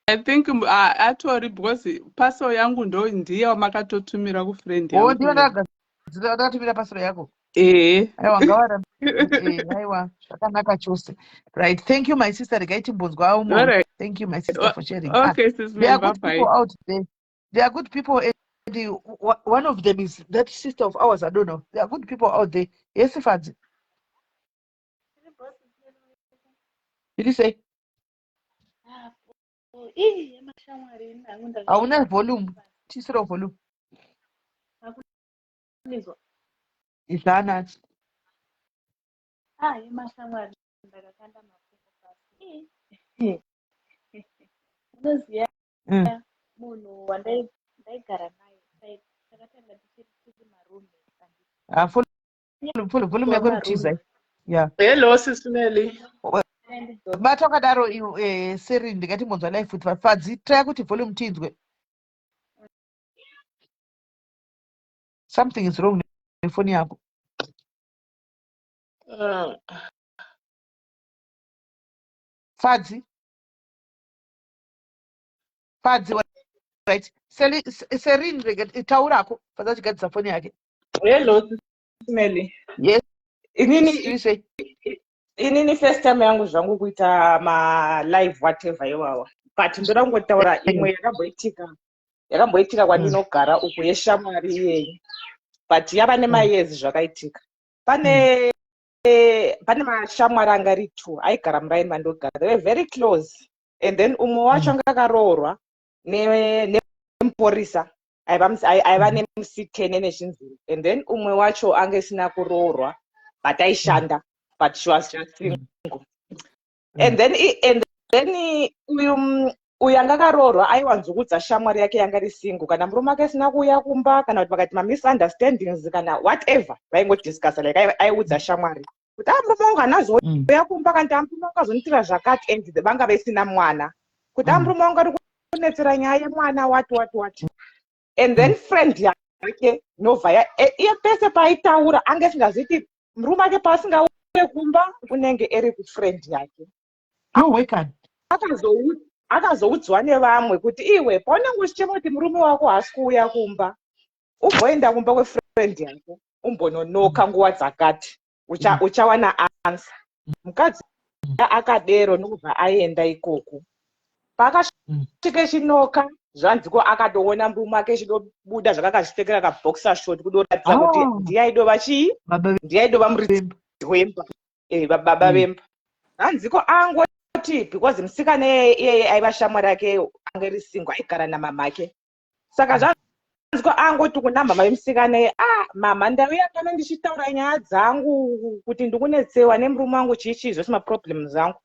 I think atori because passport yangu ndo ndiye wamakatotumira kufriend yangu. Ndiyo ndakatumira passport yako. Aiwa ngawara. Aiwa zvakanaka chose. Right, thank you my sister. Regaiti mbonzwa umo. Thank you my sister for sharing. Okay, sis, there are good people out there. There are good people. One of them is that sister of ours. I don't know. There are good people out there. Yes, Fadzi. Did you say? Hauna volume. Chisiro volume. Izana. Unoziya munhu wandaigara naye takatanga tichiri marume. Volume yako kuchiza. Yeah. Hello, Sis Melly. Bata wakadaro seri ndingati mbonzwa live futhi Fadzi try kuti volume tinzwe. Something is wrong nefoni yako. Fadzi, right? Serin taurako Fadzi chigadza foni yake. Hello, Sis Melly. Yes. Inini first time yangu zvangu kuita ma live whatever iwawa. But ndoda ngotaura imwe yakamboitika kwandinogara uku yeshamwari iyeyi. But yava nemayezi zvakaitika. Pane mashamwari anga ari 2 aigara muraini mandogara. They were very close. And then umwe wacho anga akaroorwa nemupurisa. Aiva nemusikene nechinziri. And then umwe wacho anga isina kuroorwa but aishanda. But she was just single. And then uyu anga akaroorwa aiwanzokudza shamwari yake yanga iri single kana murume ake asina kuuya kumba kana kuti pakati ma-misunderstandings kana whatever vaingodiscussa like aiudza shamwari kuti murume wangu hanazouya kumba kana murume wangu azonitira zvakati and vanga vaisina mwana kuti murume wangu ari kunetsera nyaya yemwana wati. And then friend yake Novaya iye pese paaitaura anga isingaziti murume ake paasingauye kumba unenge eri kufriend yake. Akazoudzwa nevamwe kuti iwe paunenge uchichema kuti murume wako haasi kuuya kumba umboenda kumba kwefriend yako umbononoka nguva dzakati uchawana ansa. Mukadzi akadero nokubva aenda ikoko. Pakasvike chinoka zvanziko akatoona murume ake chinobuda zvakakazvipfekera kaboxer short kudoratidza kuti ndiyaidova chii ndiyaidova muridzi wemba baba vemba. Zvanziko angoti because musikana iyeye aiva shamwari yake anga iri single aigara namama ake. Saka zvanziko angoti kuna mama vemusikana mama ndauya kana ndichitaura nyaya dzangu kuti ndikunetsewa nemurume wangu chii zvose maproblems zangu.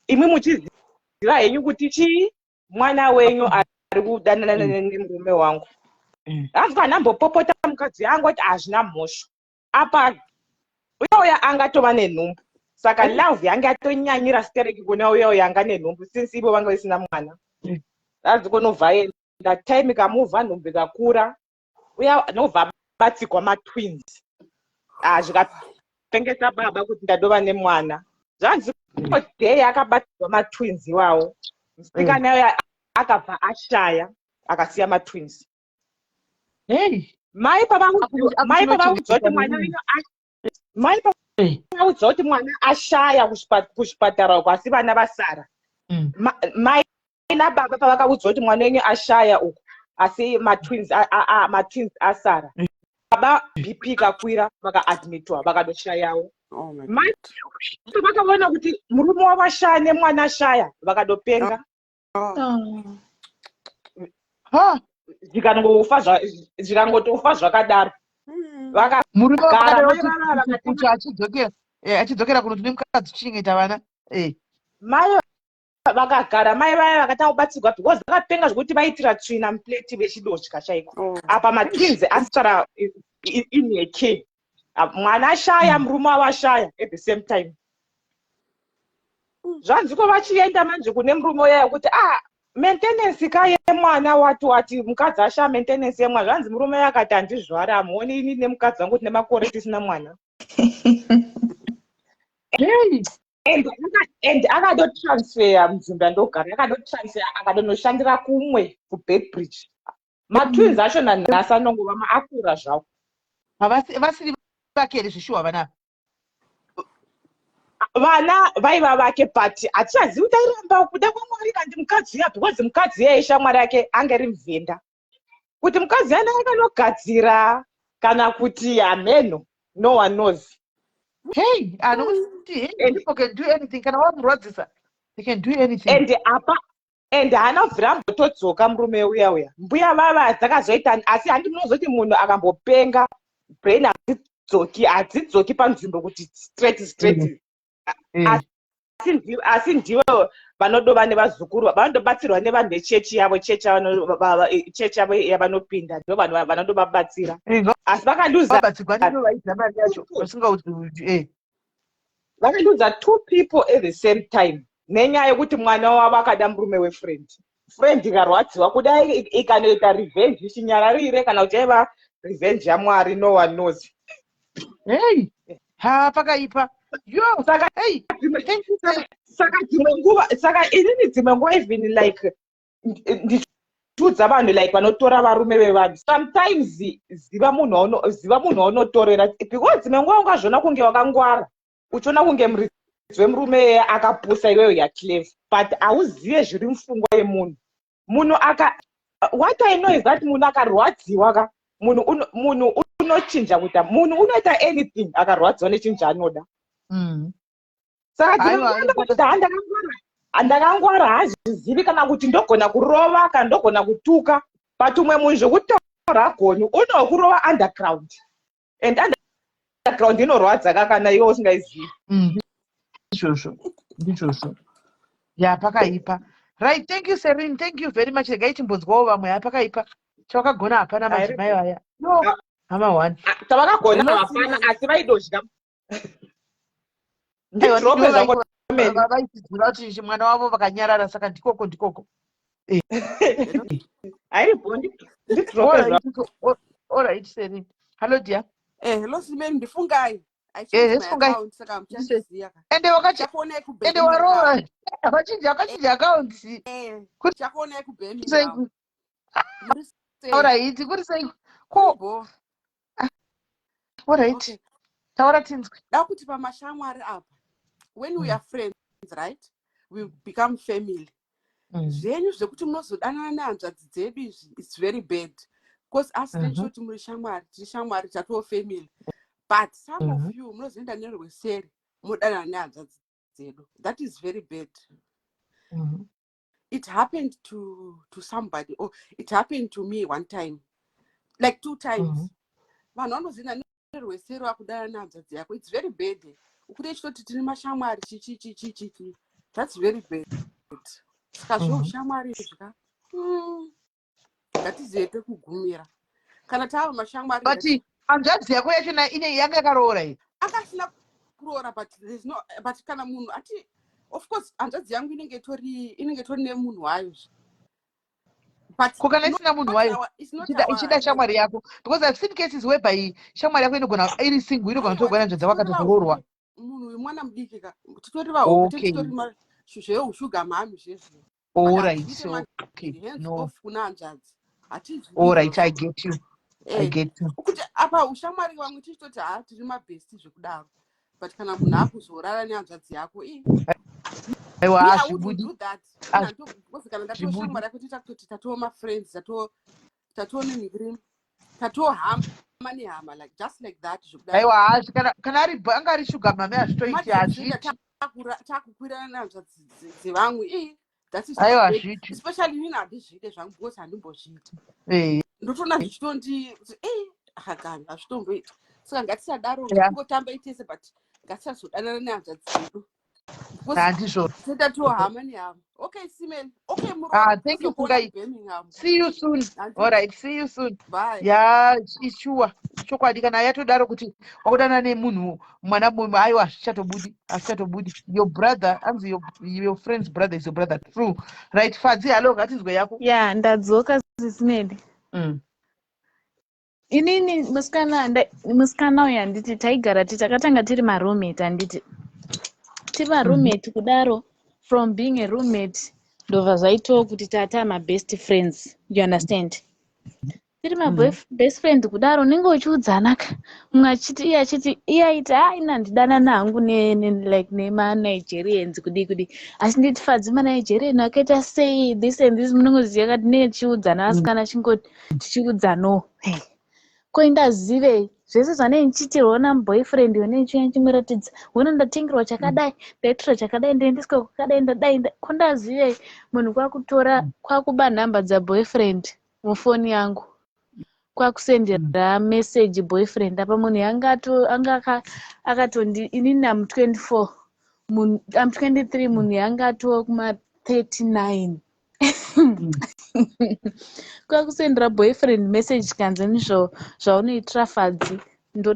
Imi muchiziva henyu kuti chii mwana wenyu ari kudanana nemurume wangu. Zvanziko anambopopota mukadzi angoti hazvina mhosva. Apa uya angatova nenhumbu. Saka love yange atonyanyira stereki kuna uya anga nenhumbu since ivo vanga vasina mwana. Zvanziko nobva enda time ikamuvha nhumbu ikakura uya nobva abatsikwa matwins. Zvikapengesa baba kuti ndadova nemwana. Zvanziko day akabatirwa matwins iwawo musikana uya akabva ashaya akasiya matwins. Mai pavaudzwa kuti mwana ashaya kuchipatara uko asi vana vasara. Mai nababa pavakaudzwa kuti mwana wenyu ashaya uko asi matwins asara. Baba BP ikakwira vakaadmitwa vakadoshayawo. Mai vakaona kuti murume wavo ashaya nemwana ashaya vakadopenga. Zvikangotofa zvakadaro. Murume kuti achidzokera achidzokera kuno tine mukadzi tichengeta vana. mai vakagara mai vaya vakatanga kubatsirwa because vakapenga zvokuti vaitira tsvina mupleti vechidodya chaiko apa matwins asara in a king mwana ashaya murume wavo ashaya at the same time zvanziko vachienda manje kune murume uyaya kuti maintenance kayemwana wati mukadzi ashaya maintenance yemwana zvanzi murume yakati handizvara hamuoni ini nemukadzi wangu tine makore tisina mwana and akadotransfera mudzimba ndogara akadotransfera akadonoshandira kumwe kuBedbridge matwins acho nanhasi anongova maakura zvavo vasiri vake here zvishuwa vana vaiva vake but hatichazivi kuti airamba kuda kwamwari kandi mukadzi uya because mukadzi iye shamwari yake anga iri muvhenda kuti mukadzi yana akanogadzira kana kuti hameno no one knows. Hey, I know people can do anything. Can I rwadzisa? They can do anything. And haanobvira ambotodzoka murume uya mbuya vava dzakazoita asi handi munozoti munhu akambopenga brain hadzidzoki panzvimbo kuti straight asi ndivo vanodova nevazukuru vanodobatsirwa nevanhu vechechi yavo chechi yavo yavanopinda ndo vanhu vanodovabatsira asi vakaluza two people at the same time nenyaya yekuti mwana wavo akada murume wefriend ikarwadziwa kudai ikanoita revenge ichinyararire kana kuti aiva revenge yamwari no one knows. Hey, pakaipa saka inini dzimwe nguva even like ndichiudza vanhu like vanotora varume vevanhu sometimes ziva munhu waunotorera because dzimwe nguva ungazviona kunge wakangwara uchiona kunge muridzi wemurume eye akapusa iweyo yaclever but hauzive zviri mupfungwa yemunhu what I know is that munhu akarwadziwa ka munhu unochinja kuita munhu unoita anything akarwadziwa nechinhu chaanoda. Saka ndakangwara hazvizivi kana kuti ndogona kurova kana ndogona kutuka but umwe munhu zvokutaura agoni unokurova underground and underground inorwadza kana iwe usingaizivi. Ndizvozvo pakaipa. Right, thank you Serene, thank you very much. Regai timbonzwawo vamwe pakaipa chawakagona hapana madzimai vaya hama one tavakagona hapana asi vaidodya vaitidzira kuti mwana wavo vakanyarara saka ndikoko alright Serene. Hello dear. Hello Simeni ndifungai ende warova wachinja akaunti chakuonai kubhemi alright kuri sei alright taura tinzwe dakuti pamashamwari apa when we are friends right we become family zvenyu zvekuti munozodanana nehanzvadzi dzedu izvi it's very bad because asi ndechoti muri shamwari tiri shamwari tatoo family but some of you munozoenda nerweseri munodanana nehanzvadzi dzedu that is very bad. It happened to somebody or it happened to me one time like 2 times. Vanhu vanozoenda nerweseri vakudana nehanzvadzi yako it's very bad ukuti echitoti tiri mashamwari chichi that's very bad. Saka zvoushamwari zvika ngatizoete kugumira kana tava mashamwari but hanzvadzi yako yachona ine yanga yakaroora here akasina kuroora but kana munhu ati of course hanzvadzi yangu inenge tori nemunhu wayo kana isina munhu wayo ichida shamwari yako because I've seen cases whereby shamwari yako inogona iri single inogona kutogona hanzvadzi yako akatozoroorwa munhu wemwana mudiki ka titori vahope titori zveushuga mami zvezvo alright off kuna hanzvadzi alright I get you kuti apa ushamwari vamwe tichitoti tiri mabhesti zvekudaro but kana munhu akuzorara nehanzvadzi yako kana ndatoshamwari yako tiita kutoti tatoo mafriends tatoo nemigrim tatoo hama nehama like just like that aiwa kana anga ari shuga mami hazvitoiti takukwirana nehanzvadzi dzevamwe aiwa hazviti especially nini handizvide zvangu because handimbozviita ndotoona zvichitondi hakani hazvitomboita saka ngatisadaro kungotambai tese but ngatisazodanana nehanzvadzi dzedu handizvo. totatohama nehama. Okay, Simeli. Okay, Thank you Murora. Fungai. See you soon. All right, see you soon. Bye. Yeah, sure. Chokwadi kana yatodaro kuti wakudana nemunhu mwana mumwe aiwa hazvichatobudi. Your brother, your friend's brother is your brother. True. Right, Fadzi, hello, ngatinzwe yako. Yeah, ndadzoka zisimedi. Inini musikana uyu handiti taigara takatanga tiri maroommate handiti. Tiri maroommate kudaro, from being a roommate ndobva zvaitoo kuti tata mabest friends. You understand? Tiri mabest friend kudaro unenge uchiudzana ka. Mumwe achiti iye aiti ina ndidana nangu like nemanigerians kudi. Asi nditi Fadzi manigerian akaita sei this and this munongoziva kati nechiudzana asikana chingoti tichiudzanawo. Ko ndazive zvese zvanei nchiitirwa namuboyfriend yone chiya chimuratidza wona ndatengerwa chakadai ndaitora chakadai ndaendeswa kwakadai ndadai ko ndazive munhu kwakuba nhamba dzaboyfriend mufoni yangu kwakusendera message boyfriend apa munhu anga akatondi inini am 24 am 23 munhu yanga atova kuma 39 kwakusendera boyfriend message kanzeni zvaunoitira Fadzi munhu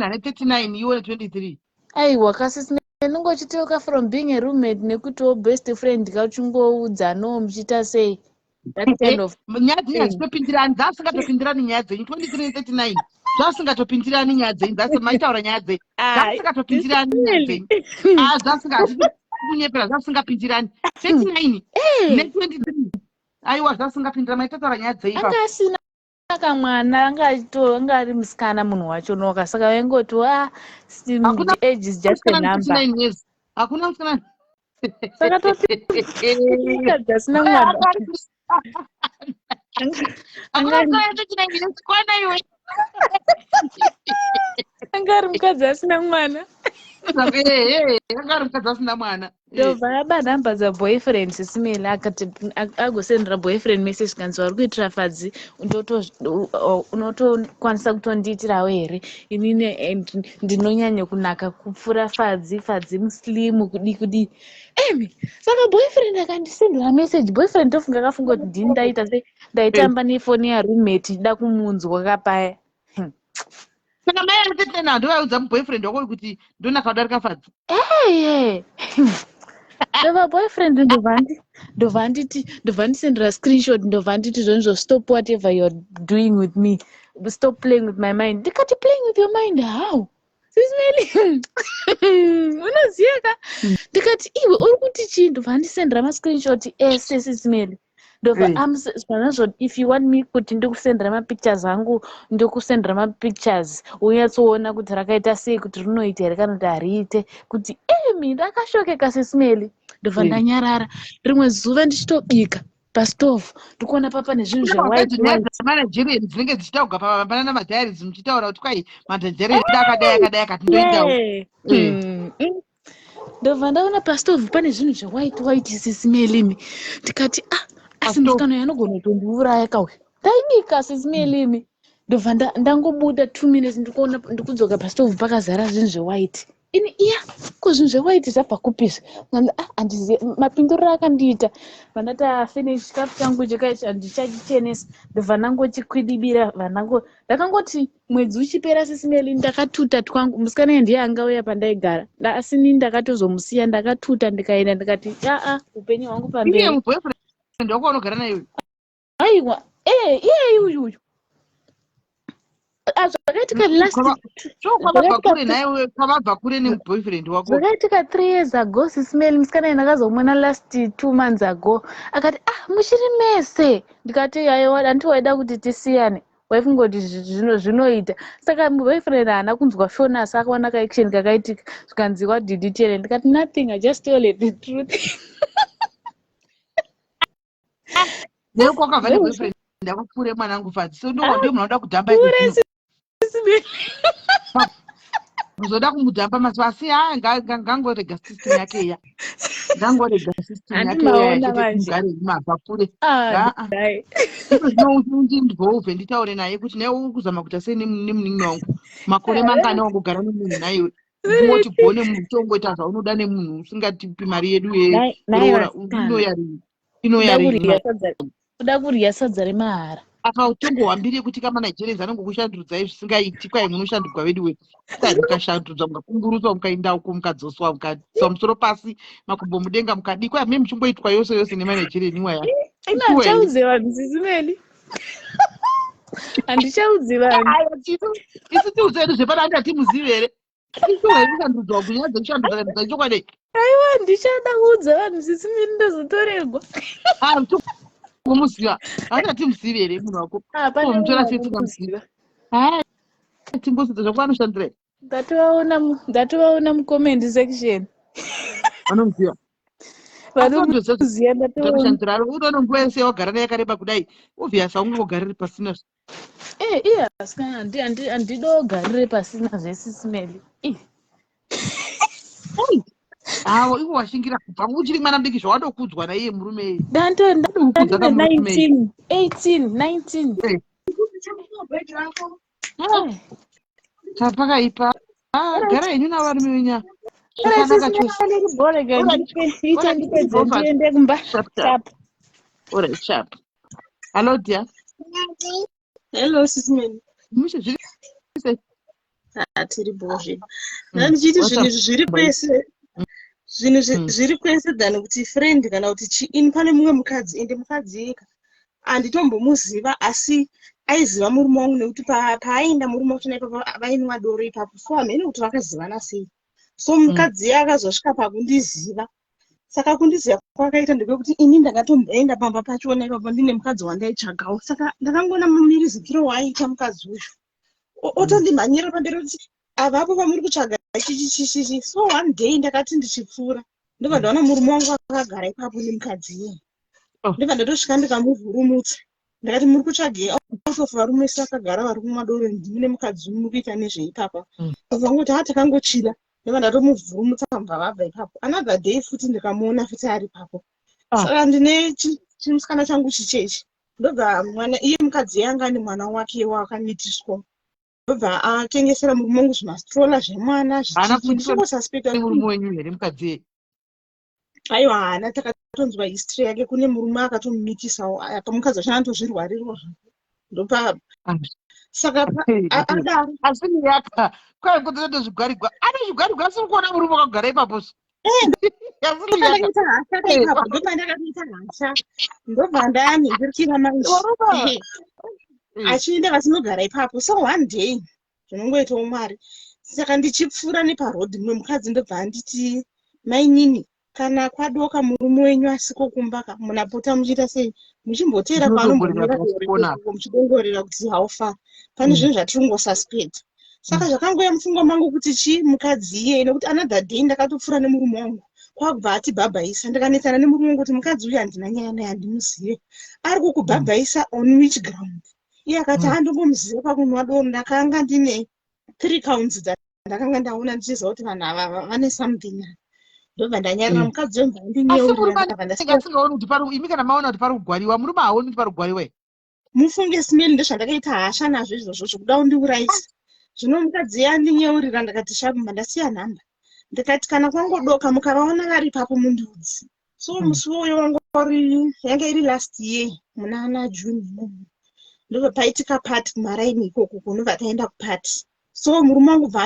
ane 39 iwe 23. aiwa kasisi nongochiteuka from being a roommate nekutiwo best friend kauchingoudzanawo muchiita sei. Nyaya dzenyu hadzitopindirani, dzasingatopindirani nyaya dzenyu 23 39 dzasingatopindirani nyaya dzenyu, maitaura nyaya dzenyu dzasingatopindirani nyaya dzenyu, dzasingatinyepera dzasingapindirani 39 ne23 aiwa dzasingapindira maitaura nyaya dzenyu. Anga asina kamwana anga ari musikana munhu wacho noka saka vaingoti age is just a number. Hakuna musikana saka dzasina mwana anga ari mukadzi asina mwana ndobva aba nhamba dzaboyfriend sisimeli akati agosendera boyfriend message kanzi vari kuitira Fadzi unotokwanisa kutondiitirawo here inini ndinonyanya kunaka kupfuura Fadzi muslimu kudi saka boyfriend akandisendera message. Boyfriend tofunga akafunga kuti ndini ndaita sei ndaitamba nefoni yaroommate da kumunzwa kapaya. Saka mai atetena ndovaudza muboyfriend wako kuti ndonaka kudarika Fadzi. Ndova boyfriend ndobva ndisendera screenshot ndobva nditi zvonizvo stop whatever you're doing with me, stop playing with my mind. Ndikati playing with your mind how? Sisimeli unoziva ka? Ndikati iwe uri kuti chii? Ndobva ndisendera mascreenshot ese sisimeli. If you want me kuti ndikusendera mapictures angu ndikusendera mapictures unyatsoona kuti rakaita sei kuti rinoita here kana kuti hariite kuti ndakashokeka sisimeli. Ndobva ndanyarara rimwe zuva ndichitobika pasitovu ndikuona papa nezvinhu zvamanagerian dzinenge dzichitaurwa pamabana namadhairis muchitaura kuti kwai madhairis akadai akati ndoitawo. Ndobva ndaona pasitovu pane zvinhu zvawaiti sisimeli ndikati asi musikana yanogona kutondiuraya kauya ndaibika sisimeli ndobva ndangobuda 2 minutes ndikudzoka pasitovu pakazara zvinhu zvewaiti ini ko zvinhu zvewaiti zvabva kupisa handizivi mapinduriro akandiita vandata finish chikafu changu chikaicha ndichachichenesa ndobva ndangochikwidibira ndakangoti mwedzi uchipera sisimeli ndakatuta twangu musikana ndiye angauya pandaigara asi nini ndakatozomusiya ndakatuta ndikaenda ndikati upenyu hwangu pamberi. Ndoko unogara naye uyu? Aiwa, iye uyu. Zvakaitika last kwabva kure nemuboyfriend wako. Zvakaitika 3 years ago sisimeli musikana ndakazomona last 2 months ago akati muchiri mese ndikati aiwa handiwaida kuti tisiyane waifungoti zvinoita saka boyfriend haana kunzwa foni asi akaona kaaction kakaitika zvikanzi what did you tell her ndikati nothing, I just told her the truth. Leo kwakabva neboyfriend ndakupfuure mwanangu Fadzi so ndio munoda kudhamba kuzoda kumudhamba mazuva asi ngangorega system yake ya mugare mabva kure nditaure naye kuti naye uri kuzama kuita sei nemunin'ina wangu makore mangani wangogara nemunhu naiwe ngoti gone mutongo ita zvaunoda nemunhu usingatipi mari yedu yeroora inoyarini kuda kurya sadza remahara akautongohambire kuti kama Nigerians anongokushandudzai zvisingaiti kwai munoshandudzwa vedu wedu sai mukashandudzwa mukakumburutswa mukaenda uko mukadzoswa mukaisa musoro pasi makumbo mudenga mukadikwa hamene muchingoitwa yose yose nemanigerian iwaya handichaudze vanhu zisimeli handichaudze vanhu isi tiudze hedu zvepano handati muzive here kushandudzwa kunyaya dzekushandudzwa kanhu dzachokwadi aiwa ndichada kuudza vanhu zisimeli ndozotorerwa kumuziva handati musive here munhu wako mutora setingamuziva timbosudza zvakuva anoshandira ndatovaona mucomment section vanomuziva vanomuziva ndakushandira ari unoona nguva yese wagara naye yakareba kudai obvious aungangogariri pasina iye asika handidogarire pasina zvesisimeli hawo iwo washingira kubva uchiri mwana mudiki zvawadokudzwa naiye murume ndandine 19 pakaipa gara henyu navarume venya zvakanaka chose ndiende kumba chap hello dear hello sisimeni mushe zviri tiri bozve nandichiti zvinhu zviri kwese zvinhu zviri kwese than kuti friend kana kuti chiini pane mumwe mukadzi ende mukadzi eka handitombomuziva asi aiziva murume wangu nekuti paaenda murume wacho naipapo vainwa doro ipapo so hamene kuti vakazivana sei so mukadzi akazosvika pakundiziva saka kundiziva kwakaita ndepekuti ini ndakatomboenda pamba pachona ipapo ndine mukadzi wandaitsvagawo saka ndakangona mumirizikiro waaita mukadzi uyu otondimhanyira pamberi kuti avapo pamuri kutsvaga chichichichichi so one day ndakati ndichipfuura ndobva ndaona murume wangu akagara ipapo nemukadzi iyeye ndobva ndatosvika ndikamuvhurumutsa ndakati muri kutsvagei autofa varume vese vakagara vari kumwa doro ndine mukadzi muri kuita nezveipapa vangoti takangochira ndobva ndatomuvhurumutsa mubva vabva ipapo another day futi ndikamuona futi ari ipapo saka ndine chimusikana changu chichechi ndobva mwana iye mukadzi yanga ane mwana wake wakamitiswa ndobva atengesera murume wangu zvimastrola zvemwana zvichichisingosaspekta murume wenyu here mukadzi aiwa haana takatonzwa history yake kune murume akatomumitisawo apa mukadzi wacho anotozvirwarirwa ndopa saka adaro asi niyaka kwai kutoto zvigwarigwa ane zvigwarigwa asiri kuona murume wakagara ipapo ndopa ndakatoita hasha ndobva ndayamhindurikira manje achienda vasinogara ipapo so one day zvinongoitawo mwari saka ndichipfuura neparodhi mumwe mukadzi ndobva anditi mainini kana kwadoka murume wenyu asikokumbaka munapota muchiita sei muchimboteera kwaanombomira muchidongorera kuti haufa pane zvinhu zvatiringosuspect saka zvakangoya mupfungwa mangu kuti chii mukadzi iye nekuti another day ndakatopfuura nemurume wangu kwakubva atibhabhaisa ndakanetsana nemurume wangu kuti mukadzi uyu handina nyaya naye handimuzive ari kukubhabhaisa on which ground iye akati handongomuziva pakunwa doro ndakanga ndine 3 counts ndakanga ndaona ndichiziva kuti vanhu ava vane something ndobva ndanyarira mukadzi wemva ndinyeuriasingaoni kuti imi kana maona kuti pari kugwariwa murume haoni kuti pari kugwariwa mufunge simeli ndozvandakaita hasha nazvo izvozvo zvokuda kundiuraisa zvino mukadzi yandinyeurira ndakati shabumba ndasiya nhamba ndikati kana kwangodoka mukavaona vari ipapo mundiudzi so musi woyo yanga iri last year muna June ndobva paitika pati kumaraini ikoko kunobva taenda kupati so murume wangu bva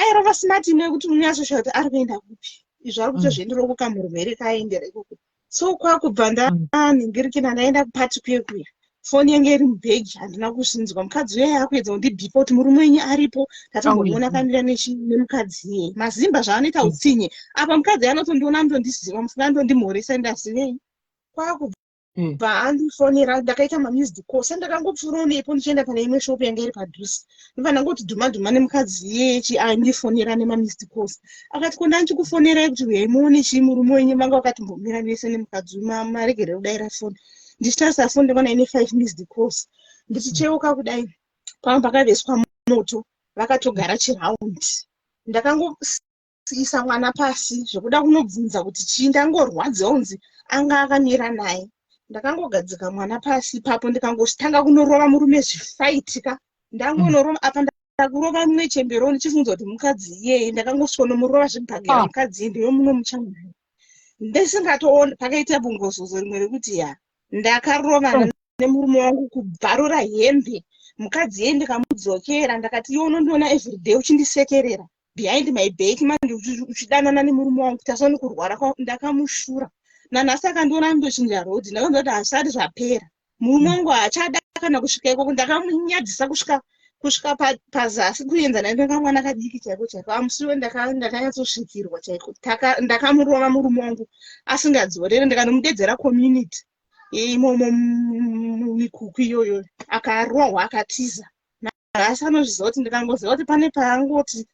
airava smart ine yekuti unyasosha kuti ari kuenda kupi izvo ari kutozviendera kukamurumhere kaendera ikoko so kwakubva ndaningirikira ndaenda kupati kuye foni yange iri mubhegi handina kuzvinzwa mukadzi uye akuedza kundibhipa kuti murume wenyu aripo ndatombomuona akamira nemukadzi iyeye mazimba zvaanoita utsinye apa mukadzi anotondiona anotondisiva musina anotondimhoresa ndasivei kwakubva andifonera ndakaita mamused call sandakangopfuura nepo ndichienda pane imwe shopu yanga iri padhuze ndobva ndangoti dhuma nemukadzi iyeye andifonera nemamused calls akati ko ndanchikufonerai kuti uyaimuone chii murume wenyu manga wakatimbomira nese nemukadzi maregerero kudayira foni ndichitarisa foni ndibona ine 5 missed calls ndichicheuka kudai pamwe pakaveswa moto vakatogara chiraundi ndakangoisa mwana pasi zvokuda kunobvunza kuti chii ndangorwadza unzi anga akamira naye ndakangogadzika mwana pasi papo ndikangotanga kunorova murume zvifaitika ndangonorova apa kurova mumwe chemberoni chifunza kuti mukadzi iyeye ndakangosvika nomurova zvibhagera mukadzi ndiyo muno muchamunayo ndisingatoona. Pakaita bungozozo rimwe rekuti ndakarovana nemurume wangu kubvarura hembe mukadzi yeye ndikamudzokera ndakati iwe unondiona everyday uchindisekerera behind my back manje uchidanana nemurume wangu kuti asaone kurwara ndakamushura. Nanhasi akandiona ndochinja rodi ndakanza kuti hazvisati zvapera. Murume wangu haachada kana kusvika ikoko ndakamunyadzisa kusvika pazasi kuenzana nekamwana kadiki chaiko chaiko. Amusiwe ndakanyatsosvikirwa chaiko. Ndakamurova murume wangu asingadzorere ndikandomudedzera community imomo mikuku iyoyo akarohwa akatiza. Nhasi anozviziva kuti ndikangoziva kuti pane paangoti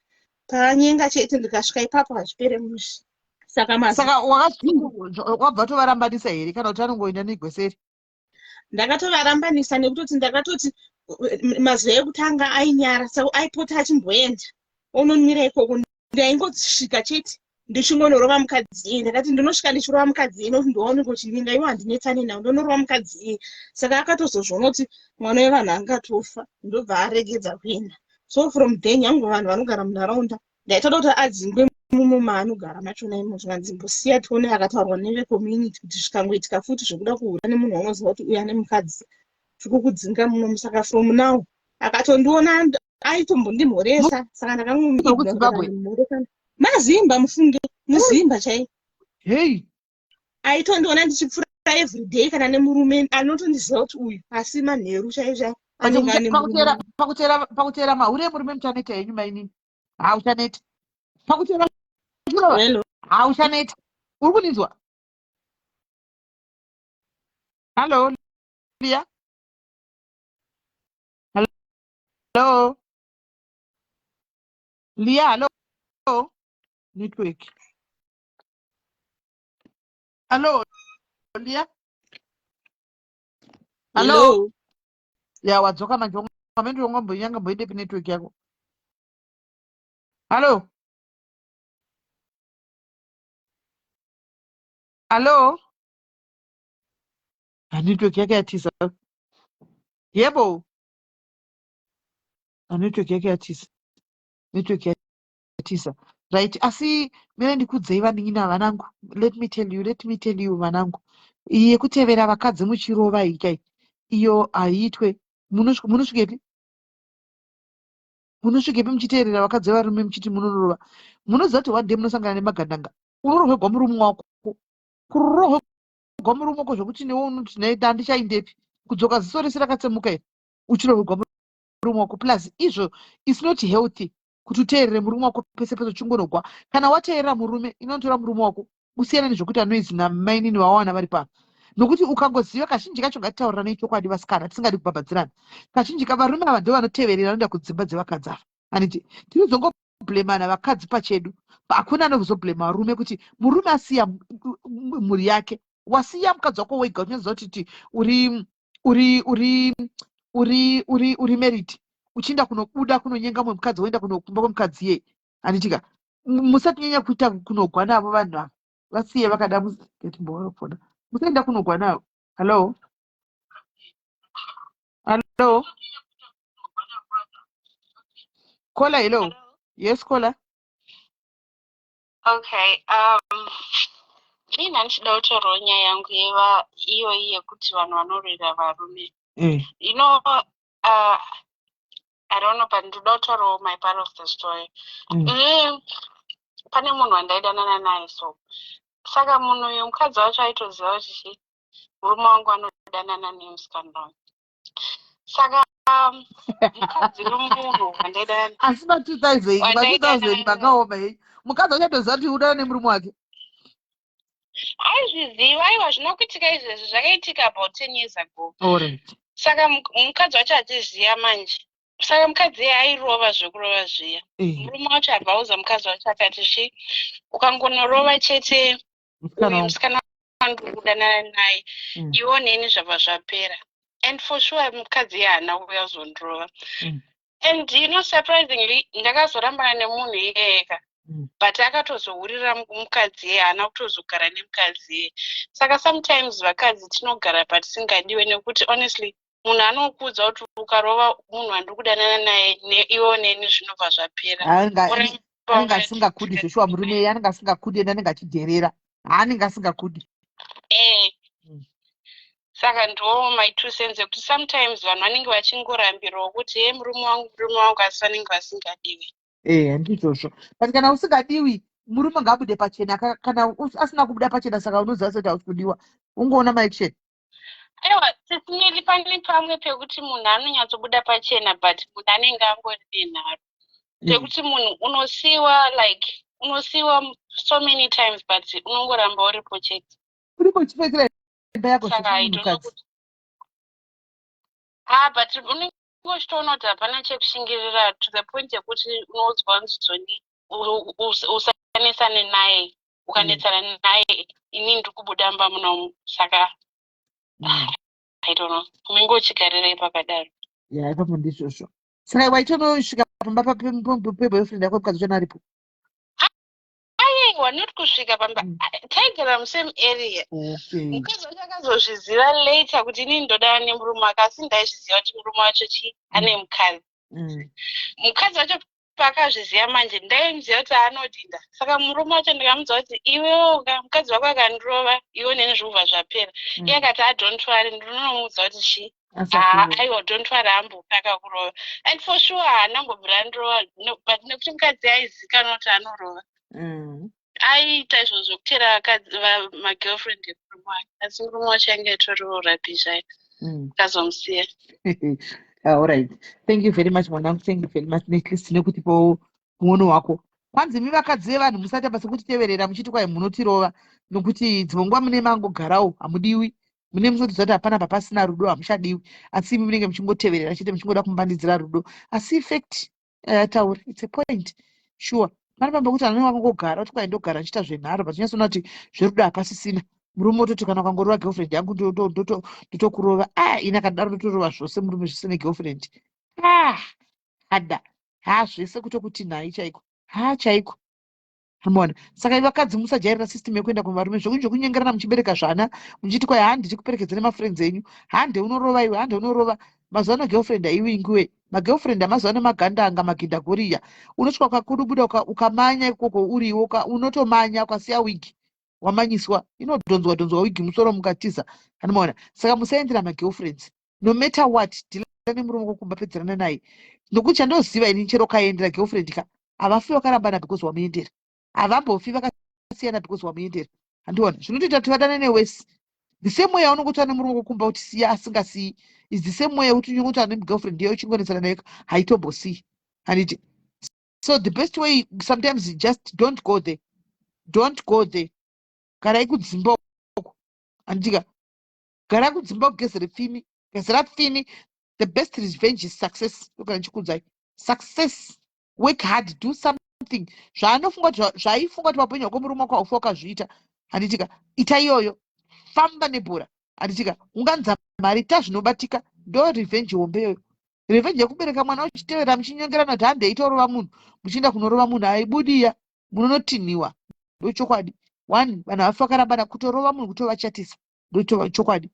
panyenga chete ndikasvika ipapo hachipere mushi. Saka wabva tovarambanisa here kana kuti anongoenda negweseri? Ndakatovarambanisa nekutoti ndakatoti mazuva ekutanga ainyara saka aipota achimboenda ononmira ikoko. Ndaingosvika chete ndichingonorova mukadzi iye ndakati ndinosvika ndichirova mukadzi iye nokuti ndooneka uchilinga iwo handinetsani nawo ndonorova mukadzi iye. Saka akatozozvona kuti mwana wevanhu angatofa ndobva aregedza kuenda. So from then yangu vanhu vanogara munharaunda ndaitoda kuti adzingwe mumo maanogara machona imomo anzimbosiya tione akataurwa nevecommunity kuti zvikangoitika futi zvokuda kuhura nemunhu wanoziva kuti uyu ane mukadzi zvikukudzinga munomu. Saka from now akatondiona aitombondimhoresa saka ndakamumhoresa mazimba mufunge muzimba chai. Aitondiona ndichipfura everyday kana nemurume anotondiziva kuti uyu asi manheru chaizvo pakutera mahure emurume muchaneta yenyu mainini hauchaneta pakutera hauchaneta. Uri kuninzwa? Hello Lia? Hello Lia? Hello network. Hello Lia? Hello ya wadzoka manje wamende wangomboyanga mboide network yako. Hello hello network yake yatisa. Yebo network yake yatisa. Network yatisa. Right, asi mene ndikudzei vaningina vanangu. Let me tell you vanangu. Iye kutevera vakadzi muchirova ikai iyo aiitwe munosvikepi muchiteerera vakadzi varume muchiti munorova. Munoziva kuti one day munosangana nemagandanga unorohwegwa murume wako kurorohwegwa murume wako zvokuti newe unoti naye handichaindepi kudzoka ziso rese rakatsemuka here uchirohwegwa murume wako. Plus izvo is not healthy kuti uteerere murume wako pese pese uchingonogwa. Kana wateerera murume inotora murume wako usiyana nezvokuti anoizi namainini vawana vari pano. Nokuti ukangoziva kazhinji kacho ngatitaurira nechokwadi vasikana tisingadi kubhabhadzirana. Kazhinji kavarume ava ndo vanoteverera anoenda kudzimba dzevakadzi ava. Anditi tinozongobhlemana vakadzi pachedu. Hakuna anozobhlema varume kuti murume asiya mhuri yake. Wasiya mukadzi wako wega unoziva kuti uri married. Uchienda kunobuda kunonyenga mumwe mukadzi woenda kunokumba kwemukadzi iyeye. Anditika musati nyanya kuita kunogwa navo vanhu ava. Vasiye vakada musimbofona. Musaenda kunogwa navo. Hello Kola. Hello. Yes Kola. Okay, ina ndichida kutaurawo nyaya yangu iyo yekuti vanhu vanorwira varume. You know, I don't know, but ndoda kutaurawo my part of the story. Pane munhu wandaidanana naye so. Saka munhu uyu mukadzi wacho aitoziva kuti murume wangu anodanana nemusikana wangu. Saka mukadzi nomunhu wandaidanana asi ma2000 makaoma hei mukadzi achatoziva kuti udana nemurume wake. Aizviziva aiwa zvinokuitika izvezvi zvakaitika about 10 years ago. Saka mukadzi wacho achiziva manje. Saka mukadzi iye airova zvekurova zviya. Murume wacho abvauza mukadzi wacho akati ukangonorova chete uyu musikana wangu kudanana naye iwo neni zvabva zvapera. And for sure mukadzi iye haana kuuya kuzondorova. And you know, surprisingly ndakazorambana nemunhu iyeyeka. But akatozourira mukadzi iye haana kutozogara nemukadzi iye. Saka sometimes vakadzi tinogara patisingadiwe nekuti honestly munhu anokuudza kuti ukarova munhu wandiri kudanana naye iwo neni zvinobva zvapera. Anenge asingakudi zveshuwa murume iye anenge asingakudi ende anenge achidherera haanenge asingakudi. Saka ndo my 2 cents ekuti sometimes vanhu vanenge vachingorambirawo kuti he murume wangu asi vanenge vasingadiwi. Ndizvozvo. But kana usingadiwi murume ngabude pachena, kana asina kubuda pachena saka unoziva seti hausi kudiwa. Ungoona maeksheni. Aiwa, tisineli pane pamwe pekuti munhu anonyatsobuda pachena but munhu anenge angori nenharo. Pekuti munhu unosiiwa so many times but unongoramba uripo chete. Uripo chipekera imba yako semunhukadzi. But unenge uchitoona kuti hapana chekushingirira to the point yekuti unoudzwa nzoni usanesane naye. Ukanetsana naye ini ndiri kubuda mbamuna umu. Saka I don't know. Unenge uchigarira pakadaro. Ipapo ndizvozvo. Saka waitonosvika pamba peboyfriend yako mukadzi uchona aripo? Aiwa, not kusvika pamba. Taigara musame area. Mukadzi wacho akazozviziva later kuti inini ndodana nemurume wake asi ndaizviziva kuti murume wacho ane mukadzi. Mukadzi wacho paakazviziva manje ndaimuziva kuti anodinda. Saka murume wacho ndikamuudza kuti iwewo mukadzi wako akandirova iwo neni zvobva zvapera. Iye akati don't worry, ndinomuudza kuti chii. Aiwa, don't worry, ambopaka kurova. And for sure haanambobvira ndirova but nekuti mukadzi aizikanwa kuti anorova. Aiita izvo zvokutera vakadzi magirlfriend ekurume wake asi murume wacho ainge itoriwo rapisha kazomusiya. Alright, thank you very much mwanangu, thank you very much. Next nekutipo muono wako. Kwanzi mi vakadzi vevanhu musati basa kutiteverera muchiti kwai munotirova nokuti dzimwe nguva mune mangogarawo hamudiwi. Mune munotiziva kuti hapana papasina rudo hamuchadiwi asi imi munenge muchingoteverera chete muchingoda kumbandidzira rudo asi effect tauri it's a point sure. Pane pamba kuti anenge vakangogara kuti kwai ndogara nchiita zvenharo but chinyatsona kuti zverudo hapasisina. Murume ototi kana ukangorova girlfriend yangu ndotokurova. Ina kadaro ndotorova zvose murume zvisine girlfriend. Hada zvese kutokuti nhai chaiko chaiko. Umeona? Saka vakadzi musajairira system yekuenda kuvarume zvokunyengerana muchibereka zvana muchiti kwai handiti kuperekedza nemafriends enyu hande unorova iwe hande unorova. Mazuva ano girlfriend haiwingiwe. Magirlfriend amazuva ano magandanga maginda goriya. Unosvika ukakurubuda ukamanya ikoko uriwo unotomanya ukasiya wigi wamanyiswa inodhonzwa wigi musoro mukatiza. Umeona? Saka musaendera magirlfriends no matter what. Dhilani murume wokumbapedzerana naye nokuti chandoziva ini chero kaendera girlfriend ka havafi vakarambana because wamuendera. Havambofi vakasiyana because wamuendera. Handiona zvinotoita kuti vadane newesi. The same way yaunongotora nemurume wokumba kuti siya asingasiyi is the same way kuti unyongotara nemugirlfriend yeo uchingonetsana naye haitombosiyi. Handiti? So the best way sometimes just don't go there. Don't go there. Garai kudzimba uko. Handika? Garai kudzimba kugezere pfimi. Gezera pfimi. The best revenge is success. Ukana chikudzai. Success. Work hard. Do something. Zvaifunga kuti papenyu wako murume wako haufa wakazviita. Handitika? Ita iyoyo. Famba nebhora. Handitika? Unganza mari ta zvinobatika. Ndo revenge hombe iyoyo. Revenge yekubereka mwana uchitevera muchinyengerana kuti hande eitorova munhu muchienda kunorova munhu haibudiya munonotiniwa. Ndo chokwadi. One, vanhu vafi vakarambana kutorova munhu kutovachatisa. Ndo chokwadi.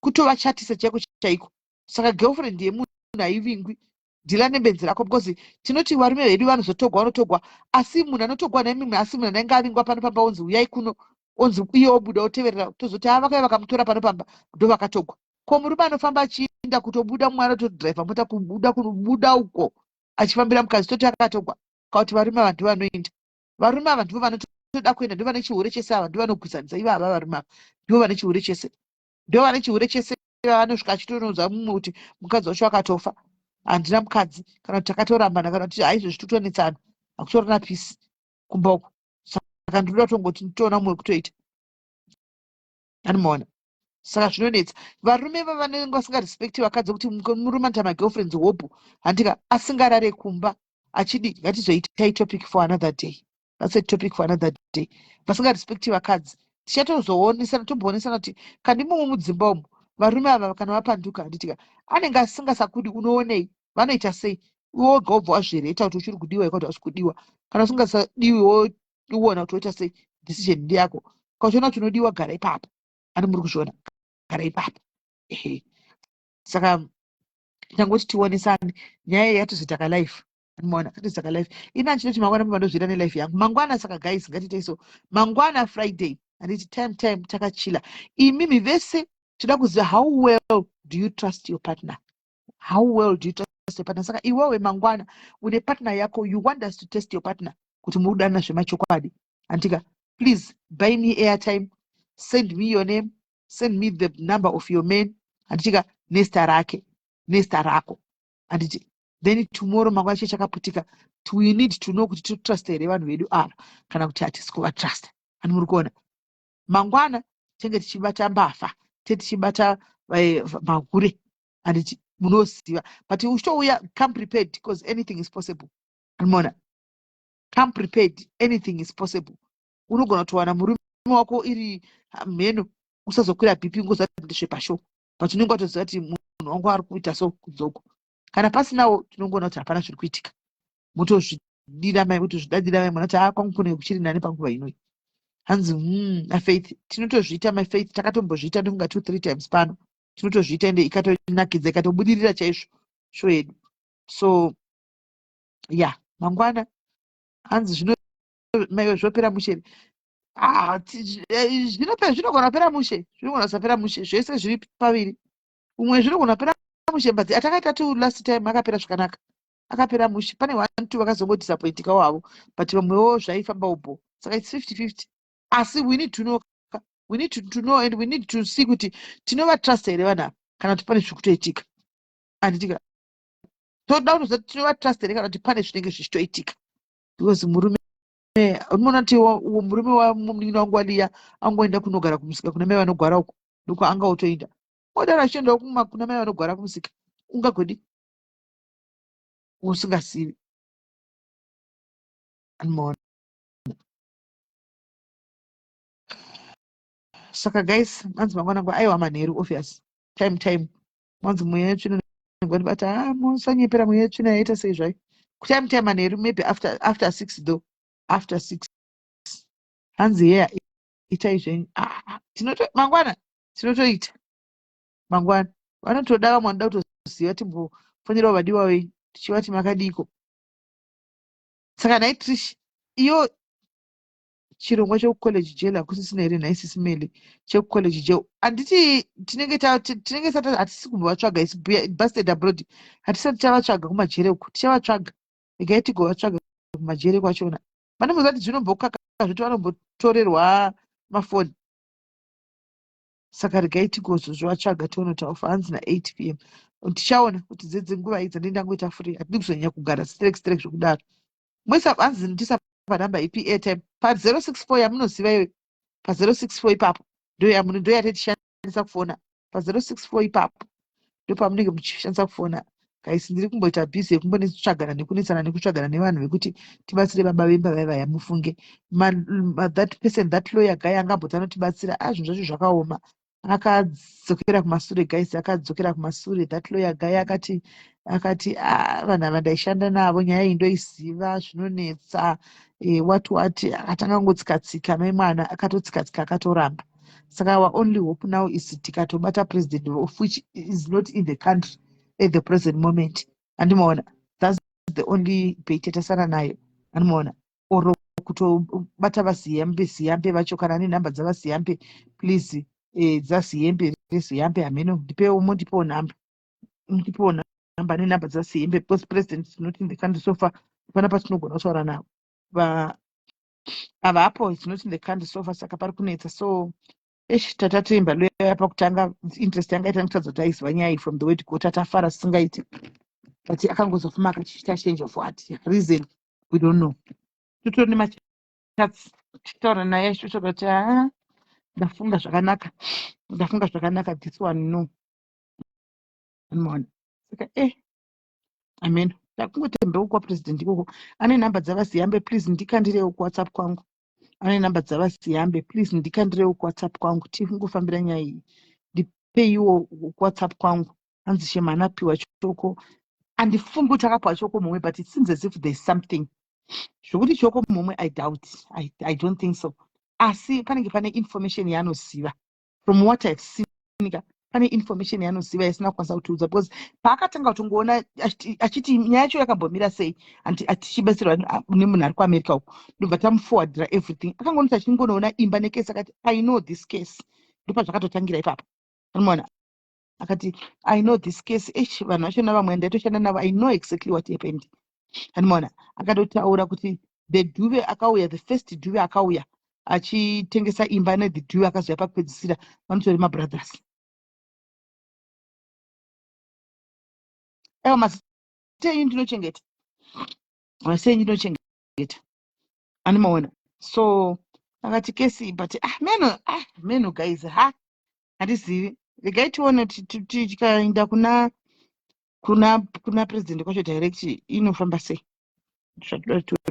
Kutovachatisa chaiko chaiko. Saka girlfriend yemunhu haivingwi. Dhila nebenzi rako because tinoti varume vedu vanotogwa asi munhu anotogwa nemimwe asi munhu anenge avingwa pano pamba onzi uyai kuno onzi iye obuda oteverera tozoti vakai vakamutora pano pamba ndo vakatogwa. Ko murume anofamba achienda kutobuda mwana todhiraivha mota kubuda uko achifambira mukadzi toti akatogwa kauti varume ava ndivo vanoenda. Varume ava ndivo vanotoda kuenda ndivo vane chihure chese ava ndivo vanogwizanisa ivo ava varume ava ndivo vane chihure chese ndivo vane chihure chese. Vanosvika achitonoudza mumwe kuti mukadzi wacho akatofa handina mukadzi kana kuti takatorambana kana kuti haizvozvi totonetsana hakutorana pisi kumba uko. Saka ndinoda tongoti nditoona mumwe kutoita. Anomaona. Saka zvinonetsa varume vavanenge vasingarespekti vakadzi kuti murume anoita magirlfriends hope handika asingarare kumba achidi ngatizoitai topic for another day. That's a topic for another day. Vasingarespekti vakadzi tichatozoonesa tomboonesana kuti kandimumwe mudzimba umu varume ava kana vapanduka handitika anenge asingasakudi unoonei vanoita sei woga wobva wazvireta kuti uchiri kudiwa ikati hausi kudiwa kana usingasadiwi woona kuti woita sei decision ndiyako. Kauchiona kuti unodiwa gara ipapa. Ani muri kuzviona gara ipapa. Saka tangoti tionesane nyaya yatozitaka life. Mona katozitaka life. Ina chinoti mangwana mandozvira nelife yangu. Mangwana saka guys ngatite so. Mangwana Friday and it's time takachila. Imimi vese toda kuziva how well do you trust your partner? How well do you trust your partner? Saka iwewe mangwana with a partner yako, you want us to test your partner kuti mudana zvemachokwadi. Antika, please buy me airtime, send me your name, send me the number of your man. Antika, nesta rako. And then tomorrow mangwana chakaputika, we need to know kuti trust here vanhu vedu ava kana kuti hatisi kuva trust. And murikuona mangwana tenge tichibata mbavha tichibata magure and munosiva, but uchitouya come prepared because anything is possible. Mona, come prepared, anything is possible. Unogona kutowana murume wako iri mheno usazokwira bp ngozati ndezvepasho, but unenge watoziva kuti munhu wangu ari kuita so kudzoko. Kana pasinawo tinongona kuti hapana zviri kuitika, motozvidira mai motozvidadira mai mona kuti kwangu kune kuchiri nani panguva inoi. Hanzi afaith tinotozviita mafaith takatombozviita ndokunga 2-3 times pano tinotozviita ende ikatonakidza ikatobudirira chaizvo show yedu. So yeah, mangwana hanzi zvino zvopera mushe zvinogona kupera mushe, zvinogona kusapera mushe, zvese zviri paviri. Umwe zvinogona kupera mushe, but atakaita tu last time akapera zvakanaka, akapera mushe. Pane 1-2 vakazongodisappointika wavo, but vamwewo zvaifamba upo. Saka it's 50-50. Asi we need to know, we need to know and we need to see kuti tinova trust here vana kana kuti pane zvikutoitika. Anditika toda kuziva tinova trust here kana kuti pane zvinenge zvichitoitika, because murume unoona kuti murume wamunin'ina wangu aliya angoenda kunogara kumusika kuna mai vanogara uko ndiko anga utoenda odara achiendawo kuna mai vanogara kumusika, ungagodi usingasivi. Anmona. Saka guys, manzi mangwana ngo aiwa manheru obvious time manzi mweya yetsvina ngoni bata musanyepera mweya yetsvina yaita sei zvai time manheru maybe after 6 though, after 6 hanzi yeah itai zvenyu mangwana tinotoita mangwana vanotoda vamwe vanoda kutoziva timbofonerawo vadiwa vei tichivati makadiko. Saka naitrish iyo chirongwa chekucollege jail hakusisina here SIS MELLY chekucollege jail. Handiti tinenge sati hatisi kumbovatsvaga isi busted abroad, hatisati tavatsvaga kumajere uku, tichavatsvaga regai tigovatsvaga kumajere kwachona. Manomboziva kuti zvinombokaka zvoti vanombotorerwa mafoni. Saka regai tigozozvivatsvaga tonotaura hanzi na8 PM tichaona kuti dzedze nguva idzi ndangoita free, hatidi kuzonyanya kugara strek zvokudaro. Mwese hanzi ndisa panamba ipi airtime pa064 yamunoziva iwe, pa064 ipapo ndo yatishandisa kufona, pa064 ipapo ndo pamunenge muchishandisa kufona. Kaisi ndiri kumboita bhizi yekumbonetsvagana nekunesana nekutsvagana nevanhu vekuti tibatsire baba vemba vaya mufunge that person, that lawyer guy angamboti anotibatsira zvinhu zvacho zvakaoma, akadzokera kumasure guys, akadzokera kumasure. That lawyer guy akati vanhu ava ndaishanda navo nyaya iyi ndoiziva zvinonetsa what akatanga ngotsikatsika mai mwana akatotsikatsika akatoramba. Saka our only hope now is tikatobata president of which is not in the country at the present moment. Andimaona, that's the only bait yatasara nayo. Andimaona, oro kutobata vasiyambe vacho kana nenhamba dzavasiyambe please dzasiyembe resiyambe hameno ndipewo mondipewo namba nenhamba dzasiyembe because president is not in the country so far. Hapana patinogona kutaura navo avapo is not in the country so far, saka pari kunetsa. So tatatoimba loya pakutanga interest yanga ita kutadza kuti aiziva nyaya from the word go tatafara sisingaiti, but akangozofuma akachiita change of what reason we don't know. Tutori nemachats tichitaura naye achitotaura kuti ndafunga zvakanaka this one no. Mona saka amen takungotembewo kwapresident ikoko ane nhamba dzavasiyambe please ndikandirewo kuwhatsapp kwangu, ane nhamba dzavasiyambe please ndikandirewo kuwhatsapp kwangu tingofambira nyaya iyi, ndipeiwo kuwhatsapp kwangu. Hanzi shemana piwa choko handifungi kuti akapiwa choko mumwe, but it seems as if there is something zvokuti choko mumwe I doubt, I don't think so, asi panenge pane information yaanoziva from what I've seen pane information yaanoziva isina kukwanisa kutiudza, because paakatanga kutongoona achiti nyaya yacho yakambomira sei atichibatsirwa nemunhu ari kuamerica uko, ndobva tamuforwardira everything. Akangonoti achingonoona imba nekesi akati I know this case. Ndipo zvakatotangira ipapo. Unoona, akati I know this case. Vanhu vachona vamwe ndaitoshanda navo, I know exactly what happened. Unoona, akatotaura kuti the duve akauya, the first duve akauya achitengesa imba ne the duve akazouya pakupedzisira vanotori mabrothers. Ewa masei ndinochengeta. Masei ndinochengeta. Anomaona. So akati kesi but meno guys handizivi. Regai tione tikaenda kuna president kwacho direct inofamba sei.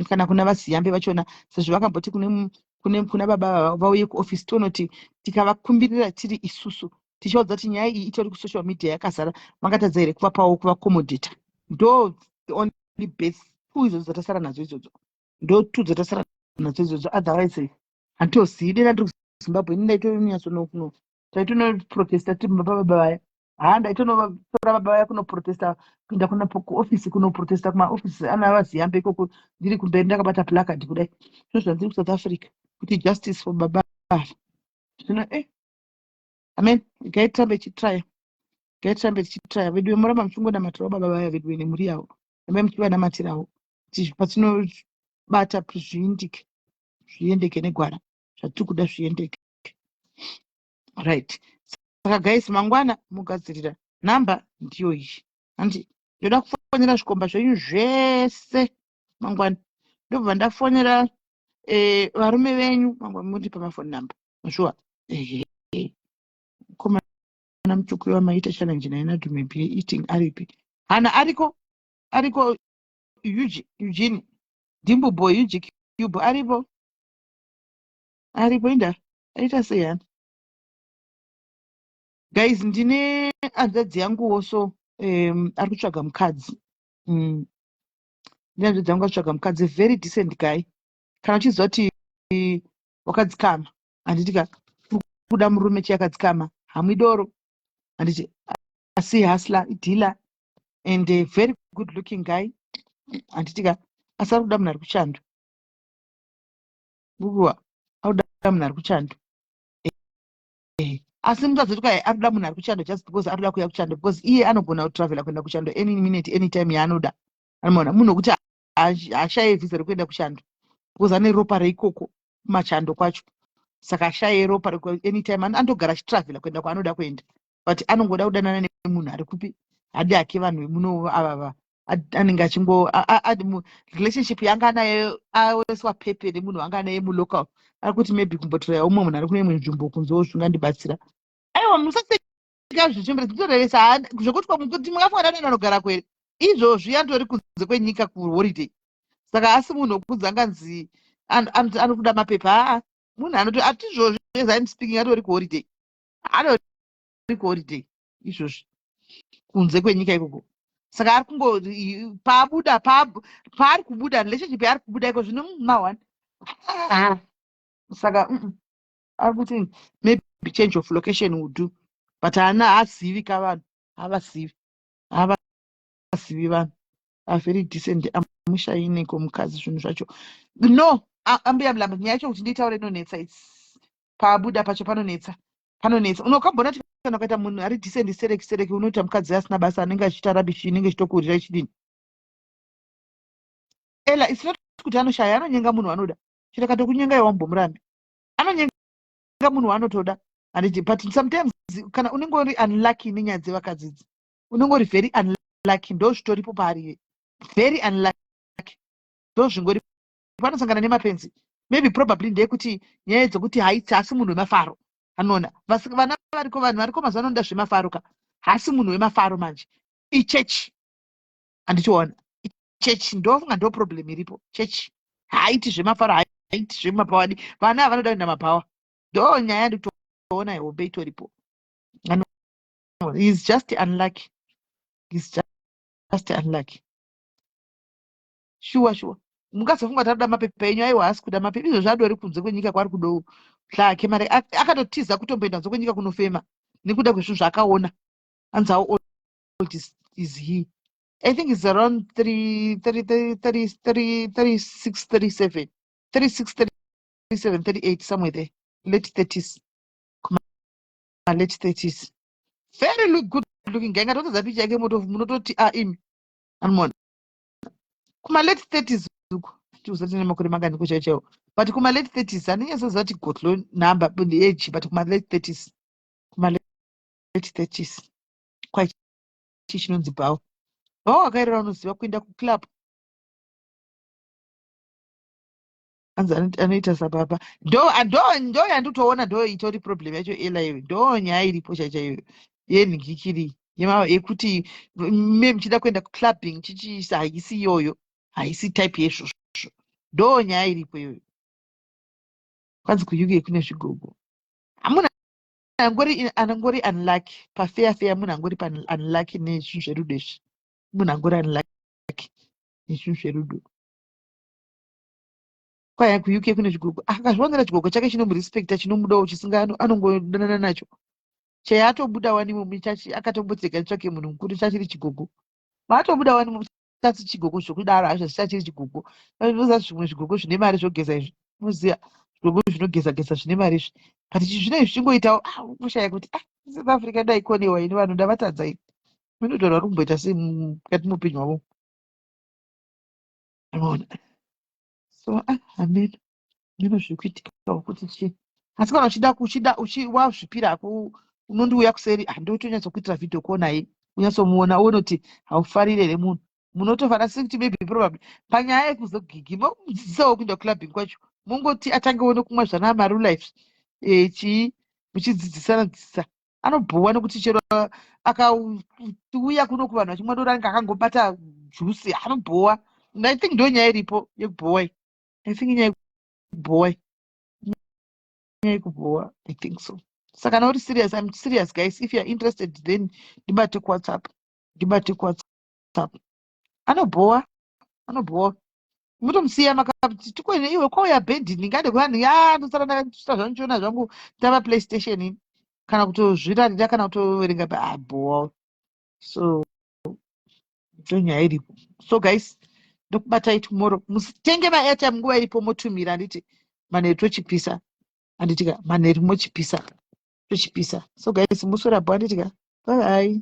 Kana kuna vasiyambe vachona sezvo vakamboti kuna baba vauye kuoffice tonoti tikavakumbirira tiri isusu tichaudza kuti nyaya iyi itori kusocial media yakazara, vangatadza here kuvapawo kuvakomodheta. Ndo the only base two izvodzo dzatasara nadzo idzodzo, ndo two dzatasara nadzo idzodzo. Otherwise handitozivi dena ndiri kuzimbabwe ndaitonyatsonokuno taitonoprotesta tiri baba vaya ndaitonotora baba vaya kunoprotesta kuenda kuna kuofisi kunoprotesta kumaofisi ana vaziyambe ikoko ndiri kumberi ndakabata placard kudai. Zvino zvanziri kuSouth Africa kuti justice for baba. Zvino amen, gaitambe chitraya vedu vemuramba muchingonamatirawo baba vaya vedu nemhuri yavo, rambai muchivanamatirawo kuti patinobata zviendeke negwara zvatiri kuda zviendeke. Right. Saka guys, mangwana mugadzirira namba ndiyo iyi. Handi ndoda kufonera zvikomba zvenyu zvese mangwana, ndobva ndafonera varume venyu mangwana mundipa mafoni namba sure. Komana muchukuru wamaita challenge naina to maybe eating aripi hana ariko Eugene Dimbu boy Eugene Cube aripo inda aita sei hana. Guys, ndine hanzvadzi yanguwo so ari kutsvaga mukadzi. Ndine hanzvadzi yangu atsvaga mukadzi, very decent guy. Kana uchiziva kuti wakadzikama, handitika kuda murume chiyakadzikama, hamwidoro, handiti asi hustler, dealer and a very good looking guy. Handitika asi ari kuda munhu ari kuchando. Bubuwa ari kuda munhu ari kuchando. Asi mungazoti kai ari kuda munhu ari kuchando just because ari kuda kuya kuchando, because iye anogona kutravela kuenda kuchando any minute any time yaanoda. Anoona munhu wekuti hashaye vhisa rekuenda kuchando because ane ropa reikoko kumachando kwacho, saka hashaye ropa anytime anogara achitravela kuenda kwaanoda kuenda, but anongoda kudanana nemunhu ari kupi hadi hake vanhu vemuno ava anenge achingo relationship yanga naye aweswa pepe nemunhu wanga naye mulocal ari kuti maybe kumbotorawo umwe munhu ari kune imwe nzvimbo kunzewo zvingandibatsira. Aiwa musaseka zvichembere dzitoreresa zvokuti kuti mungafanana anogara kwere izvozvi andori kunze kwenyika kuholiday. Saka asi munhu wokudza anganzi anokuda mapepa munhu anoti atizvozvi as I'm speaking atori kuholiday, atori kuholiday izvozvi kunze kwenyika ikoko. Saka ari kungo paari kubuda relationship yaari kubuda iko zvino mawana. Saka ari kuti maybe change of location would do, but haazivi kavanhu, havasivi vanhu very decent, amushaineko mukadzi zvinhu zvacho. No, ambuya mlamba nyaya yacho kuti nditaure inonetsa, pabuda pacho panonetsa. Unokambona kuti kana ukaita munhu ari decent sereki unoita mukadzi asina basa anenge achiita rabishi inenge ichitokurira ichidini. Ela it's not kuti anoshaya, anonyenga munhu anoda. Chireka tokunyenga iwe wambomurambi. Anonyenga munhu waanotoda. Handiti, but sometimes kana unenge uri unlucky nenyaya dzevakadzidzi, unenge uri very unlucky, ndo zvitoripo paari, very unlucky, ndo zvingori panosangana nemapenzi. Maybe probably ndeyekuti nyaya dzokuti haiti hasi munhu wemafaro. Anoona vana variko mazuva anoda zvemafaro ka, hasi munhu wemafaro manje. Ichechi handichiona, ichechi ndofunga ndo problem iripo. Chechi haiti zvemafaro, haiti zvemapawadi, vana vanoda kuenda mapawa, ndo nyaya ndikutoona hope itoripo. He's just unlucky. Sure. Mungazofunga taruda mapepa enyu, aiwa hasi kuda mapepa izvo zvadori kunze kwenyika kwari kudo hlake mari akatotiza kutomboenda nzo kwenyika kunofema. nekuda kwezvinhu zvaakaona hanzi how old is he. I think it's around 36, 37, 36, 37, 38, somewhere there. Late 30s. Late 30s. Very good looking guy. Ngatotodza picha yake munototi imi. Anmona. Kuma late 30s uko. Tiusati nemakore mangani kuchaichaiwo. But kuma late 30s haninyasoziva kuti gotlo number the age, but kuma late 30s. Kuma late 30s. Quite chinonzi bhawo. Bhawo wakairora unoziva kuenda kuclub. Anoita sababa ndo yandotoona ndo itori problem yacho elayo ndo nyaya iripo chaichaiyo yenhingikiri yekuti me muchida kuenda kuclubbing chichiisa haisi iyoyo haisi type yezvozvo ndo nyaya iripo iyoyo. Kwanzi kuuk kune zvigogo munhu anongori unlucky pafeafea munhu angori unlucky nezvinhu zverudo izvi munhu angori unlucky nezvinhu zverudo. Kwaya kuuk kune zvigogo akazvionera chigogo chake chinomurespekta chinomudawo chisinga anongodanana nacho chai atobuda wani mumichachi akatombotsega tsvake munhu mukuru chachiri chigogo maatobuda wani muchasi chigogo zvokudaro hazvo zvichachiri chigogo. Oza zvimwe zvigogo zvine mari zvogeza izvi muziya zvigogo zvinogeza zvine mari izvi but zvino izvi zvingoitawo kushaya kuti South Africa daikonewa ini vanhu ndavatadza ini minotaura kuti kumboita sei mukati muupenyu hwavo anoona so amen ndino zviri kuitikawo kuti chii asi kana wazvipira unondiuya kuseri handotonyatsokuitira vhidhio konai unyatsomuona unoti haufarire here munhu munotofanira sekuti maybe probably panyaya yekuzogigi momudzidzisawo kuenda clubbing kwacho mongoti atangewo nokumwa zvana marulifes chii muchidzidzisana anobhuwa nekuti chero akauya kuno kuvanhu vachimwa ndoranga akangobata jusi anobhuwa. I think ndo nyaya iripo yekubhuwa I think nyaya yekubhuwa I think so. Saka kana uri serious, I'm serious guys. If you are interested then ndibate kuWhatsApp. Anobhuwa mutomusiya makati tikwene iwe kwauya bhendi ndingade kwani ndosara ndakachita zvandichiona zvangu tava PlayStation ini kana kutozvirarira kana kutoverenga bhuwa. So ndo nyaya iripo. So guys ndokubatai tomorrow musitenge maairtime nguva iripo motumira handiti manheru tochipisa handitika manheru mochipisa tochipisa. So guys musora bho handitika bye bye.